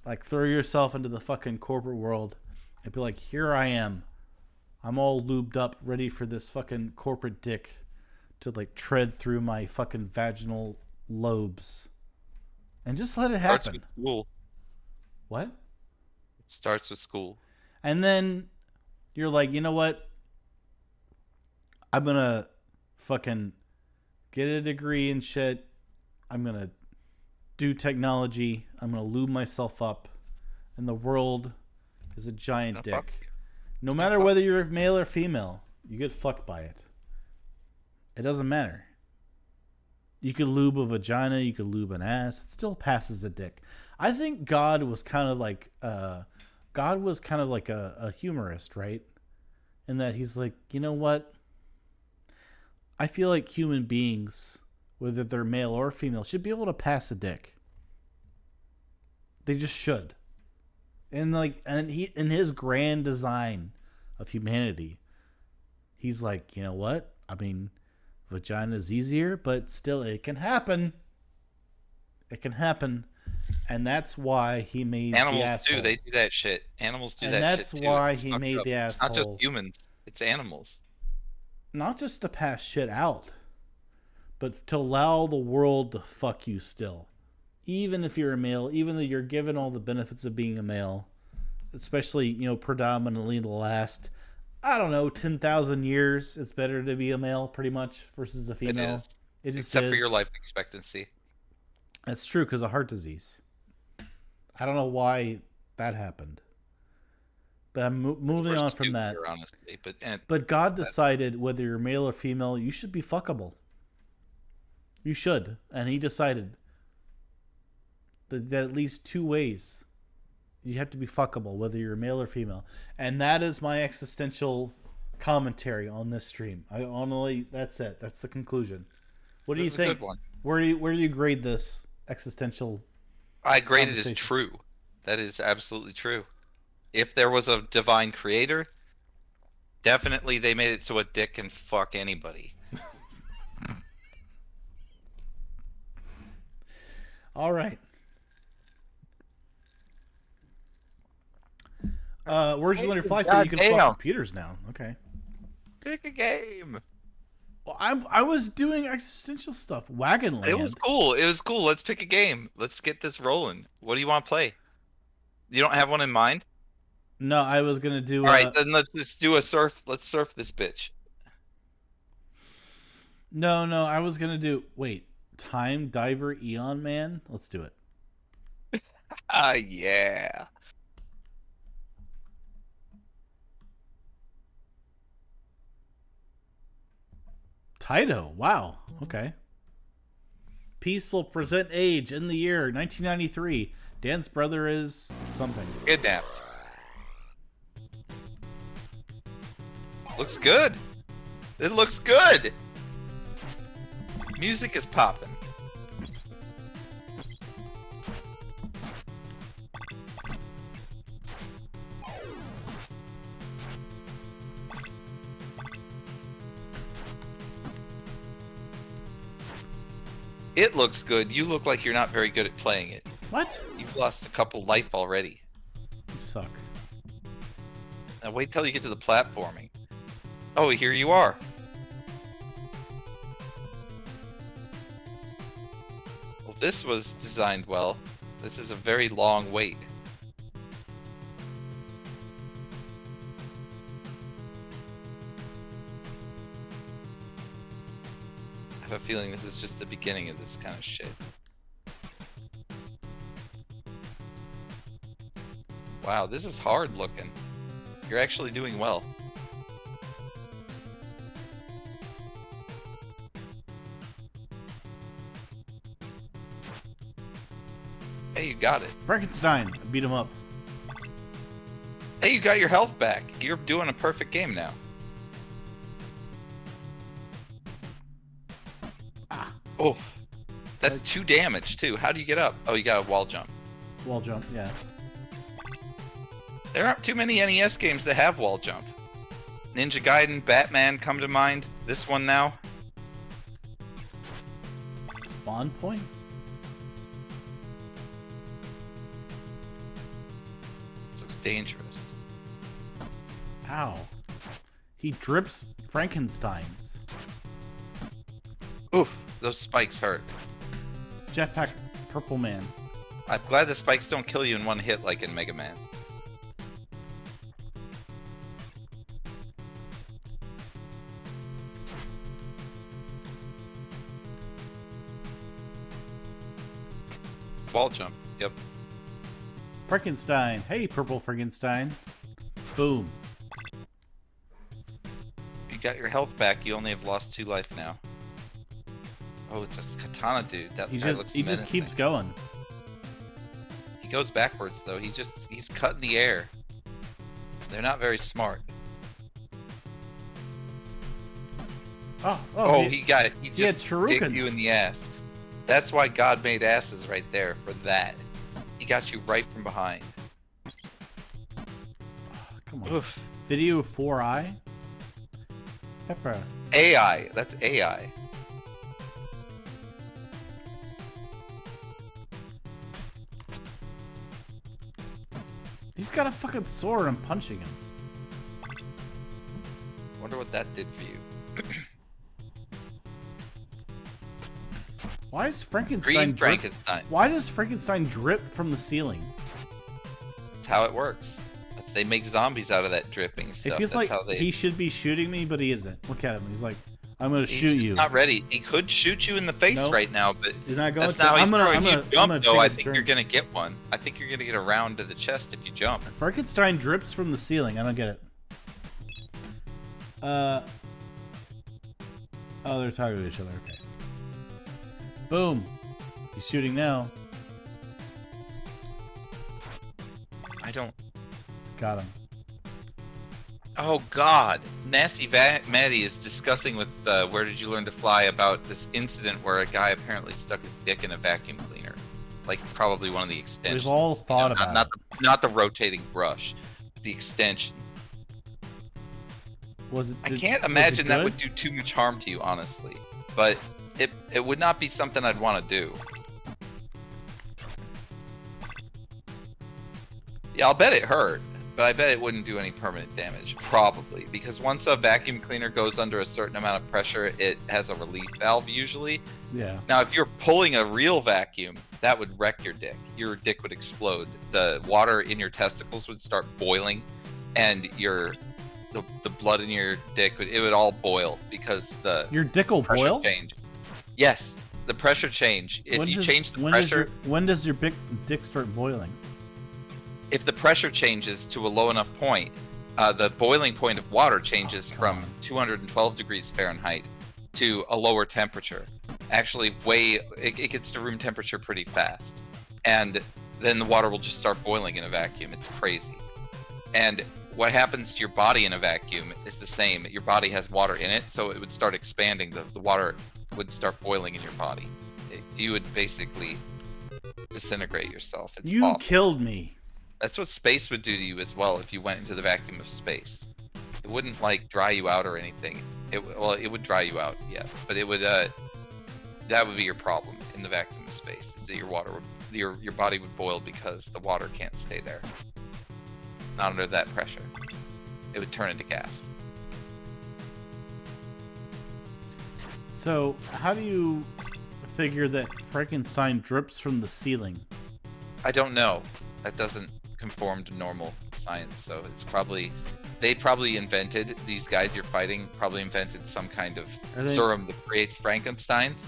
like throw yourself into the fucking corporate world and be like, here I am. I'm all lubed up, ready for this fucking corporate dick to like tread through my fucking vaginal lobes. And just let it Starts happen. with school. What? It starts with school. And then you're like, you know what? I'm gonna fucking get a degree and shit. I'm gonna do technology. I'm gonna lube myself up. And the world is a giant Gonna fuck dick. you. No matter whether you're male or female, you get fucked by it. It doesn't matter. You could lube a vagina, you could lube an ass. It still passes the dick. I think God was kind of like a humorist, right? In that he's like, you know what? I feel like human beings, whether they're male or female, should be able to pass a dick. They just should. And he in his grand design of humanity, he's like, you know what? I mean, vagina's easier, but still it can happen. It can happen. And that's why he made the Animals asshole. do. They do that shit. Animals do And that that's shit too. why It's he fucked made up. the It's not just asshole. humans. It's animals. Not just to pass shit out, but to allow the world to fuck you still. Even if you're a male, even though you're given all the benefits of being a male, especially, you know, predominantly the last, I don't know, 10,000 years, it's better to be a male pretty much versus the female. It is. It just Except is. for your life expectancy. That's true because of heart disease. I don't know why that happened. But I'm moving We're on from that. stupider, honestly, But God decided whether you're male or female, you should be fuckable. You should. And he decided that at least two ways you have to be fuckable, whether you're male or female. And that is my existential commentary on this stream. That's it. That's the conclusion. What do you This is a think? good one. Where do you grade this existential? I grade it as Conversation. true. That is absolutely true. If there was a divine creator, definitely they made it so a dick can fuck anybody. All right. Where'd you learn your fly? So you can Goddamn. fuck computers now. Okay. Pick a game. Well, I was doing existential stuff. Wagonland. It was cool. It was cool. Let's pick a game. Let's get this rolling. What do you want to play? You don't have one in mind? No, I was gonna do. All right, then let's just do a surf. Let's surf this bitch. No, I was gonna do. Wait, Time Diver Eon Man. Let's do it. Ah, yeah. Taito. Wow. Okay. Peaceful present age in the year 1993. Dan's brother is something. Kidnapped. Looks good. It looks good. Music is popping. It looks good. You look like you're not very good at playing it. What? You've lost a couple life already. You suck. Now wait till you get to the platforming. Oh, here you are. Well, this was designed well. This is a very long wait. have a feeling this is just the beginning of this kind of shit. Wow, this is hard looking. You're actually doing well. Hey, you got it. Frankenstein. I beat him up. Hey, you got your health back. You're doing a perfect game now. Ah. Oh, that's 2 damage too. How do you get up? Oh, you got a wall jump. Wall jump, yeah. There aren't too many NES games that have wall jump. Ninja Gaiden, Batman come to mind. This one now. Spawn point? This looks dangerous. Ow. He drips Frankensteins. Oof, those spikes hurt. Jetpack Purple Man. I'm glad the spikes don't kill you in one hit like in Mega Man. Wall jump, yep. Frankenstein. Hey, Purple Frankenstein. Boom. You got your health back, you only have lost 2 life now. Oh, it's a katana dude. That He guy just looks he just menacing. keeps going. He goes backwards though. He's cutting the air. They're not very smart. Oh, He got it. He he had just dicked shurikens. you in the ass. That's why God made asses right there for that. He got you right from behind. Come on. Oof. Video 4i? Pepper. AI. That's AI. He's got a fucking sword. I'm punching him. Wonder what that did for you. Why is Frankenstein Green drip? Frankenstein. Why does Frankenstein drip from the ceiling? That's how it works. They make zombies out of that dripping stuff. It feels That's like how they... he should be shooting me, but he isn't. Look at him. He's like, I'm gonna He's shoot just you. not ready. He could shoot you in the face Nope. right now, but He's not going that's to. not how he's I'm throwing. gonna, If you jump, though, take I a think you're drink. gonna get one. I think you're gonna get a round to the chest if you jump. Frankenstein drips from the ceiling. I don't get it. Oh, they're talking to each other. Okay. Boom. He's shooting now. I don't... Got him. Oh God, Nasty Maddie is discussing with Where Did You Learn to Fly about this incident where a guy apparently stuck his dick in a vacuum cleaner, like probably one of the extensions. We've all thought about not it. not the rotating brush, the extension. Was it? I did- can't was it imagine that good? would do too much harm to you, honestly, but it would not be something I'd want to do. Yeah, I'll bet it hurt. But I bet it wouldn't do any permanent damage, probably, because once a vacuum cleaner goes under a certain amount of pressure, it has a relief valve usually. Yeah. Now, if you're pulling a real vacuum, that would wreck your dick. Your dick would explode. The water in your testicles would start boiling, and the blood in your dick would all boil because the Your dick will pressure boil. change. Yes, the pressure change. If you change the pressure, when does your big dick start boiling? if the pressure changes to a low enough point, the boiling point of water changes from 212 degrees Fahrenheit to a lower temperature. Actually, it gets to room temperature pretty fast. And then the water will just start boiling in a vacuum. It's crazy. And what happens to your body in a vacuum is the same. Your body has water in it, so it would start expanding. The water would start boiling in your body. You would basically disintegrate yourself. It's You awful. killed me. That's what space would do to you as well if you went into the vacuum of space. It wouldn't like dry you out or anything. It would dry you out, yes, but it would that would be your problem in the vacuum of space. Is that your body would boil because the water can't stay there. Not under that pressure. It would turn into gas. So, how do you figure that Frankenstein drips from the ceiling? I don't know. That doesn't conform to normal science, so it's probably they probably invented, these guys you're fighting probably invented some kind of serum that creates Frankensteins.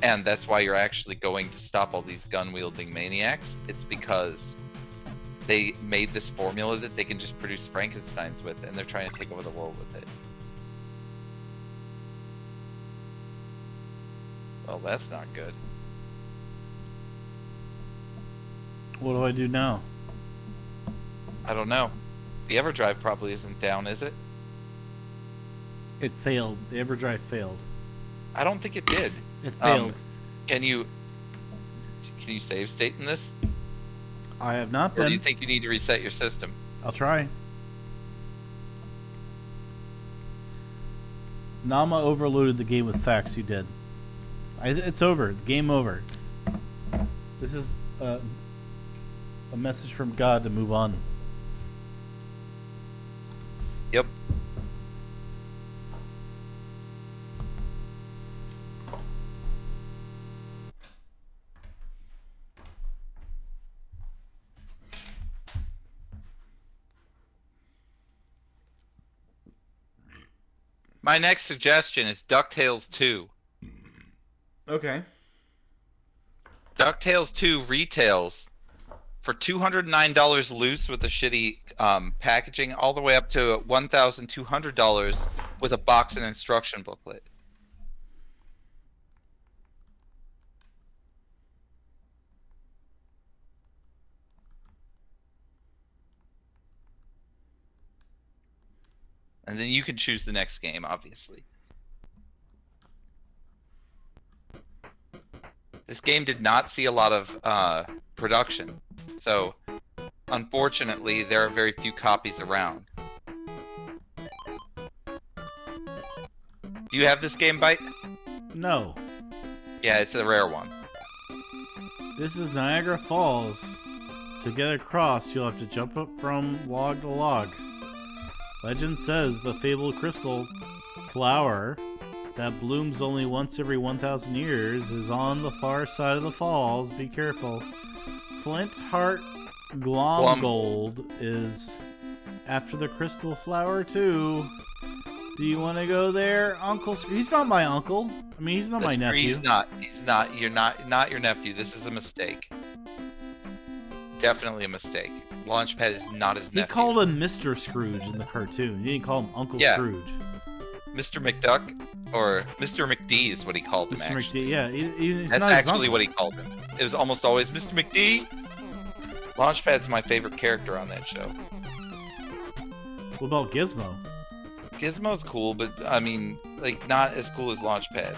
And that's why you're actually going to stop all these gun-wielding maniacs. It's because they made this formula that they can just produce Frankensteins with, and they're trying to take over the world with it. Well, that's not good. What do I do now? I don't know. The EverDrive probably isn't down, is it? It failed. The EverDrive failed. I don't think it did. It failed. Can you save state in this? I have not Or been. do you think you need to reset your system? I'll try. Nama overloaded the game with facts. You did. It's over. Game over. This is a message from God to move on. Yep. My next suggestion is DuckTales 2. Okay. DuckTales 2 retails for $209 loose with a shitty packaging, all the way up to $1,200 with a box and instruction booklet. And then you can choose the next game, obviously. This game did not see a lot of production, so unfortunately there are very few copies around. Do you have this game, Byte? No. Yeah, it's a rare one. This is Niagara Falls. To get across, you'll have to jump up from log to log. Legend says the fabled crystal flower that blooms only once every 1,000 years is on the far side of the falls. Be careful. Flint Heart Glomgold is after the crystal flower too. Do you want to go there, Uncle? He's not my uncle. I mean, he's not my nephew. He's not. He's not. You're not your nephew. This is a mistake. Definitely a mistake. Launchpad is not his nephew. He called him Mr. Scrooge in the cartoon. He didn't call him Uncle Scrooge. Mr. McDuck, or Mr. McD is what he called him, Mr. actually. McD, yeah. He's That's not his actually uncle. what he called him. It was almost always Mr. McD. Launchpad's my favorite character on that show. What about Gizmo? Gizmo's cool, but, I mean, like, not as cool as Launchpad.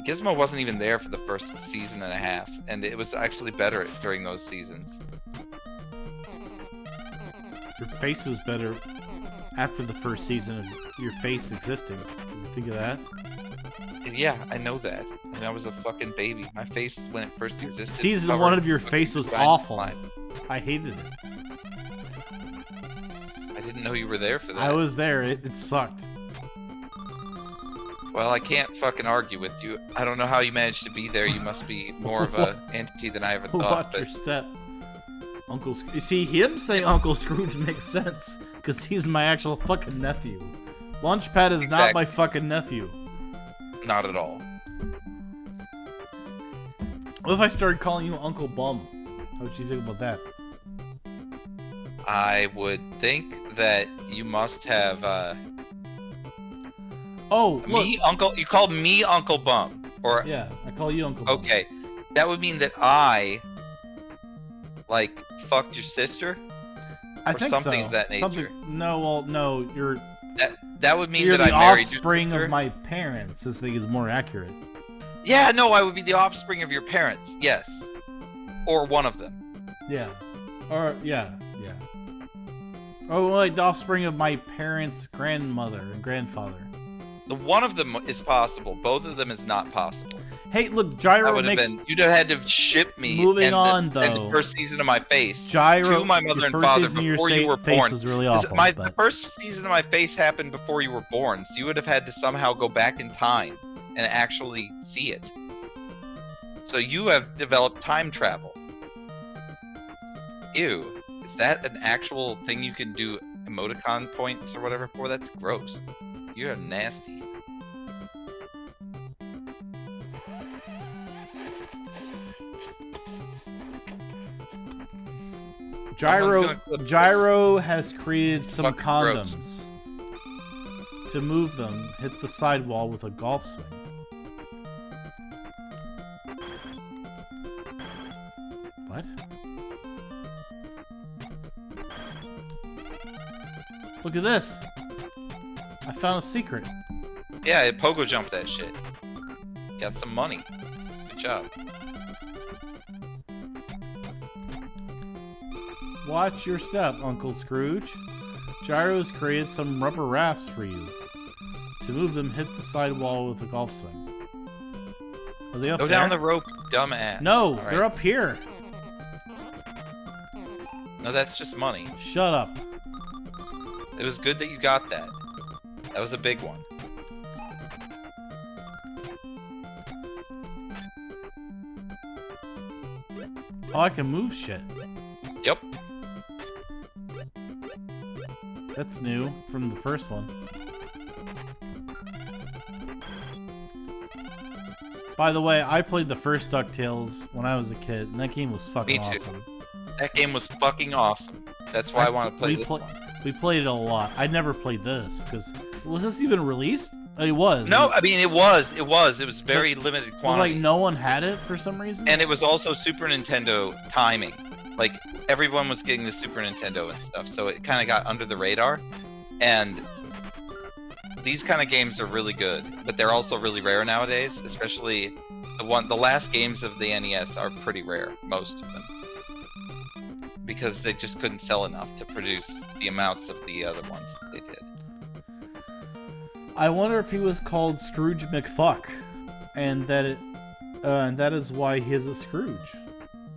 Gizmo wasn't even there for the first season and a half, and it was actually better during those seasons. Your face was better after the first season of your face existing. Did you think of that? Yeah, I know that. And I was a fucking baby. My face, when it first existed... Season 1 of your face was awful. I hated it. I didn't know you were there for that. I was there. It sucked. Well, I can't fucking argue with you. I don't know how you managed to be there. You must be more of a entity than I ever thought. Watch your step. You see, him saying Uncle Scrooge makes sense, because he's my actual fucking nephew. Launchpad is not my fucking nephew. Not at all. What if I started calling you Uncle Bum? How would you think about that? I would think that you must have, Oh, look. me, Uncle... You called me Uncle Bum. Or... Yeah, I call you Uncle Bum. Okay. That would mean that I... like, fucked your sister? I or think something so. of that nature. No, well, no, you're That would mean you're that the I married your offspring sister? of my parents. This thing is more accurate. Yeah, no, I would be the offspring of your parents. Yes. Or one of them. Yeah. Or, yeah. Oh, like the offspring of my parents' grandmother and grandfather. The one of them is possible. Both of them is not possible. Hey, look, That Gyro would have makes... been... You'd have had to ship me Moving and on, and though. the first season of my face Gyro, to my mother your and first father season of your before you were face born. was really 'Cause awful. The first season of my face happened before you were born, so you would have had to somehow go back in time and actually see it. So you have developed time travel. Ew. Is that an actual thing you can do emoticon points or whatever for. That's gross. You're nasty. Gyro has created some Fucking condoms. To move them, hit the sidewall with a golf swing. What? Look at this. I found a secret. Yeah, it pogo jumped that shit. Got some money. Good job. Watch your step, Uncle Scrooge. Gyro's created some rubber rafts for you. To move them, hit the sidewall with a golf swing. Are they up Go there? down the rope, dumbass. No, All they're right. up here. No, that's just money. Shut up. It was good that you got that. That was a big one. Oh, I can move shit. Yep. That's new from the first one. By the way, I played the first DuckTales when I was a kid, and that game was fucking Me too. awesome. That game was fucking awesome. That's why I want to play this one. We played it a lot. I never played this, because... Was this even released? It was. No, I mean, it was. It was very limited But, quantity. like, no one had it for some reason? And it was also Super Nintendo timing. Like, everyone was getting the Super Nintendo and stuff, so it kind of got under the radar. And these kind of games are really good, but they're also really rare nowadays, especially the last games of the NES are pretty rare, most of them. Because they just couldn't sell enough to produce the amounts of the other ones that they did. I wonder if he was called Scrooge McFuck, and that is why he is a Scrooge.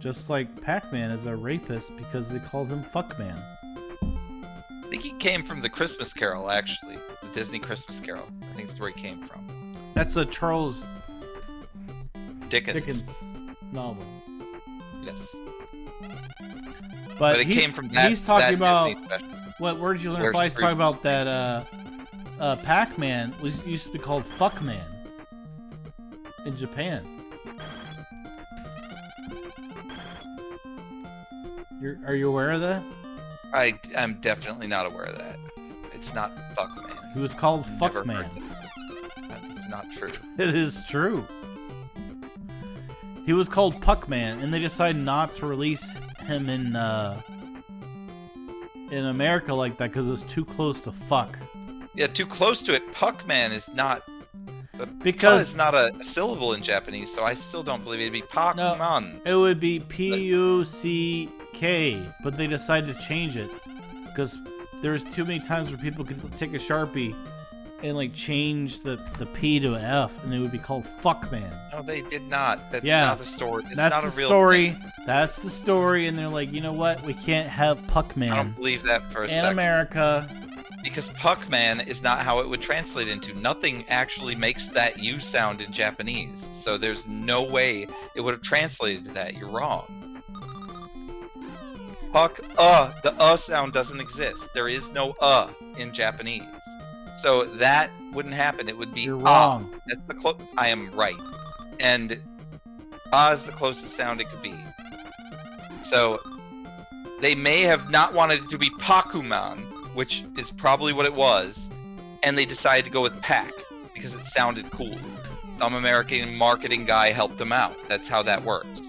Just like Pac-Man is a rapist because they called him Fuckman. I think he came from the Christmas Carol, actually. The Disney Christmas Carol. I think that's where he came from. That's a Charles Dickens. novel. Yes. But it came from that. He's talking that about Disney special. what word did you learn? Where's If I was talking Scrooge? about that Pac-Man used to be called Fuckman in Japan. Are you aware of that? I'm definitely not aware of that. It's not Fuckman. He was called Never Fuckman. heard that. It's not true. It is true. He was called Puckman, and they decided not to release him in America like that because it was too close to fuck. Yeah, too close to it. Puckman is not. Because it's not a syllable in Japanese, so I still don't believe it'd be Pokemon. it would be P-U-C-K, but they decided to change it because there was too many times where people could take a Sharpie and like change the P to an F, and it would be called Fuckman. No, they did not. That's Yeah. not the story. It's That's not the a real story. thing. That's the story, and they're like, you know what? We can't have I Puckman don't believe that for a in second. America. Because Puckman is not how it would translate into. Nothing actually makes that U sound in Japanese. So there's no way it would have translated to that. You're wrong. Puck, the sound doesn't exist. There is no in Japanese. So that wouldn't happen. It would be You're wrong. That's the I am right. And is the closest sound it could be. So they may have not wanted it to be Pakuman, which is probably what it was, and they decided to go with Pac because it sounded cool. Some American marketing guy helped them out. That's how that works.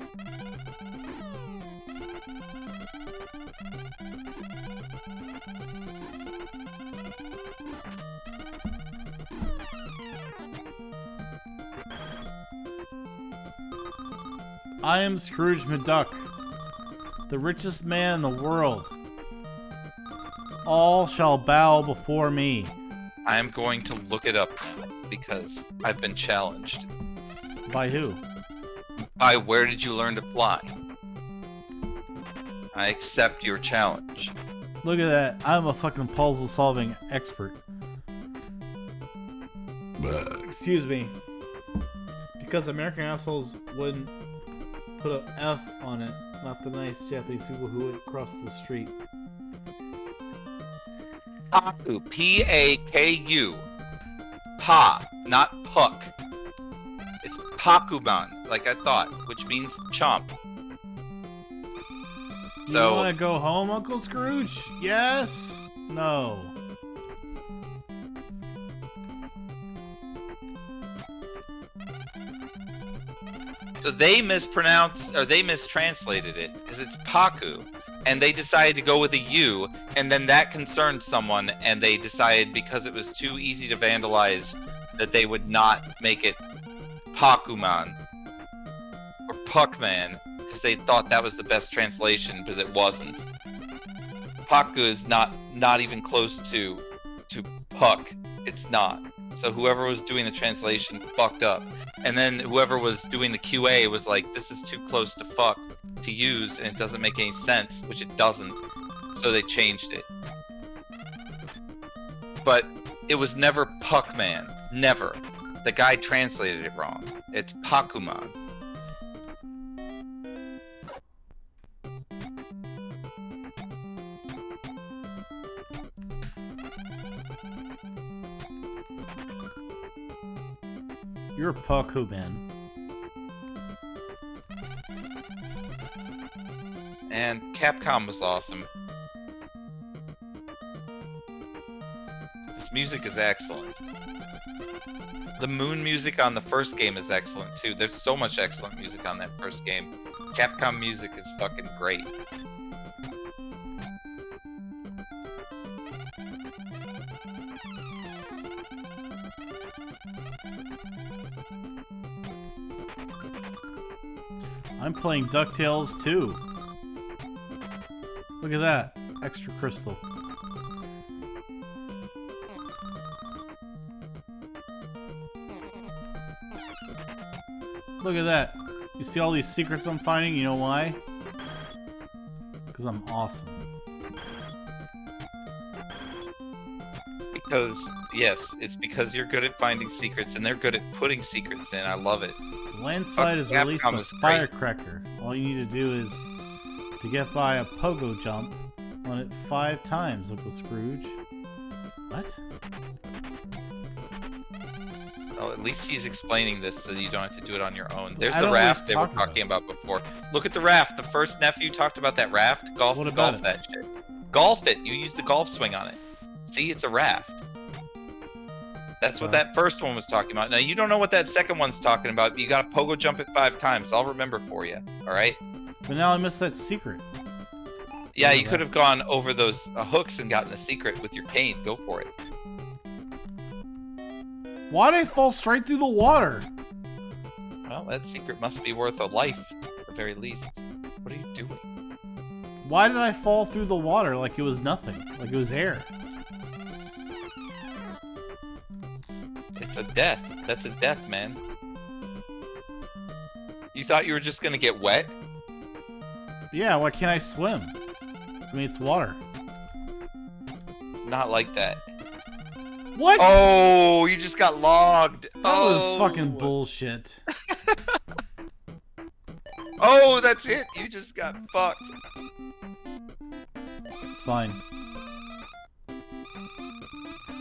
I am Scrooge McDuck, the richest man in the world. All shall bow before me. I am going to look it up because I've been challenged. By who? By where did you learn to fly? I accept your challenge. Look at that. I'm a fucking puzzle-solving expert. Excuse me. Because American assholes wouldn't put an F on it, not the nice Japanese people who would cross the street. Paku. P-A-K-U. Pa, not Puck. It's Pakuman, like I thought, which means chomp. So, you want to go home, Uncle Scrooge? Yes? No. so they mispronounced, or they mistranslated it, because it's Paku. And they decided to go with a U, and then that concerned someone, and they decided because it was too easy to vandalize that they would not make it Pakuman or Puckman, because they thought that was the best translation, but it wasn't. Paku is not even close to Puck. It's not. So whoever was doing the translation fucked up, and then whoever was doing the QA was like, "This is too close to fuck to use, and it doesn't make any sense," which it doesn't. So they changed it. But it was never Puckman. Never. The guy translated it wrong. It's Pakuman. You're a Pakuman. And Capcom was awesome. This music is excellent. The moon music on the first game is excellent too. There's so much excellent music on that first game. Capcom music is fucking great. I'm playing DuckTales 2. Look at that. Extra crystal. Look at that. You see all these secrets I'm finding? You know why? Because I'm awesome. Because, yes, it's because you're good at finding secrets and they're good at putting secrets in. I love it. Landslide has released Capcom a is great. firecracker. All you need to do is to get by a pogo jump on it 5 times, Uncle Scrooge. What? Well, at least he's explaining this so you don't have to do it on your own. There's I the don't know what raft he's they were talking about. talking about before. Look at the raft. The first nephew talked about that raft. Golf, What about golf it? that shit. Golf it. You use the golf swing on it. See, it's a raft. That's what that first one was talking about. Now, you don't know what that second one's talking about, but you gotta pogo jump it 5 times. I'll remember for you. Alright? But now I missed that secret. Yeah, you could have gone over those hooks and gotten a secret with your cane. Go for it. Why did I fall straight through the water? Well, that secret must be worth a life, at the very least. What are you doing? Why did I fall through the water like it was nothing? Like it was air? It's a death. That's a death, man. You thought you were just gonna get wet? Yeah, why can't I swim? I mean, it's water. It's not like that. What? Oh, you just got logged. That was fucking bullshit. Oh, that's it. You just got fucked. It's fine.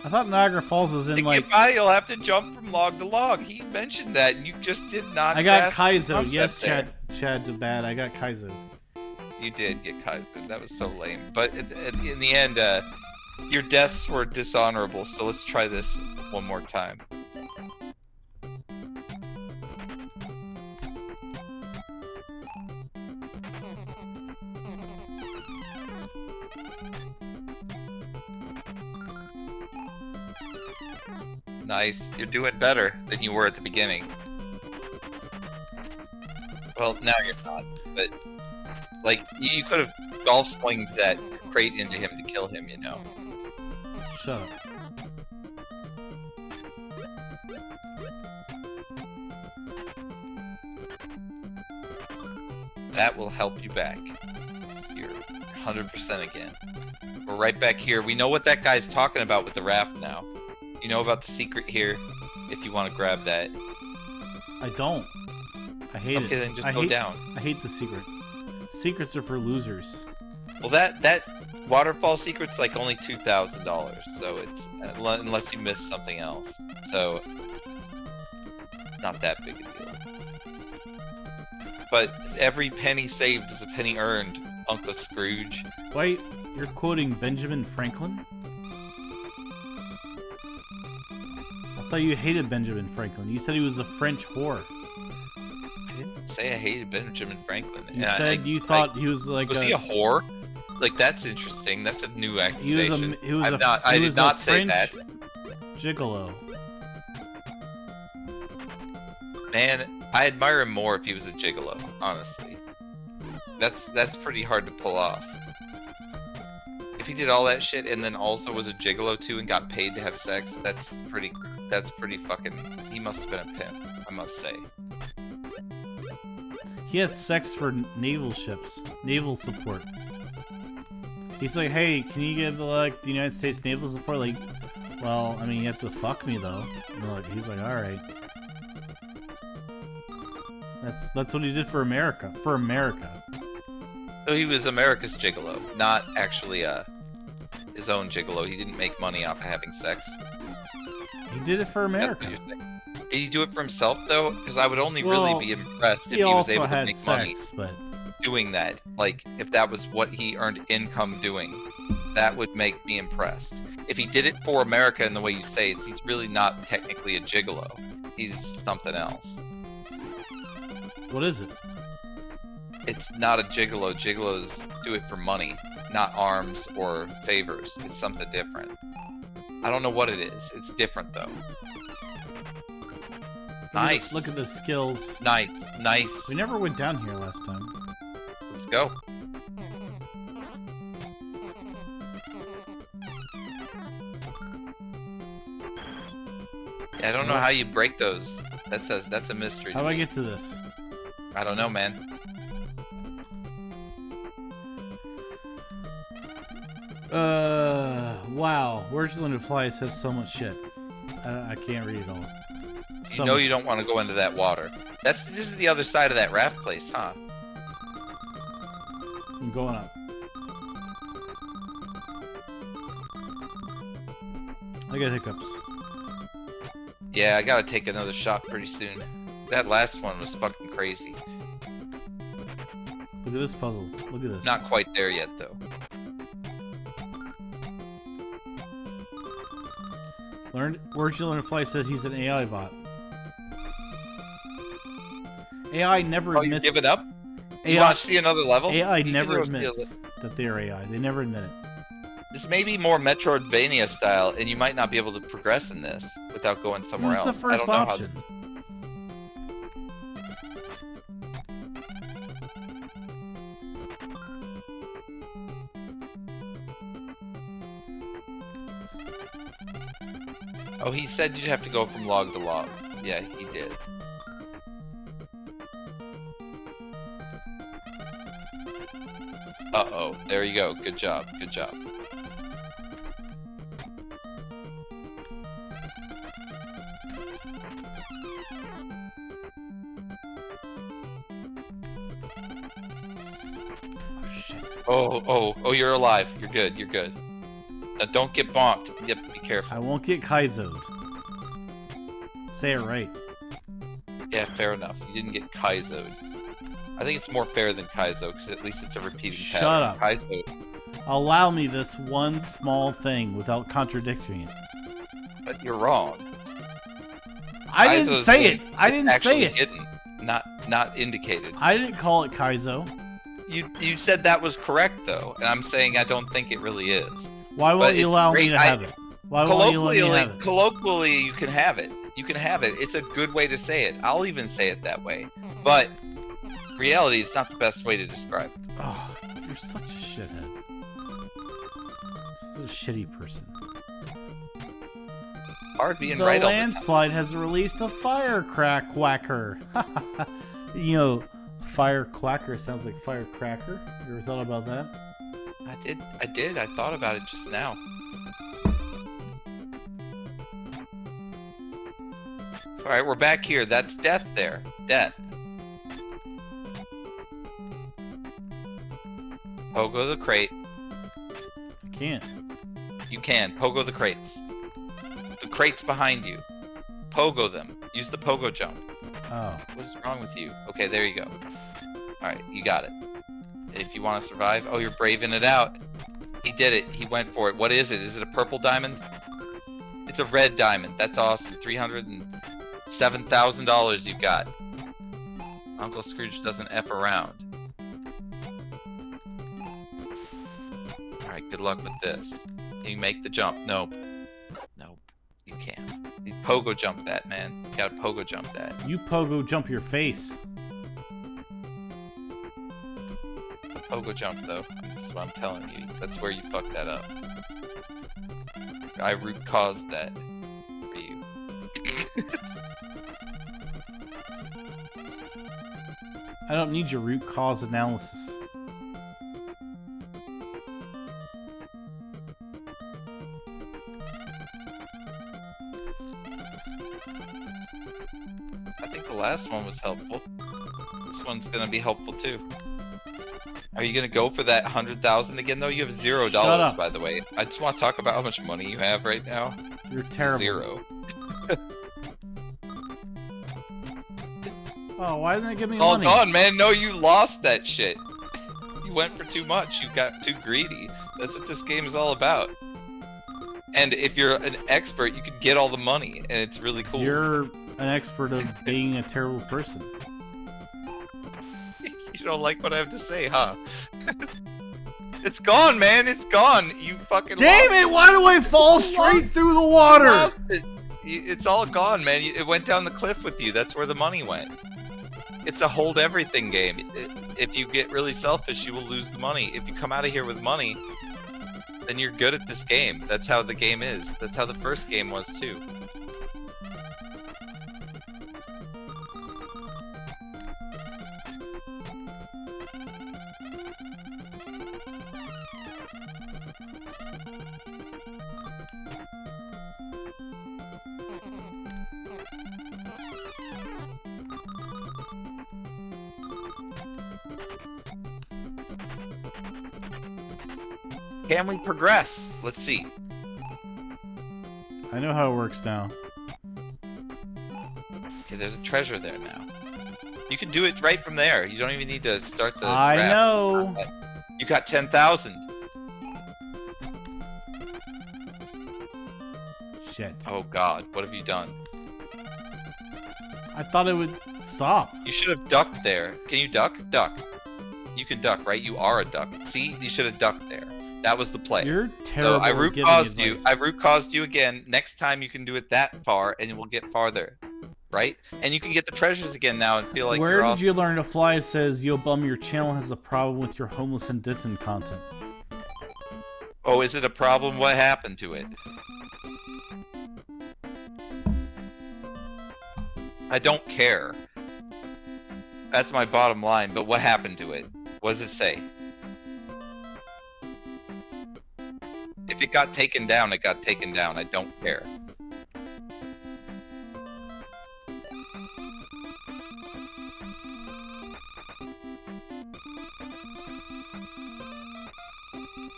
I thought Niagara Falls was in To like... get by, you'll have to jump from log to log. He mentioned that, and you just did not. I got grasp the Kaizo. concept Yes, there. Chad to bad. I got Kaizo. You did get Kaizo. That was so lame. But in the end, your deaths were dishonorable. So let's try this one more time. Nice. You're doing better than you were at the beginning. Well, now you're not. But, like, you could have golf swinged that crate into him to kill him, you know. Shut up. That will help you back. You're 100% again. We're right back here. We know what that guy's talking about with the raft now. You know about the secret here, if you want to grab that. I don't. I hate it. Okay, then just I go hate, down. I hate the secret. Secrets are for losers. Well, that waterfall secret's like only $2,000, so it's unless you missed something else. So it's not that big a deal. But every penny saved is a penny earned, Uncle Scrooge. Wait, you're quoting Benjamin Franklin? I thought you hated Benjamin Franklin. You said he was a French whore. I didn't say I hated Benjamin Franklin. You said you thought he was like was he a whore? Like, that's interesting. That's a new accusation. I did not say that. Gigolo. Man, I admire him more if he was a gigolo, honestly. That's pretty hard to pull off. If he did all that shit and then also was a gigolo too and got paid to have sex, that's pretty fucking... He must have been a pimp, I must say. He had sex for naval ships, naval support. He's like, hey, can you give like the United States naval support? Like, well, I mean, you have to fuck me though. He's like, all right. That's what he did for America. For America. So he was America's gigolo, not actually his own gigolo. He didn't make money off of having sex. He did it for America. Did he do it for himself though? Because I would only really be impressed if he was able to make money doing that. Like, if that was what he earned income doing, that would make me impressed. If he did it for America in the way you say it, he's really not technically a gigolo. He's something else. What is it? It's not a gigolo. Gigolos do it for money, not arms or favors. It's something different. I don't know what it is. It's different though. Nice. Look at the skills. Nice. We never went down here last time. Let's go. Yeah, I don't know how you break those. That's a mystery. How do I get to this? I don't know, man. Wow. Where's the Learn to Fly says so much shit. I can't read it all. You know you don't want to go into that water. This is the other side of that raft place, huh? I'm going up. I got hiccups. Yeah, I gotta take another shot pretty soon. That last one was fucking crazy. Look at this puzzle. Look at this. Not quite there yet, though. Where'd you learn to fly says he's an AI bot. AI never admits... You give it up? You want to see another level? AI never admits that they're AI. They never admit it. This may be more Metroidvania style, and you might not be able to progress in this without going somewhere else. Who's the first option? Oh, he said you'd have to go from log to log. Yeah, he did. Uh-oh. There you go. Good job. Good job. Oh, shit. Oh, you're alive. You're good. You're good. Now, don't get bonked. You have to be careful. I won't get Kaizo'd. Say it right. Yeah, fair enough. You didn't get Kaizo'd. I think it's more fair than Kaizo, because at least it's a repeating pattern. Shut up. Kaizo. Allow me this one small thing without contradicting it. But you're wrong. I didn't say it. I didn't say it. Hidden, not indicated. I didn't call it Kaizo. You said that was correct though, and I'm saying I don't think it really is. Why won't you allow me to have it? Why won't you let me have it? Colloquially, you can have it. You can have it. It's a good way to say it. I'll even say it that way. But reality, it's not the best way to describe it. Oh, you're such a shithead. Such a shitty person. Hard being right all the time. The landslide has released a firecracker. You know, firecracker sounds like firecracker. You ever thought about that? I did. I thought about it just now. Alright, we're back here. That's death there. Death. Pogo the crate. I can't. You can. Pogo the crates. The crates behind you. Pogo them. Use the pogo jump. Oh. What is wrong with you? Okay, there you go. Alright, you got it. If you want to survive... Oh, you're braving it out. He did it. He went for it. What is it? Is it a purple diamond? It's a red diamond. That's awesome. $307,000 you've got. Uncle Scrooge doesn't F around. Alright, good luck with this. Can you make the jump? Nope. Nope. You can't. You pogo jump that, man. You gotta pogo jump that. You pogo jump your face. The pogo jump, though. That's what I'm telling you. That's where you fucked that up. I root caused that for you. I don't need your root cause analysis. I think the last one was helpful. This one's gonna be helpful too. Are you gonna go for that 100,000 again though? You have $0, Shut up. by the way. I just want to talk about how much money you have right now. You're terrible. 0. Oh, why didn't they give me All money? gone, man. No, you lost that shit. You went for too much. You got too greedy. That's what this game is all about. And if you're an expert, you can get all the money, and it's really cool. You're an expert of being a terrible person. You don't like what I have to say, huh? It's gone, man. It's gone. You fucking Damn lost it! Why do I fall straight through the water? lost it. It's all gone, man. It went down the cliff with you. That's where the money went. It's a hold everything game. If you get really selfish, you will lose the money. If you come out of here with money, then you're good at this game. That's how the game is. That's how the first game was too. Can we progress? Let's see. I know how it works now. Okay, there's a treasure there now. You can do it right from there. You don't even need to start the I graph. know. You got 10,000. Shit. Oh god, what have you done? I thought it would stop. You should have ducked there. Can you duck? Duck. You can duck, right? You are a duck. See? You should have ducked there. That was the play. You're terrible. So I at root giving caused you. advice. I root caused you again. Next time you can do it that far, and you will get farther, right? And you can get the treasures again now and feel like Where you're did off. you learn to fly? It says, yo bum, your channel has a problem with your homeless and Denton content. Oh, is it a problem? What happened to it? I don't care. That's my bottom line, but what happened to it? What does it say? If it got taken down, it got taken down. I don't care.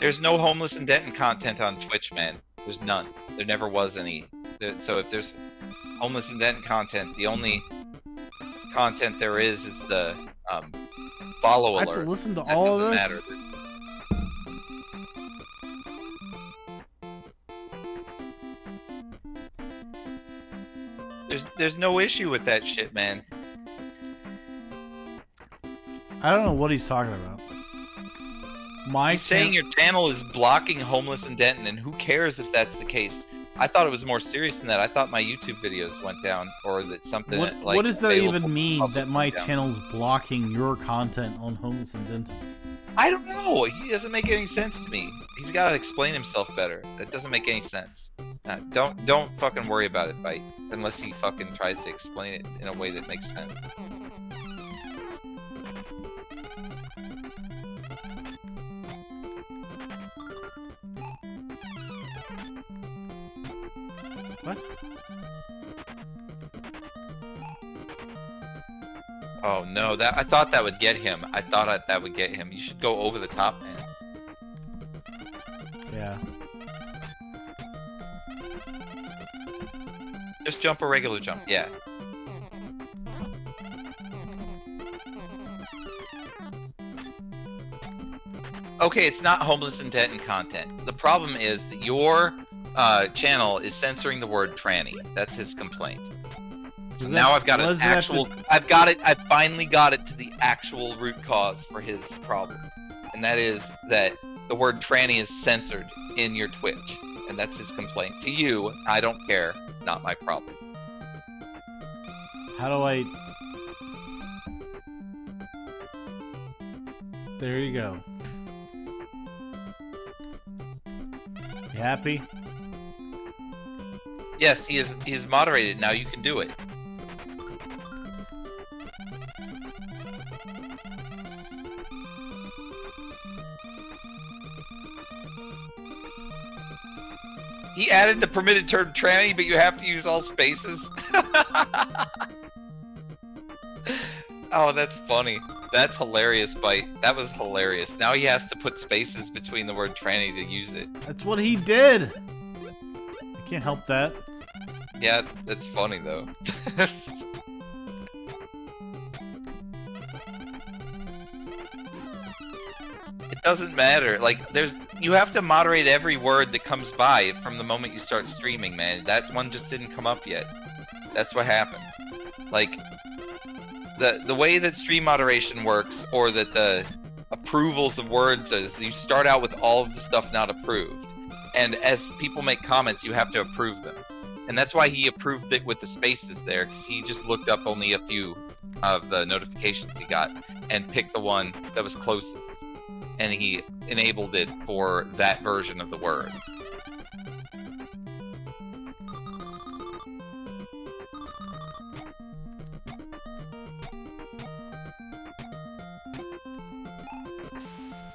There's no homeless and Denton content on Twitch, man. There's none. There never was any. So if there's homeless and Denton content, the only content there is the follow I alert. have to listen to That all of doesn't this? matter. There's no issue with that shit, man. I don't know what he's talking about. My He's saying your channel is blocking homeless and Denton, and who cares if that's the case? I thought it was more serious than that. I thought my YouTube videos went down, or that something like. What does that available even mean? public That my went down. channel's blocking your content on homeless and Denton? I don't know. He doesn't make any sense to me. He's got to explain himself better. That doesn't make any sense. Don't fucking worry about it, Byte, unless he fucking tries to explain it in a way that makes sense. What? Oh no, I thought that would get him. I thought that would get him. You should go over the top, man. Just jump a regular jump, yeah. Okay, it's not homeless intent and content. The problem is that your channel is censoring the word tranny. That's his complaint. So now I've got an actual... I've got it. I finally got it to the actual root cause for his problem. And that is that the word tranny is censored in your Twitch. And that's his complaint. To you, I don't care. It's not my problem. How do I... There you go. You happy? Yes, he is moderated. Now you can do it. He added the permitted term tranny, but you have to use all spaces. Oh, that's funny. That's hilarious, Byte. That was hilarious. Now he has to put spaces between the word tranny to use it. That's what he did. I can't help that. Yeah, that's funny though. It doesn't matter. Like, you have to moderate every word that comes by from the moment you start streaming, man. That one just didn't come up yet. That's what happened. Like, the way that stream moderation works, or that the approvals of words is, you start out with all of the stuff not approved. And as people make comments, you have to approve them. And that's why he approved it with the spaces there, because he just looked up only a few of the notifications he got and picked the one that was closest. And he enabled it for that version of the word.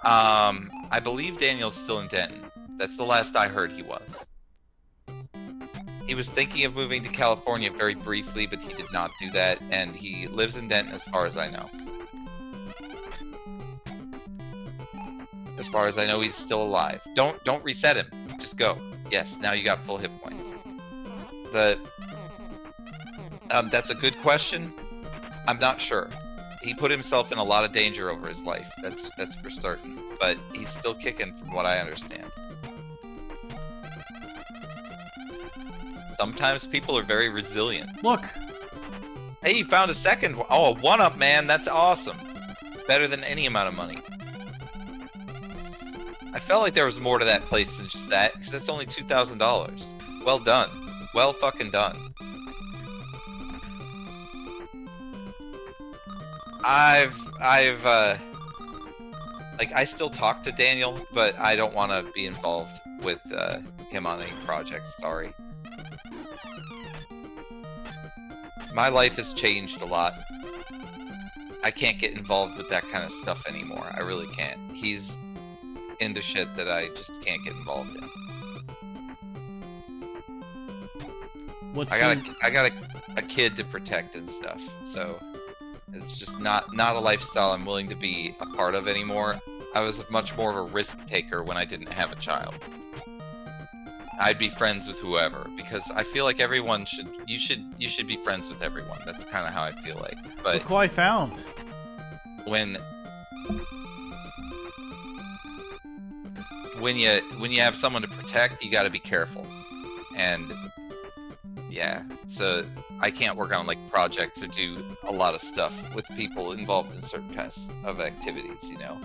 I believe Daniel's still in Denton. That's the last I heard he was. He was thinking of moving to California very briefly, but he did not do that, and he lives in Denton as far as I know. As far as I know, he's still alive. Don't reset him. Just go. Yes, now you got full hit points. That's a good question. I'm not sure. He put himself in a lot of danger over his life. That's for certain. But he's still kicking, from what I understand. Sometimes people are very resilient. Look. Hey, you found a second one. Oh, a one-up, man. That's awesome. Better than any amount of money. I felt like there was more to that place than just that, because that's only $2,000. Well done. Well fucking done. I still talk to Daniel, but I don't want to be involved with him on any project, sorry. My life has changed a lot. I can't get involved with that kind of stuff anymore. I really can't. He's into shit that I just can't get involved in. I got a kid to protect and stuff, so it's just not a lifestyle I'm willing to be a part of anymore. I was much more of a risk taker when I didn't have a child. I'd be friends with whoever, because I feel like everyone you should be friends with everyone. That's kind of how I feel like. But look who I found. When you have someone to protect, you got to be careful. And yeah, so I can't work on like projects or do a lot of stuff with people involved in certain kinds of activities, you know.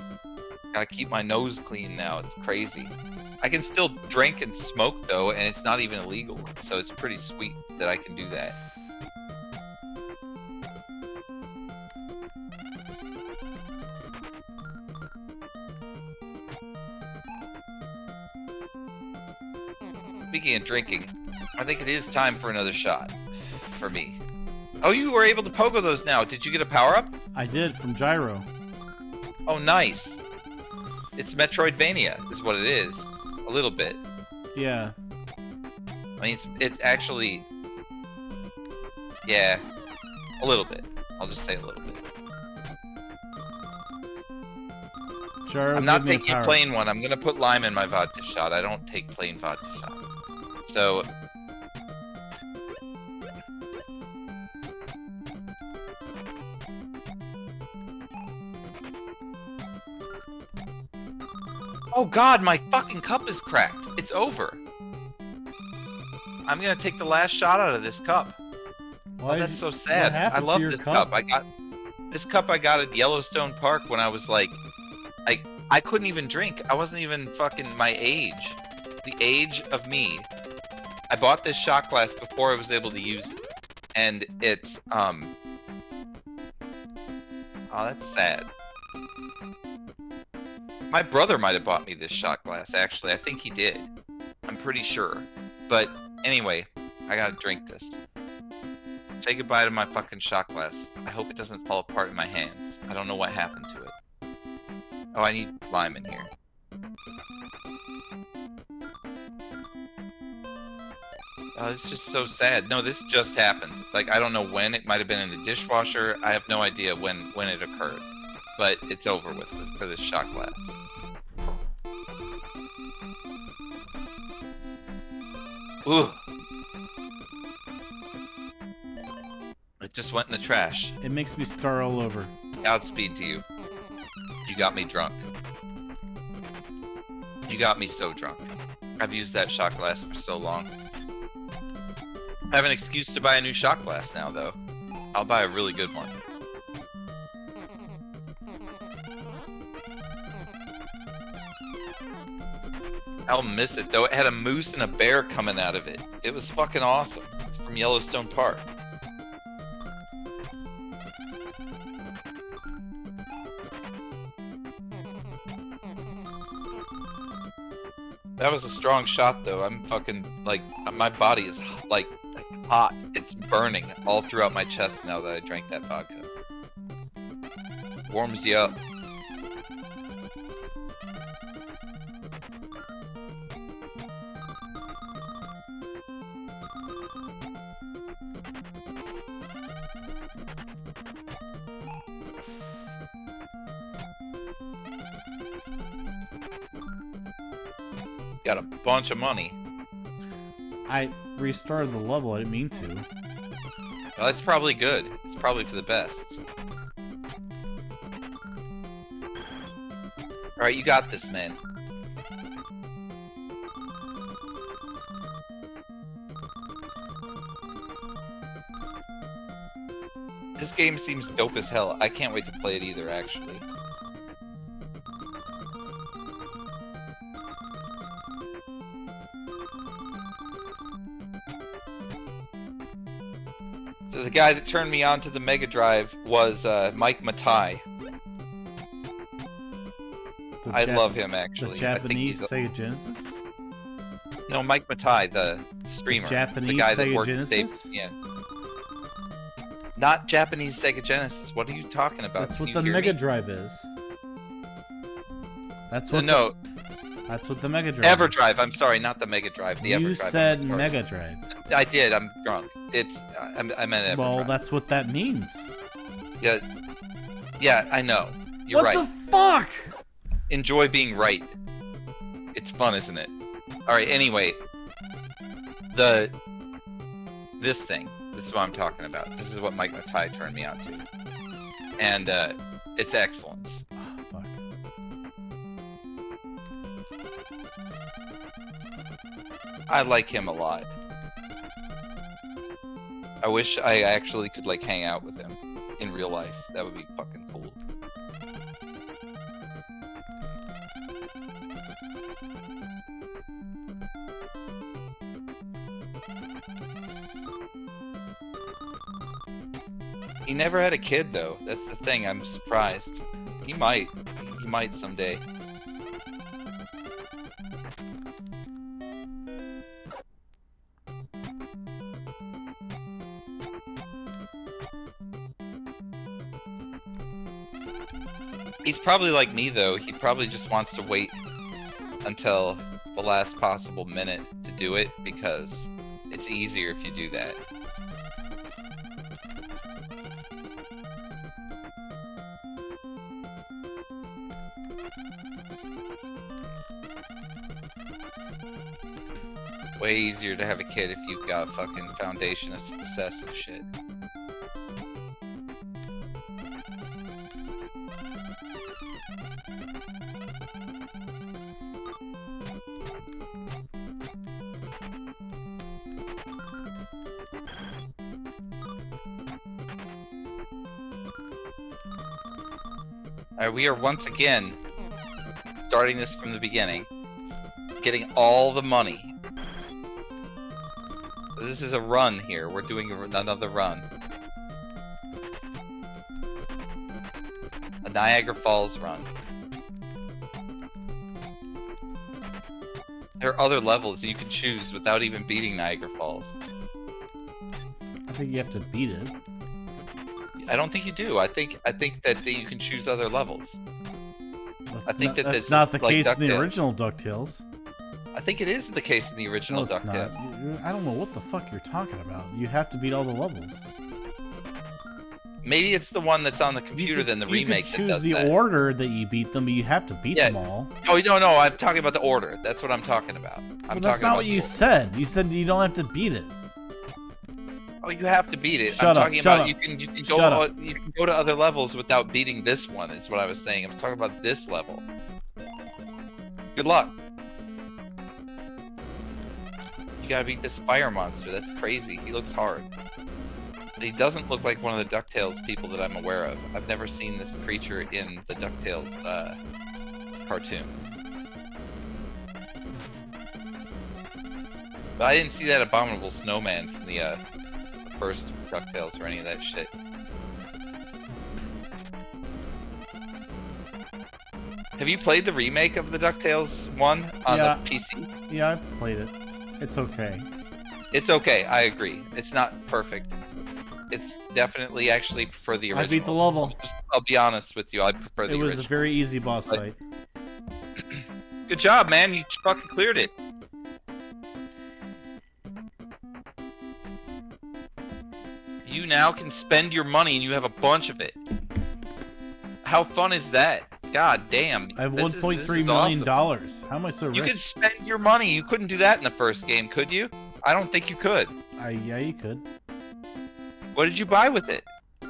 Gotta keep my nose clean now. It's crazy. I can still drink and smoke though, and it's not even illegal, so it's pretty sweet that I can do that. Speaking of drinking, I think it is time for another shot for me. Oh, you were able to pogo those now. Did you get a power-up? I did, from Gyro. Oh, nice. It's Metroidvania, is what it is. A little bit. Yeah. I mean, it's actually... Yeah. A little bit. I'll just say a little bit. Gyro, I'm not taking a plain one. I'm going to put lime in my vodka shot. I don't take plain vodka shots. So... Oh god, my fucking cup is cracked. It's over. I'm gonna take the last shot out of this cup. Why Oh, that's so sad. what happened I to love your this cup? cup. I got this cup I got at Yellowstone Park when I was like I couldn't even drink. I wasn't even fucking my age. The age of me. I bought this shot glass before I was able to use it. And it's oh, that's sad. My brother might have bought me this shot glass, actually. I think he did. I'm pretty sure. But anyway, I gotta drink this. Say goodbye to my fucking shot glass. I hope it doesn't fall apart in my hands. I don't know what happened to it. Oh, I need lime in here. Oh, it's just so sad. No, this just happened. Like, I don't know when. It might have been in the dishwasher. I have no idea when it occurred. But it's over with for this shot glass. Ooh. It just went in the trash. It makes me start all over. Godspeed to you. You got me drunk. You got me so drunk. I've used that shot glass for so long. I have an excuse to buy a new shot glass now, though. I'll buy a really good one. I'll miss it, though. It had a moose and a bear coming out of it. It was fucking awesome. It's from Yellowstone Park. That was a strong shot, though. I'm fucking, like, my body is, like hot. It's burning all throughout my chest now that I drank that vodka. Warms you up. Got a bunch of money. I restarted the level, I didn't mean to. Well, that's probably good. It's probably for the best. Alright, you got this, man. This game seems dope as hell. I can't wait to play it either, actually. So the guy that turned me on to the Mega Drive was Mike Matai. I love him, actually. The Japanese I think Sega Genesis? No, Mike Matai, the streamer. Japanese the guy that Sega worked Genesis? Yeah. Not Japanese Sega Genesis. What are you talking about? That's Can what you the hear Mega me? Drive is. That's what No, that's what the Mega Drive is. EverDrive. I'm sorry, not the Mega Drive. The You EverDrive. said Mega Drive. I did. I'm drunk. It's. I meant EverDrive. Well, that's what that means. Yeah. Yeah, I know. You're What right. the fuck? Enjoy being right. It's fun, isn't it? All right. Anyway, this thing. This is what I'm talking about. This is what Mike Matai turned me on to, and it's excellence. Oh, fuck. I like him a lot. I wish I actually could like hang out with him in real life. That would be fucking cool. He never had a kid though. That's the thing. I'm surprised. He might. He might someday. He's probably like me though. He probably just wants to wait until the last possible minute to do it because it's easier if you do that. Way easier to have a kid if you've got a fucking foundation of success and shit. We are once again starting this from the beginning, getting all the money. So this is a run here. We're doing another run. A Niagara Falls run. There are other levels you can choose without even beating Niagara Falls. I think you have to beat it. I don't think you do. I think that you can choose other levels. That's not the case in the original DuckTales. I think it is the case in the original No, it's not. DuckTales. I don't know what the fuck you're talking about. You have to beat all the levels. Maybe it's the one that's on the computer than the remake that does that. You can choose the order that you beat them, but you have to beat them all. Oh, no, I'm talking about the order. That's what I'm talking about. Well, that's not what you said. You said you don't have to beat it. Oh, you have to beat it. Shut up. You can go to other levels without beating this one. Is what I was saying. I was talking about this level. Good luck. You gotta beat this fire monster. That's crazy. He looks hard. He doesn't look like one of the DuckTales people that I'm aware of. I've never seen this creature in the DuckTales cartoon. But I didn't see that abominable snowman from the first DuckTales or any of that shit. Have you played the remake of the DuckTales one on the PC? Yeah, I played it. It's okay. It's okay, I agree. It's not perfect. It's definitely actually prefer the original. I beat the level. I'll be honest with you, I prefer the original. It was a very easy boss fight. Good job, man. You fucking cleared it. You now can spend your money and you have a bunch of it. How fun is that? God damn. I have $1.3 million. Awesome. How am I so rich? You could spend your money. You couldn't do that in the first game, could you? I don't think you could. Yeah, you could. What did you buy with it?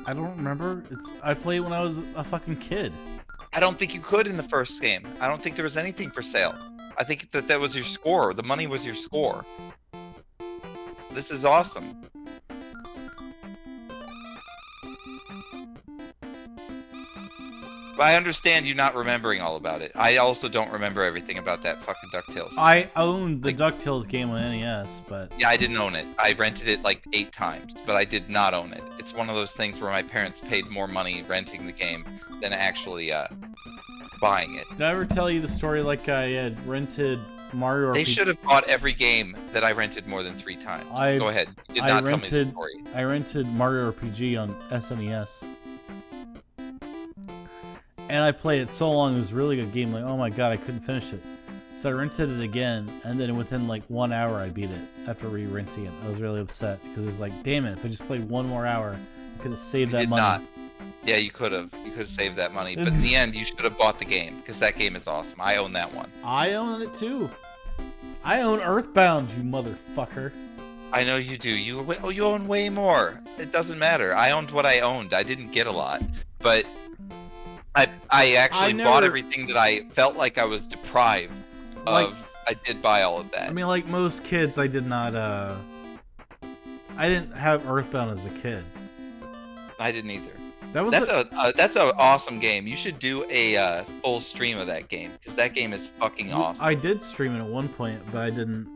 I don't remember. I played when I was a fucking kid. I don't think you could in the first game. I don't think there was anything for sale. I think that was your score. The money was your score. This is awesome. But I understand you not remembering all about it. I also don't remember everything about that fucking DuckTales. I owned the DuckTales game on NES, but... Yeah, I didn't own it. I rented it like 8 times, but I did not own it. It's one of those things where my parents paid more money renting the game than actually buying it. Did I ever tell you the story like I had rented Mario RPG? They should have bought every game that I rented more than 3 times. Go ahead. You did not tell me the story. I rented Mario RPG on SNES. And I played it so long, it was a really good game. Like, oh my god, I couldn't finish it. So I rented it again, and then within like 1 hour, I beat it after re-renting it. I was really upset because it was like, damn it, if I just played 1 more hour, I could have saved that money. Not. Yeah, you could have. You could have saved that money. But in the end, you should have bought the game because that game is awesome. I own that one. I own it too. I own Earthbound, you motherfucker. I know you do. You own way more. It doesn't matter. I owned what I owned. I didn't get a lot, but I actually bought everything that I felt like I was deprived of. I did buy all of that. I mean, like most kids, I did not. I didn't have Earthbound as a kid. I didn't either. That's an awesome game. You should do a full stream of that game because that game is fucking awesome. I did stream it at one point, but I didn't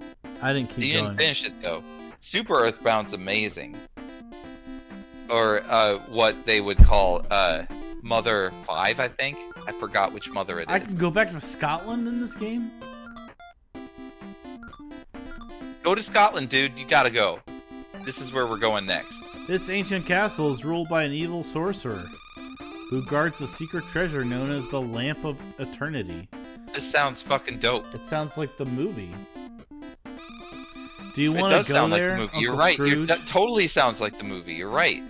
keep going. You didn't finish it though. Super Earthbound's amazing. Or what they would call Mother 5, I think. I forgot which mother it is. I can go back to Scotland in this game? Go to Scotland, dude. You gotta go. This is where we're going next. This ancient castle is ruled by an evil sorcerer who guards a secret treasure known as the Lamp of Eternity. This sounds fucking dope. It sounds like the movie. Do you want to go sound there? Like the movie. Uncle You're right. Scrooge? That totally sounds like the movie. You're right.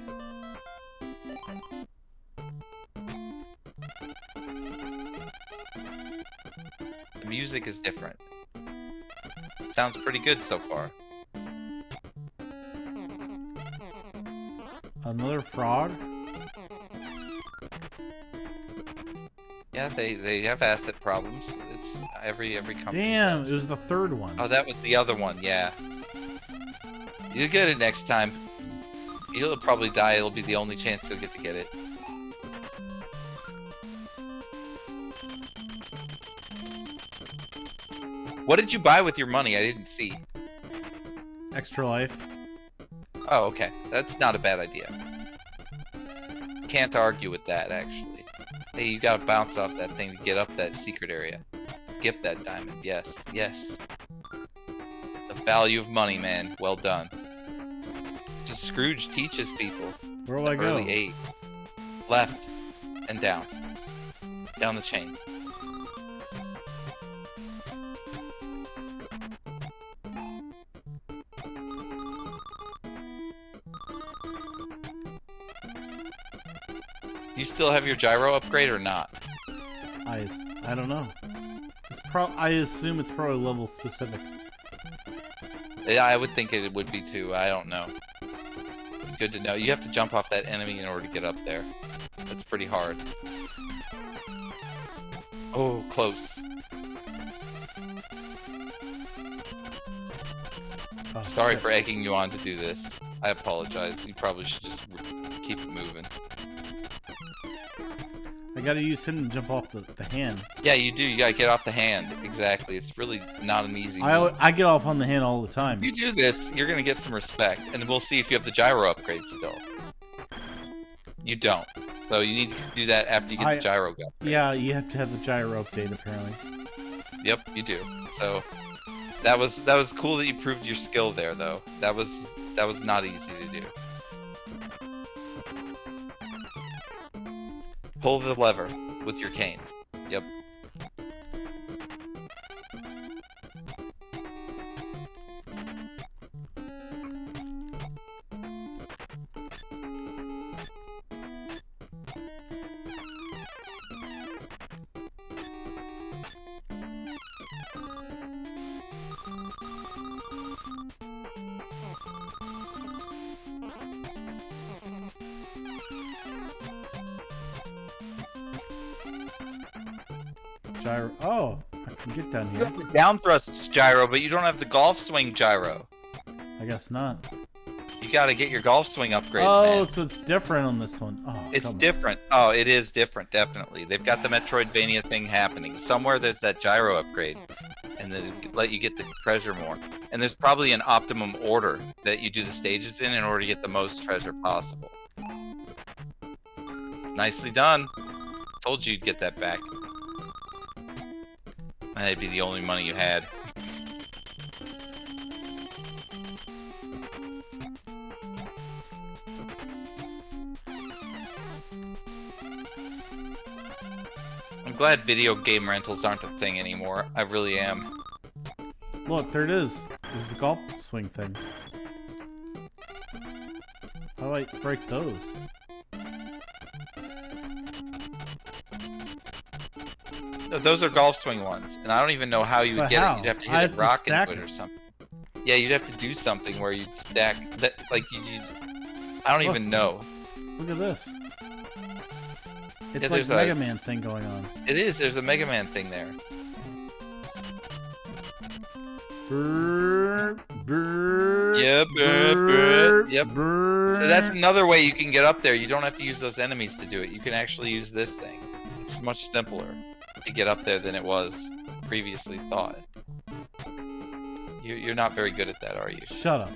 The music is different. Sounds pretty good so far. Another frog? Yeah, they have asset problems. It's every company. Damn, it was the third one. Oh, that was the other one. Yeah. You'll get it next time. He'll probably die. It'll be the only chance he'll get to get it. What did you buy with your money? I didn't see. Extra life. Oh, okay. That's not a bad idea. Can't argue with that, actually. Hey, you gotta bounce off that thing to get up that secret area. Skip that diamond. Yes, yes. The value of money, man. Well done. So Scrooge teaches people. Where will I go? Early age. Left and down. Down the chain. You still have your gyro upgrade or not? I don't know. I assume it's probably level specific. Yeah, I would think it would be too. I don't know. Good to know. You have to jump off that enemy in order to get up there. That's pretty hard. Oh, close. Oh, Sorry shit. for egging you on to do this. I apologize. You probably should just keep it moving. I gotta use him to jump off the hand. Yeah, you do. You gotta get off the hand. Exactly. It's really not an easy move. I get off on the hand all the time. If you do this, you're gonna get some respect, and we'll see if you have the gyro upgrade still. You don't. So you need to do that after you get the gyro upgrade. Yeah, you have to have the gyro update apparently. Yep, you do. So that was cool that you proved your skill there, though. That was not easy to do. Pull the lever with your cane. Yep. Gyro. Oh, I can get down You here. have the down thrust gyro, but you don't have the golf swing gyro. I guess not. You gotta get your golf swing upgrade, Oh, man. so it's different on this one. Oh, It's come on. different. Oh, it is different, definitely. They've got the Metroidvania thing happening. Somewhere there's that gyro upgrade, and then let you get the treasure more. And there's probably an optimum order that you do the stages in order to get the most treasure possible. Nicely done. Told you you'd get that back. That'd be the only money you had. I'm glad video game rentals aren't a thing anymore. I really am. Look, there it is. This is the golf swing thing. How do I break those? No, those are golf swing ones, and I don't even know how you would But get how? it. You'd have to I hit have a to rock stack into it or it. something. Yeah, you'd have to do something where you'd stack that, like you use. I don't Look. even know. Look at this. It's Yeah, like there's a- Mega Man thing going on. It is. There's a Mega Man thing there. Brrr, brrr, Yep, brrr, yep. brrr. So that's another way you can get up there. You don't have to use those enemies to do it. You can actually use this thing. It's much simpler to get up there than it was previously thought. You're not very good at that, are you? Shut up.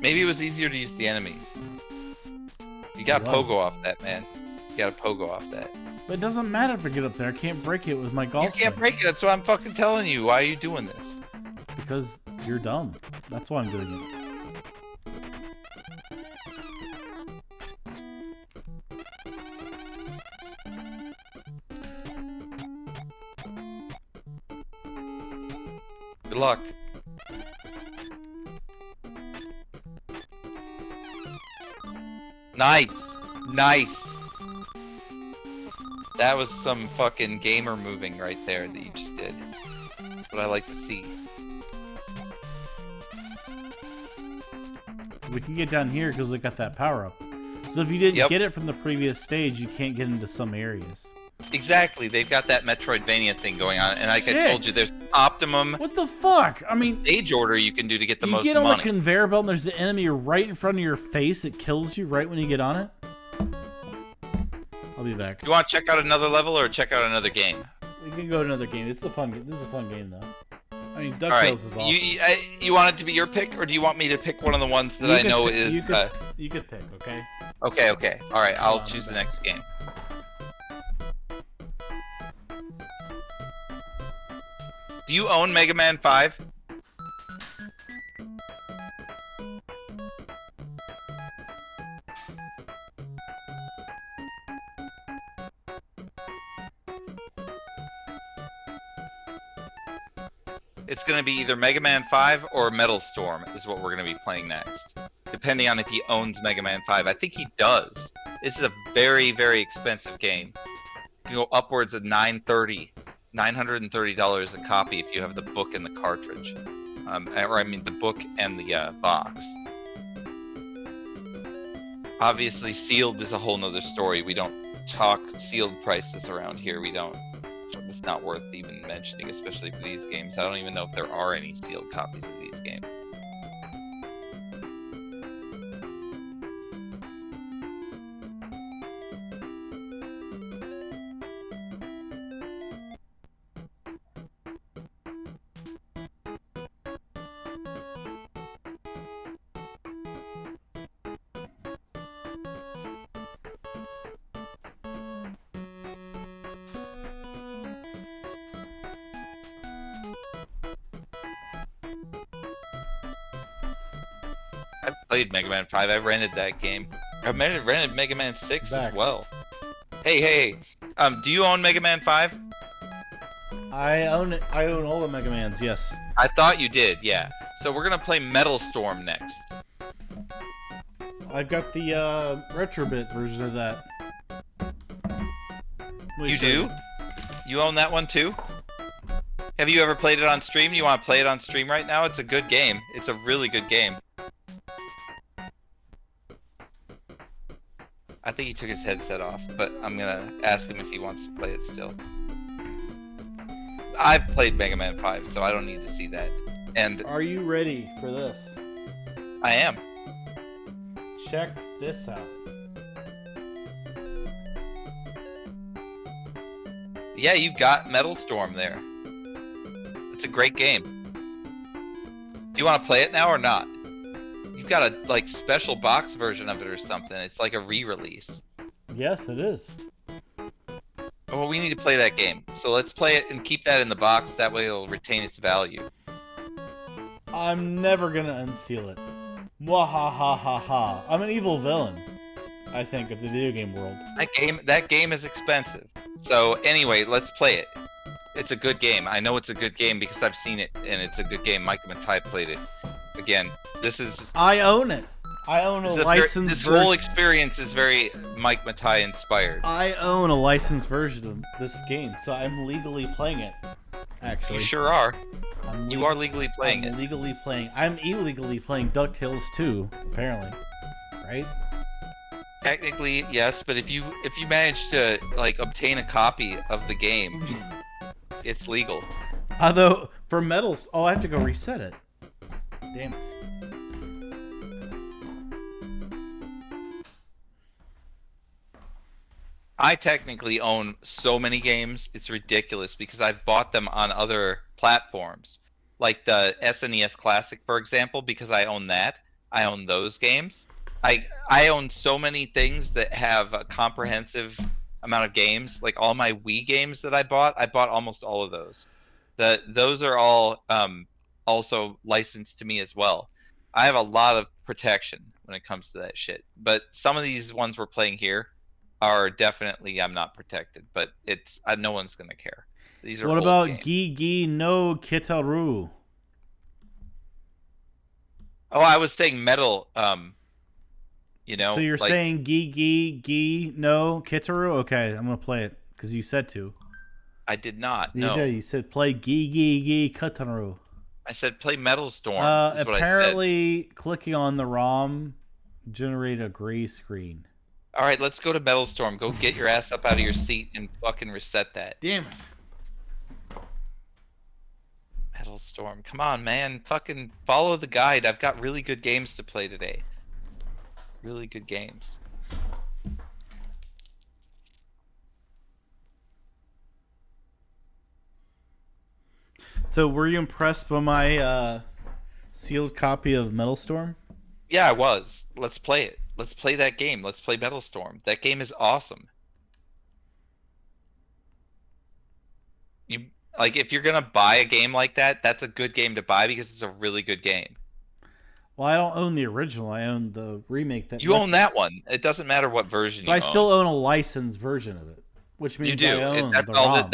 Maybe it was easier to use the enemies. You got It was. pogo off that, man. You got to pogo off that. But it doesn't matter if I get up there. I can't break it with my golf You can't swing. break it. That's what I'm fucking telling you. Why are you doing this? Because you're dumb. That's why I'm doing it. Good luck. Nice. Nice. That was some fucking gamer moving right there that you just did. What I like to see. We can get down here because we got that power up. So if you didn't Yep. get it from the previous stage, you can't get into some areas. Exactly. They've got that Metroidvania thing going on. And like I told you, Shit. there's optimum What the fuck? I mean, stage order you can do to get the you most get on money. the conveyor belt and there's an enemy right in front of your face. It kills you right when you get on it. I'll be back. You want to check out another level or check out another game? We can go to another game. It's a fun. This is a fun game, though. I mean, DuckTales right. is awesome. You want it to be your pick, or do you want me to pick one of the ones that I know is? You could pick, okay? Okay. All right, I'll choose the next game. Do you own Mega Man 5? It's going to be either Mega Man 5 or Metal Storm is what we're going to be playing next. Depending on if he owns Mega Man 5. I think he does. This is a very, very expensive game. You can go upwards of $930 a copy if you have the book and the cartridge. Or I mean the book and the box. Obviously sealed is a whole nother story. We don't talk sealed prices around here. We don't. It's not worth even mentioning, especially for these games. I don't even know if there are any sealed copies of these games. I played Mega Man 5. I rented that game. I rented Mega Man 6 as well. Hey. Do you own Mega Man 5? I own it. I own all the Mega Mans. Yes. I thought you did. Yeah. So we're gonna play Metal Storm next. I've got the Retrobit version of that. You do? You own that one too? Have you ever played it on stream? You want to play it on stream right now? It's a good game. It's a really good game. I think he took his headset off, but I'm gonna ask him if he wants to play it still. I've played Mega Man 5, so I don't need to see that. And are you ready for this? I am. Check this out. Yeah, you've got Metal Storm there. It's a great game. Do you want to play it now or not? You've got a like special box version of it or something. It's like a re-release. Yes, it is. Well, we need to play that game. So let's play it and keep that in the box. That way it'll retain its value. I'm never gonna unseal it. Mwahahaha. I'm an evil villain, I think, of the video game world. That game is expensive. So anyway, let's play it. It's a good game. I know it's a good game because I've seen it, and it's a good game. Mike and Ty played it. Again, this is... I own it. I own a licensed This whole experience is very Mike Matai inspired. I own a licensed version of this game, so I'm legally playing it. Actually, you sure are. You are legally playing it. I'm illegally playing DuckTales 2, apparently. Right? Technically, yes, but if you manage to like obtain a copy of the game, it's legal. Although for Metals, I have to go reset it. Damn it. I technically own so many games, it's ridiculous because I've bought them on other platforms. Like the SNES Classic, for example, because I own that. I own those games. I own so many things that have a comprehensive amount of games. Like all my Wii games that I bought almost all of those. Those are all also licensed to me as well. I have a lot of protection when it comes to that shit. But some of these ones we're playing here are definitely I'm not protected, but it's no one's gonna care. These are what about Gigi no Kitaru? Oh, I was saying metal. You know. So you're saying Gigi no Kitaru? Okay, I'm gonna play it because you said to. I did not. You no. did. You said play Gigi Kitaru. I said play Metal Storm. Apparently, clicking on the ROM generated a gray screen. All right, let's go to Metal Storm. Go get your ass up out of your seat and fucking reset that. Damn it. Metal Storm. Come on, man. Fucking follow the guide. I've got really good games to play today. Really good games. So, were you impressed by my sealed copy of Metal Storm? Yeah, I was. Let's play it. Let's play that game. Let's play Metal Storm. That game is awesome. You like if you're gonna buy a game like that, that's a good game to buy because it's a really good game. Well, I don't own the original. I own the remake. You own that one. It doesn't matter what version but you I own. still own a licensed version of it, which means You do. I own That's the all ROM.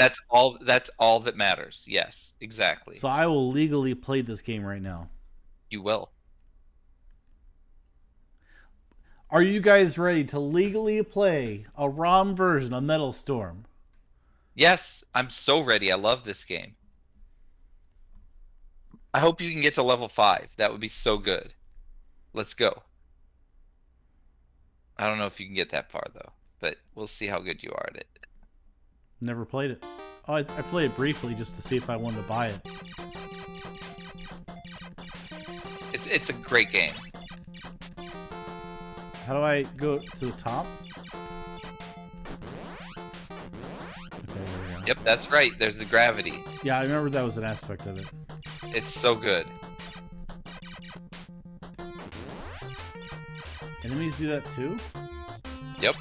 that's all that matters. Yes, exactly. So I will legally play this game right now. You will. Are you guys ready to legally play a ROM version of Metal Storm? Yes, I'm so ready. I love this game. I hope you can get to level 5. That would be so good. Let's go. I don't know if you can get that far though, but we'll see how good you are at it. Never played it. Oh, I played it briefly just to see if I wanted to buy it. It's a great game. How do I go to the top? Okay, there we go. Yep, that's right. There's the gravity. Yeah, I remember that was an aspect of it. It's so good. Enemies do that too? Yep.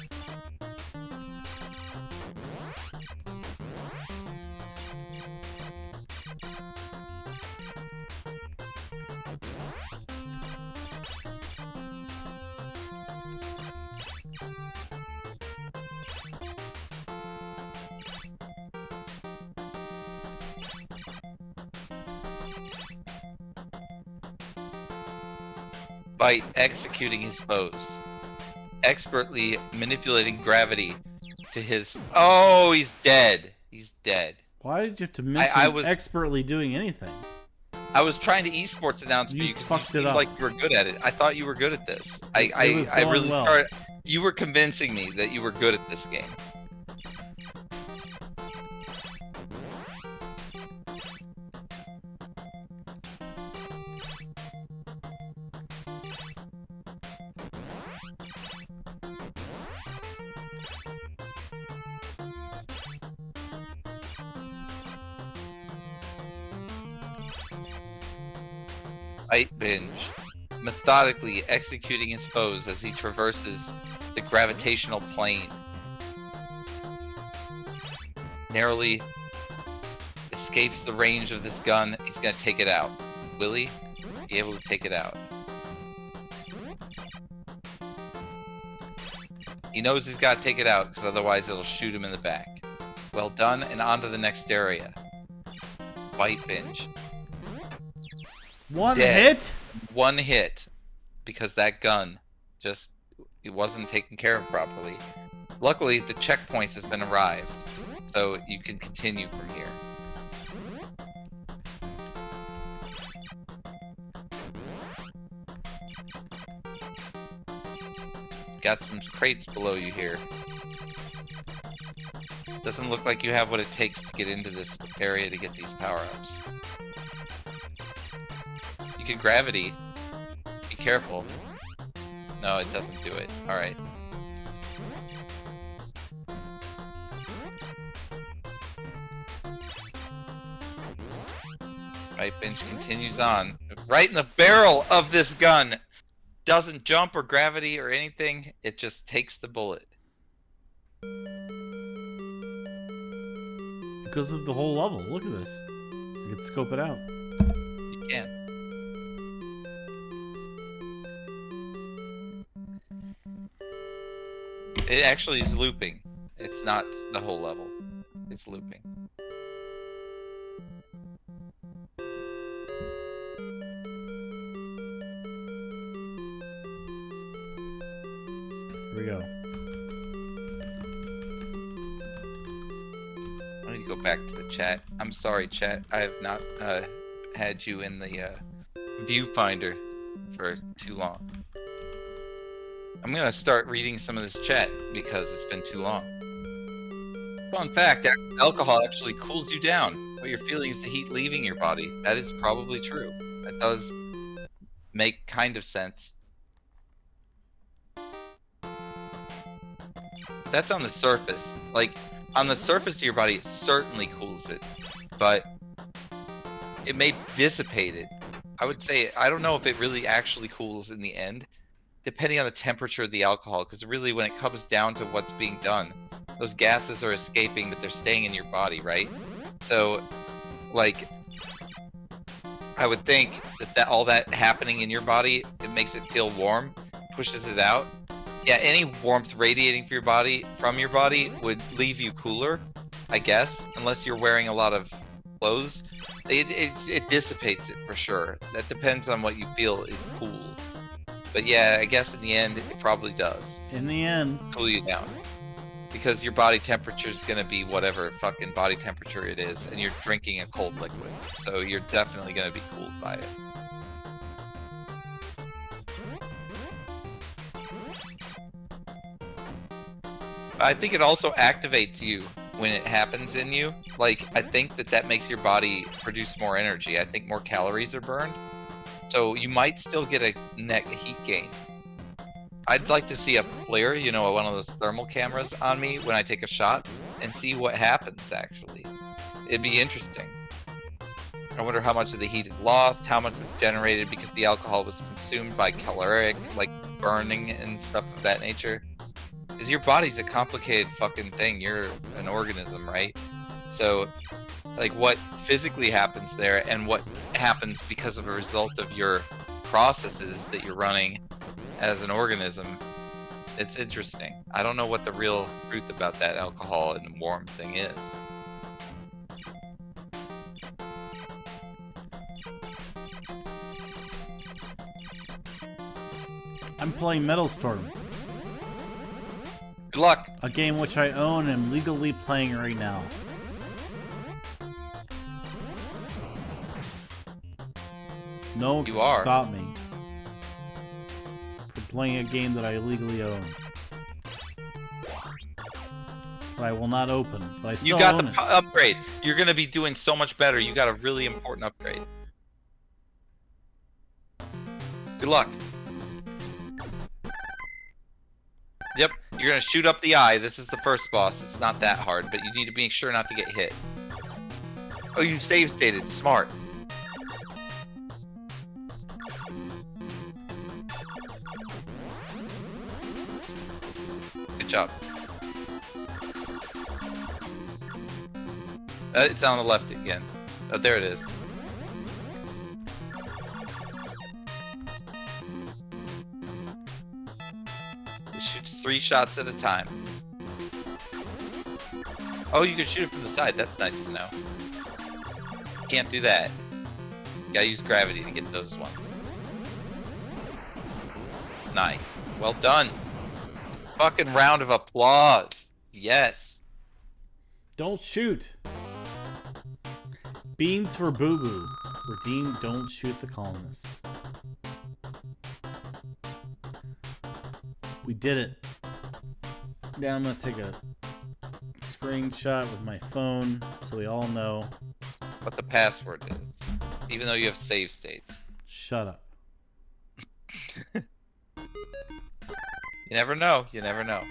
Byte executing his foes, expertly manipulating gravity to his. Oh, he's dead. He's dead. Why did you have to mention I was expertly doing anything? I was trying to esports announce for You you because fucked you it seemed up. like you were good at it. I thought you were good at this. It was I going really well. started. You were convincing me that you were good at this game. Bytebinge, methodically executing his foes as he traverses the gravitational plane. Narrowly escapes the range of this gun. He's gonna take it out. Will he be able to take it out? He knows he's got to take it out because otherwise it'll shoot him in the back. Well done, and on to the next area. Bytebinge. One Dead. hit? One hit because that gun just it wasn't taken care of properly. Luckily, the checkpoint has been arrived, so you can continue from here. Got some crates below you here. Doesn't look like you have what it takes to get into this area to get these power-ups. You can gravity. Be careful. No, it doesn't do it. Alright. Bytebinge continues on. Right in the barrel of this gun! Doesn't jump or gravity or anything. It just takes the bullet. It goes through the whole level. Look at this. You can scope it out. You can. It actually is looping. It's not the whole level. It's looping. Here we go. I need to go back to the chat. I'm sorry, chat. I have not had you in the viewfinder for too long. I'm gonna start reading some of this chat because it's been too long. Fun fact, alcohol actually cools you down. What you're feeling is the heat leaving your body. That is probably true. That does make kind of sense. That's on the surface. Like, on the surface of your body, it certainly cools it. But it may dissipate it. I would say, I don't know if it really actually cools in the end, depending on the temperature of the alcohol, because really when it comes down to what's being done, those gases are escaping, but they're staying in your body, right? So, like, I would think that all that happening in your body, it makes it feel warm, pushes it out. Yeah, any warmth radiating from your body would leave you cooler, I guess, unless you're wearing a lot of clothes. It dissipates it for sure. That depends on what you feel is cool. But yeah, I guess in the end, it probably does. In the end. Cool you down. Because your body temperature is going to be whatever fucking body temperature it is, and you're drinking a cold liquid. So you're definitely going to be cooled by it. I think it also activates you when it happens in you. Like, I think that makes your body produce more energy. I think more calories are burned. So you might still get a net heat gain. I'd like to see a flare, you know, one of those thermal cameras on me when I take a shot and see what happens, actually. It'd be interesting. I wonder how much of the heat is lost, how much was generated because the alcohol was consumed by caloric, like burning and stuff of that nature. Because your body's a complicated fucking thing. You're an organism, right? So, like, what physically happens there and what happens because of a result of your processes that you're running as an organism, it's interesting. I don't know what the real truth about that alcohol and warm thing is. I'm playing Metal Storm. Good luck. A game which I own and am legally playing right now. No one can stop me from playing a game that I legally own. But I will not open. But I still own it. You got the upgrade. You're going to be doing so much better. You got a really important upgrade. Good luck. Yep, you're going to shoot up the eye. This is the first boss. It's not that hard, but you need to make sure not to get hit. Oh, you save stated. Smart. Good job. It's on the left again. Oh, there it is. It shoots 3 shots at a time. Oh, you can shoot it from the side. That's nice to know. Can't do that. You gotta use gravity to get those ones. Nice. Well done. Fucking round of applause. Yes. Don't shoot. Beans for Boo Boo. Redeemed, don't shoot the colonists. We did it. Now I'm gonna take a screenshot with my phone so we all know what the password is. Even though you have save states. Shut up. You never know. You never know.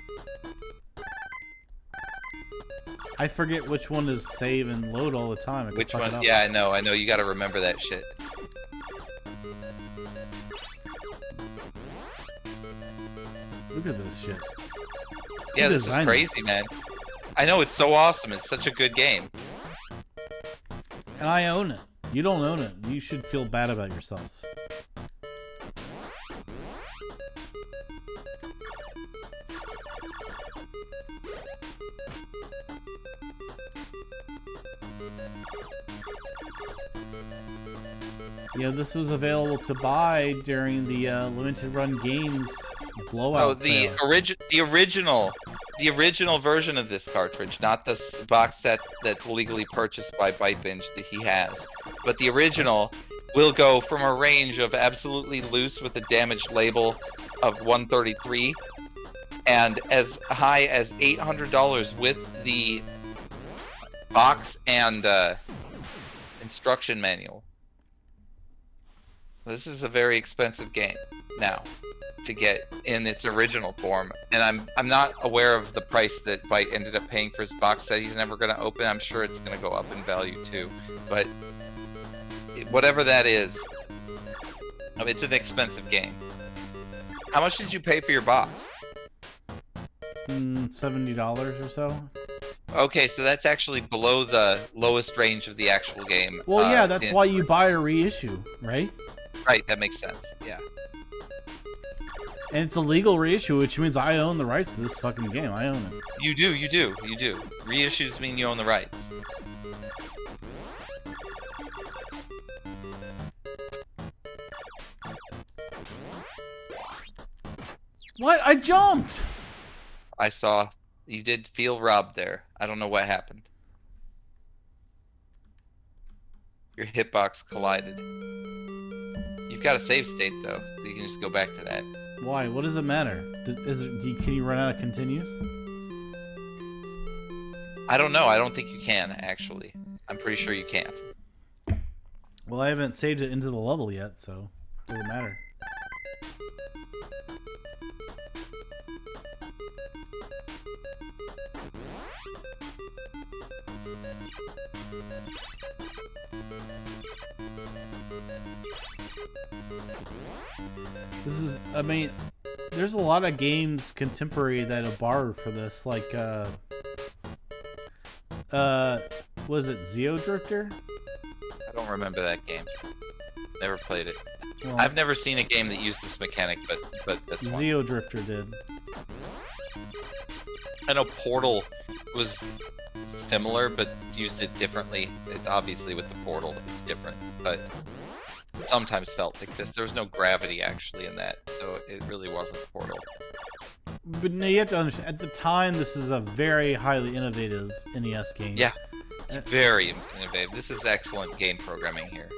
I forget which one is save and load all the time. Which one? Yeah, I know. I know. You gotta remember that shit. Look at this shit. Yeah, this is crazy, man. I know, it's so awesome. It's such a good game. And I own it. You don't own it. You should feel bad about yourself. Yeah, this was available to buy during the limited run games blowout sale. The original version of this cartridge, not the box set that's legally purchased by Bytebinge that he has, but the original will go from a range of absolutely loose with a damaged label of $133 and as high as $800 with the box and instruction manual. This is a very expensive game now to get in its original form, and I'm not aware of the price that Byte ended up paying for his box set. He's never going to open. I'm sure it's going to go up in value too, but whatever that is. I mean, it's an expensive game. How much did you pay for your box? $70 or so. Okay, so that's actually below the lowest range of the actual game. Well, yeah, that's why you buy a reissue, right? Right, that makes sense. Yeah. And it's a legal reissue, which means I own the rights to this fucking game. I own it. You do. Reissues mean you own the rights. What? I jumped! I saw. You did feel robbed there. I don't know what happened. Your hitbox collided. You've got a save state, though, so you can just go back to that. Why? What does it matter? Can you run out of continues? I don't know. I don't think you can, actually. I'm pretty sure you can't. Well, I haven't saved it into the level yet, so it doesn't matter. This is, I mean, there's a lot of games contemporary that are borrowed for this, like, was it Zeo Drifter? I don't remember that game. Never played it. Well, I've never seen a game that used this mechanic, but that's one. Zeo Drifter did. I know Portal was similar, but used it differently. It's obviously with the Portal, it's different, but sometimes felt like this. There was no gravity actually in that, so it really wasn't Portal. But no, you have to understand, at the time, this is a very highly innovative NES game. Yeah, very innovative. This is excellent game programming here.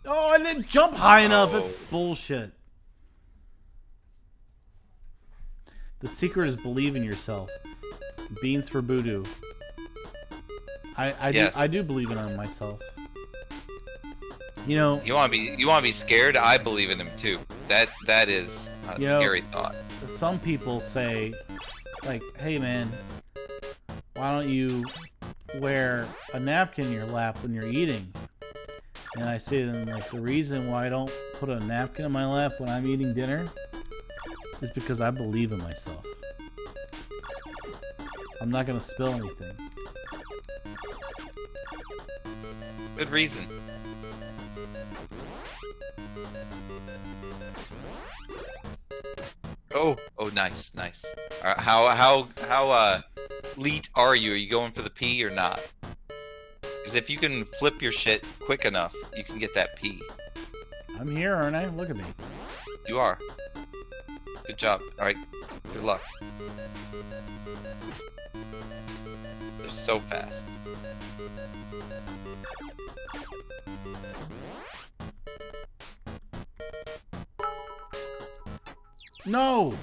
Oh, I didn't jump high enough. That's bullshit. The secret is believe in yourself. Beans for Voodoo. I do believe in myself. You know, you want to be scared? I believe in him too. That is a scary thought. Some people say, like, "Hey man, why don't you wear a napkin in your lap when you're eating?" And I say to them, like, the reason why I don't put a napkin in my lap when I'm eating dinner is because I believe in myself. I'm not gonna spill anything. Good reason. Oh, nice. All right, how elite are you? Are you going for the P or not? Because if you can flip your shit quick enough, you can get that P. I'm here, aren't I? Look at me. You are. Good job. All right. Good luck. They're so fast. No!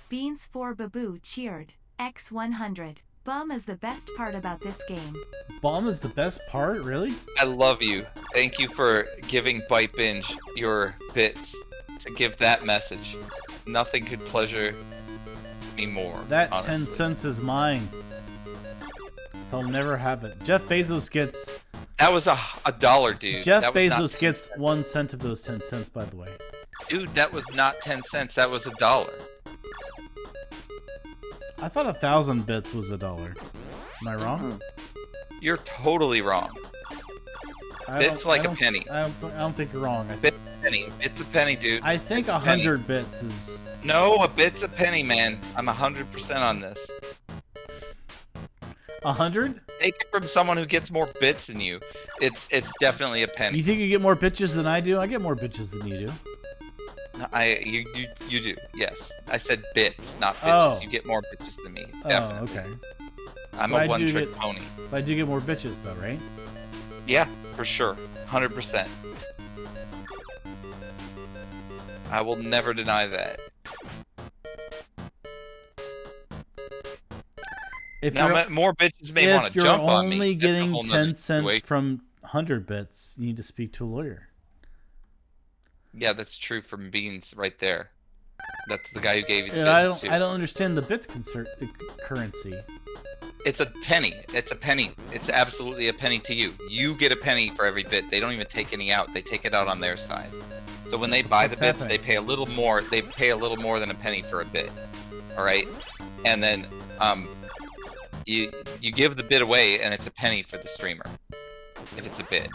Beans for Babu cheered. X100. Bum is the best part about this game. Bum is the best part? Really? I love you. Thank you for giving Bytebinge your bits to give that message. Nothing could pleasure me more. That honestly. 10 cents is mine. He'll never have it. Jeff Bezos gets... That was a dollar, dude. Jeff That was not Bezos gets 1 cent of those 10 cents, by the way. Dude, that was not 10 cents. That was $1. I thought 1,000 bits was $1. Am I wrong? You're totally wrong. Bits like a penny. I don't think you're wrong. Bit's a penny. It's a penny, dude. I think 100 bits is... No, a bit's a penny, man. I'm 100% on this. 100? Take it from someone who gets more bits than you. It's definitely a penny. You think you get more bitches than I do? I get more bitches than you do. You do, yes. I said bits, not bitches. Oh. You get more bitches than me, Oh, definitely. okay. I'm But a one-trick pony. But I do get more bitches, though, right? Yeah, for sure. 100%. I will never deny that. If Now, more bitches may want to jump on me. If you're only That's a getting whole 10 nother cents situation. from 100 bits, you need to speak to a lawyer. Yeah, that's true from Beans right there. That's the guy who gave you the And bits, too. I don't understand the bits currency. It's a penny. It's a penny. It's absolutely a penny to you. You get a penny for every bit. They don't even take any out. They take it out on their side. So when they buy What's the bits, happening? they pay a little more. They pay a little more than a penny for a bit. All right, and then you give the bit away, and it's a penny for the streamer if it's a bit.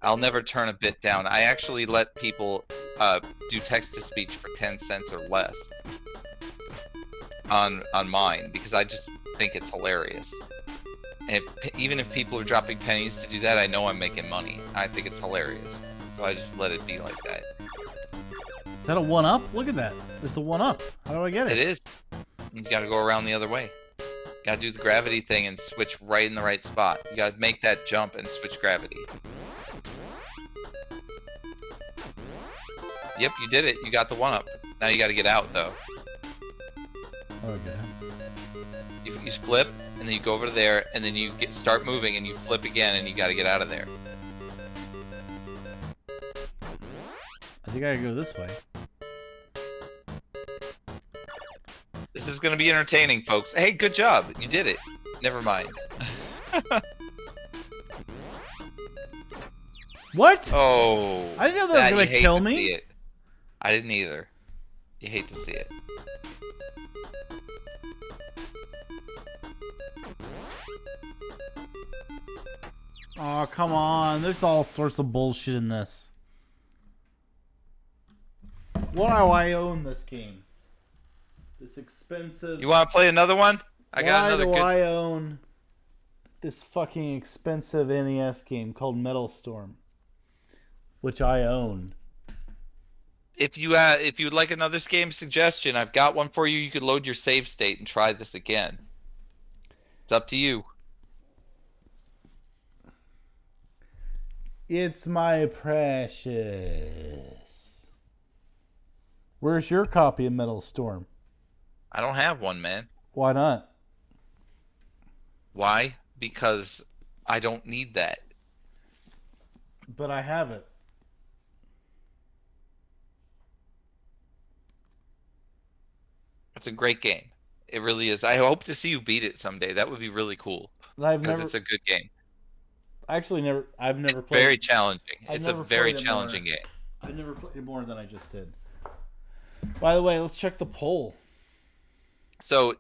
I'll never turn a bit down. I actually let people do text to speech for 10 cents or less on mine because I just think it's hilarious. And even if people are dropping pennies to do that, I know I'm making money. I think it's hilarious, so I just let it be like that. Is that a 1-up? Look at that. There's a 1-up. How do I get It it? is. You gotta go around the other way. Gotta do the gravity thing and switch right in the right spot. You gotta make that jump and switch gravity. Yep, you did it. You got the 1-up. Now you gotta get out, though. Okay. You flip, and then you go over there, and then you start moving, and you flip again, and you gotta get out of there. I think I gotta go this way. This is gonna be entertaining, folks. Hey, good job. You did it. Never mind. What? Oh. I didn't know that was gonna you hate kill to me. see it. I didn't either. You hate to see it. Oh, come on. There's all sorts of bullshit in this. Why do I own this game? This expensive... You want to play another one? I got another Why good... do I own this fucking expensive NES game called Metal Storm? Which I own. If you'd like another game suggestion, I've got one for you. You could load your save state and try this again. It's up to you. It's my precious. Where's your copy of Metal Storm? I don't have one, man. Why not? Why? Because I don't need that. But I have it. It's a great game. It really is. I hope to see you beat it someday. That would be really cool. Because it's a good game. I've never It's played. very challenging. I've It's a never very played it challenging more. game. I've never played more than I just did. By the way, let's check the poll. So,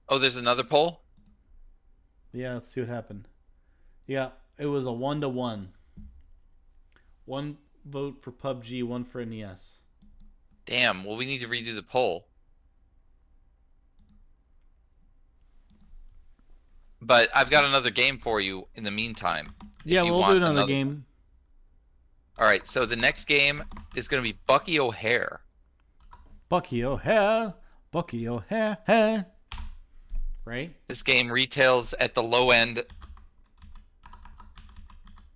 there's another poll? Yeah, let's see what happened. Yeah, it was a 1-1. 1 vote for PUBG, 1 for NES. Damn, well, we need to redo the poll. But I've got another game for you in the meantime. Yeah, you we'll want do another another game. Alright, so the next game is going to be Bucky O'Hare. Bucky O'Hare. Bucky O'Hare. Right? This game retails at the low end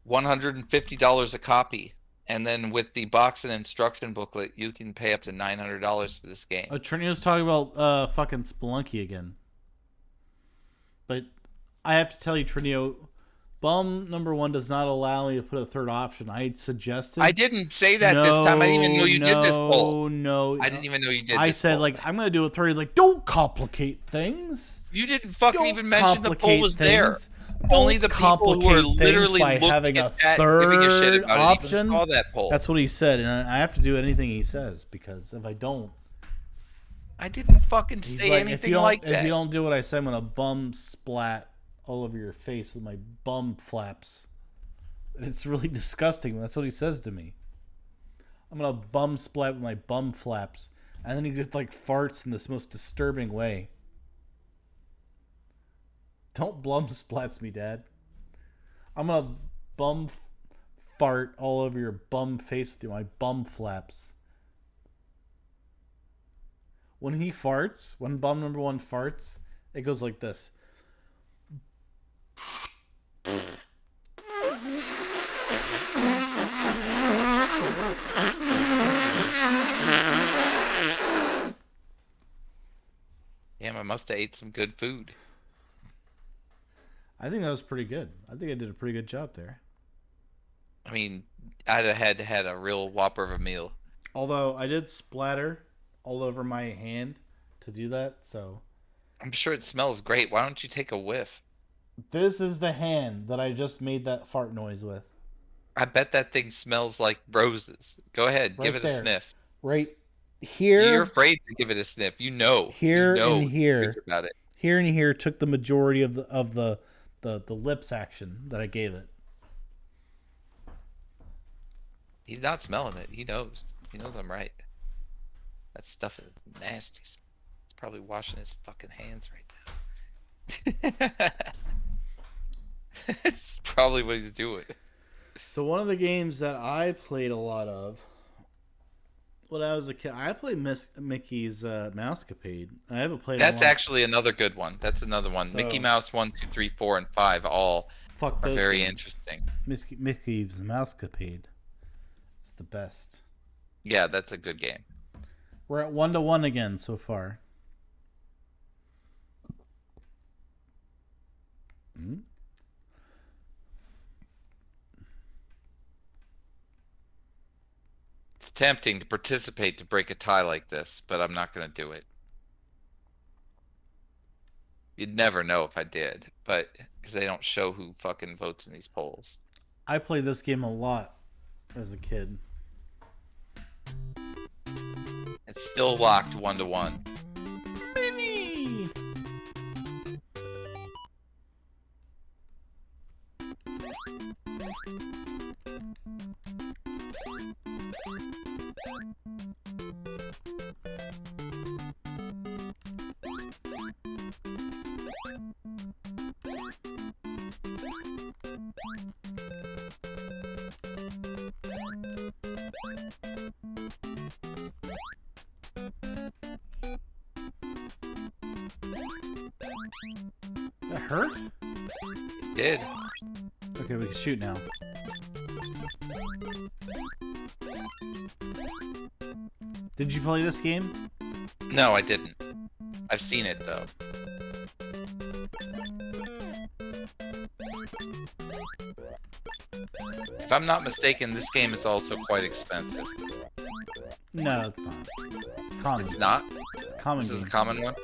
$150 a copy. And then with the box and instruction booklet, you can pay up to $900 for this game. Oh, Trinity talking about fucking Spelunky again. But I have to tell you, Trinio, Bum number 1 does not allow me to put a third option. I suggested. I didn't say that this time. I didn't even know you did this poll. No, I didn't even know you did I this said, poll. like, I'm going to do a third. Like, don't complicate things. You didn't fucking Don't even mention the poll was complicate there. things. Only Don't the people who are complicate things literally by looking having at a that, giving a shit third about option. it, even saw that poll. That's what he said, and I have to do anything he says, because if I don't, I didn't fucking he's say like, anything like if that. you don't do what I say, I'm gonna bum splat all over your face with my bum flaps. It's really disgusting. That's what he says to me. I'm gonna bum splat with my bum flaps, and then he just like farts in this most disturbing way. Don't bum splats me, Dad. I'm gonna bum fart all over your bum face with my bum flaps. When he farts, when bum number 1 farts, it goes like this. Damn, I must have ate some good food. I think that was pretty good. I think I did a pretty good job there. I mean, I'd have had a real whopper of a meal. Although I did splatter all over my hand to do that, so I'm sure it smells great. Why don't you take a whiff? This is the hand that I just made that fart noise with. I bet that thing smells like roses. Go ahead, give Right it a there. sniff. Right You're here, afraid to give it a sniff. You here, and know here. about it. Here and here took the majority of the lips action that I gave it. He's not smelling it. He knows. He knows I'm right. That stuff is nasty. He's probably washing his fucking hands right now. It's probably what he's doing. So one of the games that I played a lot of when I was a kid, I played Mickey's Mousecapade. I haven't played. That's actually another good one. That's another one. So, Mickey Mouse 1, 2, 3, 4, and 5 all fuck are those very games. interesting. Mickey's Mousecapade. It's the best. Yeah, that's a good game. We're at 1-1 again so far. Hmm? It's tempting to participate to break a tie like this, but I'm not going to do it. You'd never know if I did, but because they don't show who fucking votes in these polls. I played this game a lot as a kid. It's still locked 1-1. Minnie! That hurt? It did. Okay, we can shoot now. Did you play this game? No, I didn't. I've seen it though. If I'm not mistaken, this game is also quite expensive. No, it's not. It's common. It's not? It's a common This is a game. common one?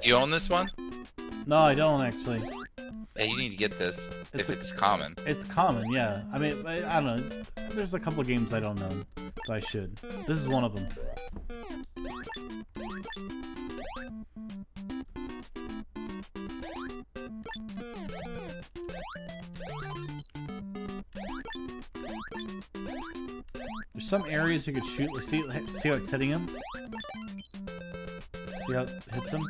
Do you own this one? No, I don't actually. Yeah, you need to get this It's if it's common. It's common, yeah. I mean, I don't know. There's a couple of games I don't know, but I should. This is one of them. There's some areas you could shoot. See how it's hitting him? See how it hits him?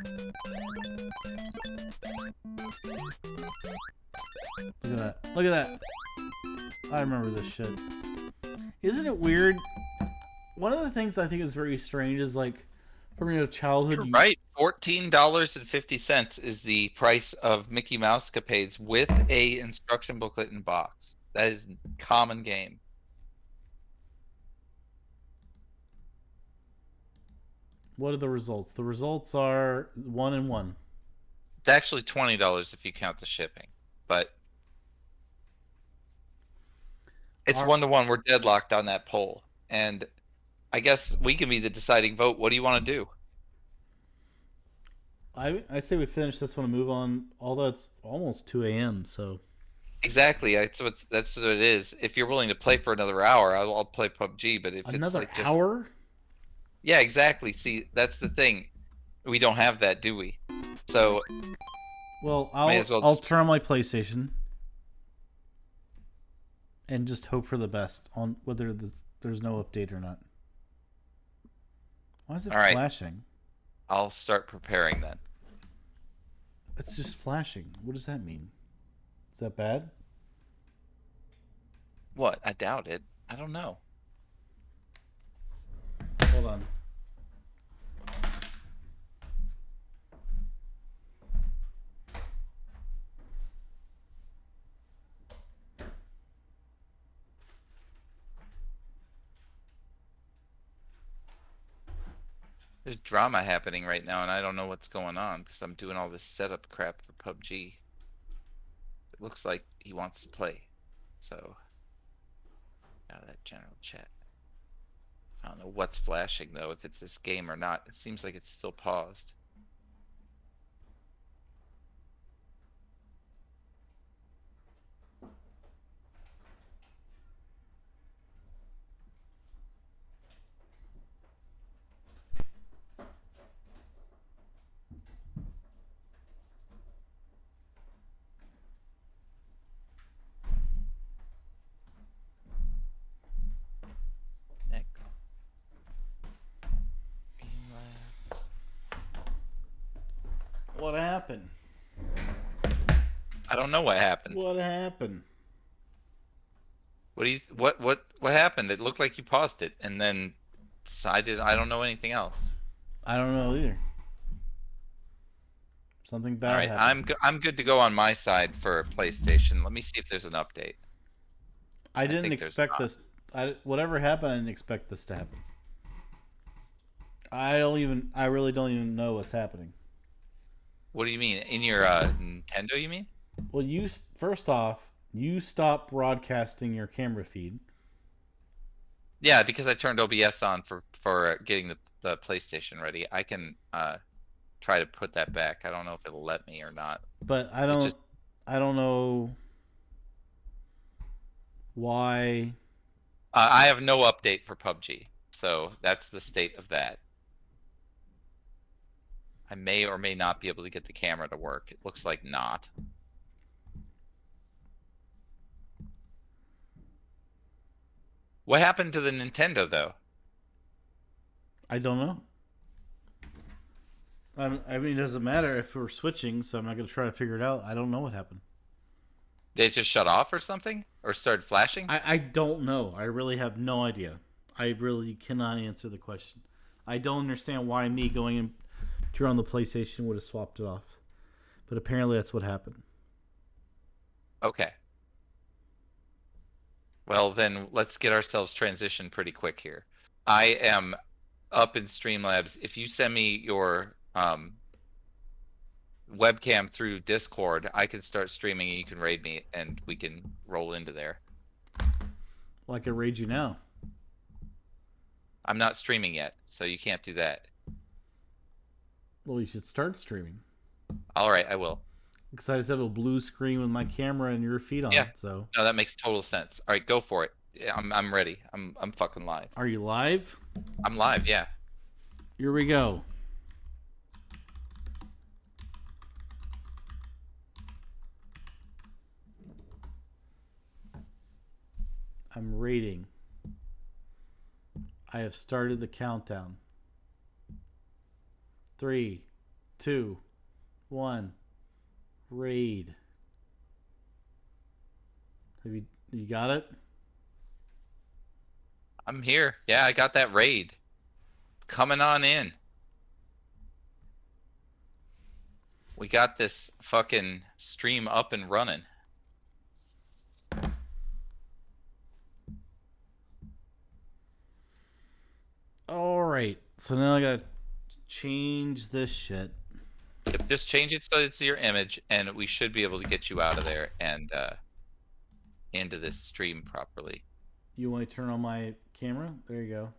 Look at that. Look at that. I remember this shit. Isn't it weird? One of the things I think is very strange is like from your childhood. You're right. $14.50 is the price of Mickey Mouse Capades with a instruction booklet and box. That is a common game. What are the results? The results are 1 and 1. It's actually $20 if you count the shipping, but it's 1-1. We're deadlocked on that poll, and I guess we can be the deciding vote. What do you want to do? I say we finish this one and move on. Although it's almost 2 a.m. So Exactly. That's what it is. If you're willing to play for another hour, I'll play PUBG. But if another it's like just, hour. yeah, exactly. See, that's the thing. We don't have that, do we? So, Well, May as well I'll just- turn on my PlayStation and just hope for the best on whether there's no update or not. Why is it All right. flashing? I'll start preparing then. It's just flashing. What does that mean? Is that bad? What? I doubt it. I don't know. Hold on. There's drama happening right now, and I don't know what's going on because I'm doing all this setup crap for PUBG. It looks like he wants to play. So, out of that general chat. I don't know what's flashing though, if it's this game or not. It seems like it's still paused. Next. Streamlabs. What happened? I don't know what happened. What happened? What happened? It looked like you paused it and then I don't know anything else. I don't know either. Something bad All right, happened. I'm good to go on my side for PlayStation. Let me see if there's an update. I didn't think there's expect not. this. Whatever happened, I didn't expect this to happen. I really don't even know what's happening. What do you mean? In your Nintendo, you mean? Well, first off, you stopped broadcasting your camera feed. Yeah, because I turned OBS on for getting the PlayStation ready. I can try to put that back. I don't know if it'll let me or not. But I It don't know why. I have no update for PUBG, so that's the state of that. I may or may not be able to get the camera to work. It looks like not. What happened to the Nintendo though? I don't know. I mean, it doesn't matter if we're switching, so I'm not going to try to figure it out. I don't know what happened. Did it just shut off or something? Or started flashing? I don't know. I really have no idea. I really cannot answer the question. I don't understand why me going and turn on the PlayStation would have swapped it off. But apparently that's what happened. Okay. Well, then let's get ourselves transitioned pretty quick here. I am up in Streamlabs. If you send me your webcam through Discord, I can start streaming and you can raid me and we can roll into there. Well, I can raid you now. I'm not streaming yet, so you can't do that. Well, you should start streaming. All right, I will. Because I just have a blue screen with my camera and your feet on Yeah. it. So No, that makes total sense. All right, go for it. Yeah, I'm ready. I'm fucking live. are you live? I'm live, yeah. Here we go. I'm raiding. I have started the countdown. 3, 2, 1. Raid. You got it? I'm here. Yeah, I got that raid. Coming on in. We got this fucking stream up and running. All right. So now I gotta change this shit. Yep, just change it so it's your image, and we should be able to get you out of there and into this stream properly. You want to turn on my camera? There you go.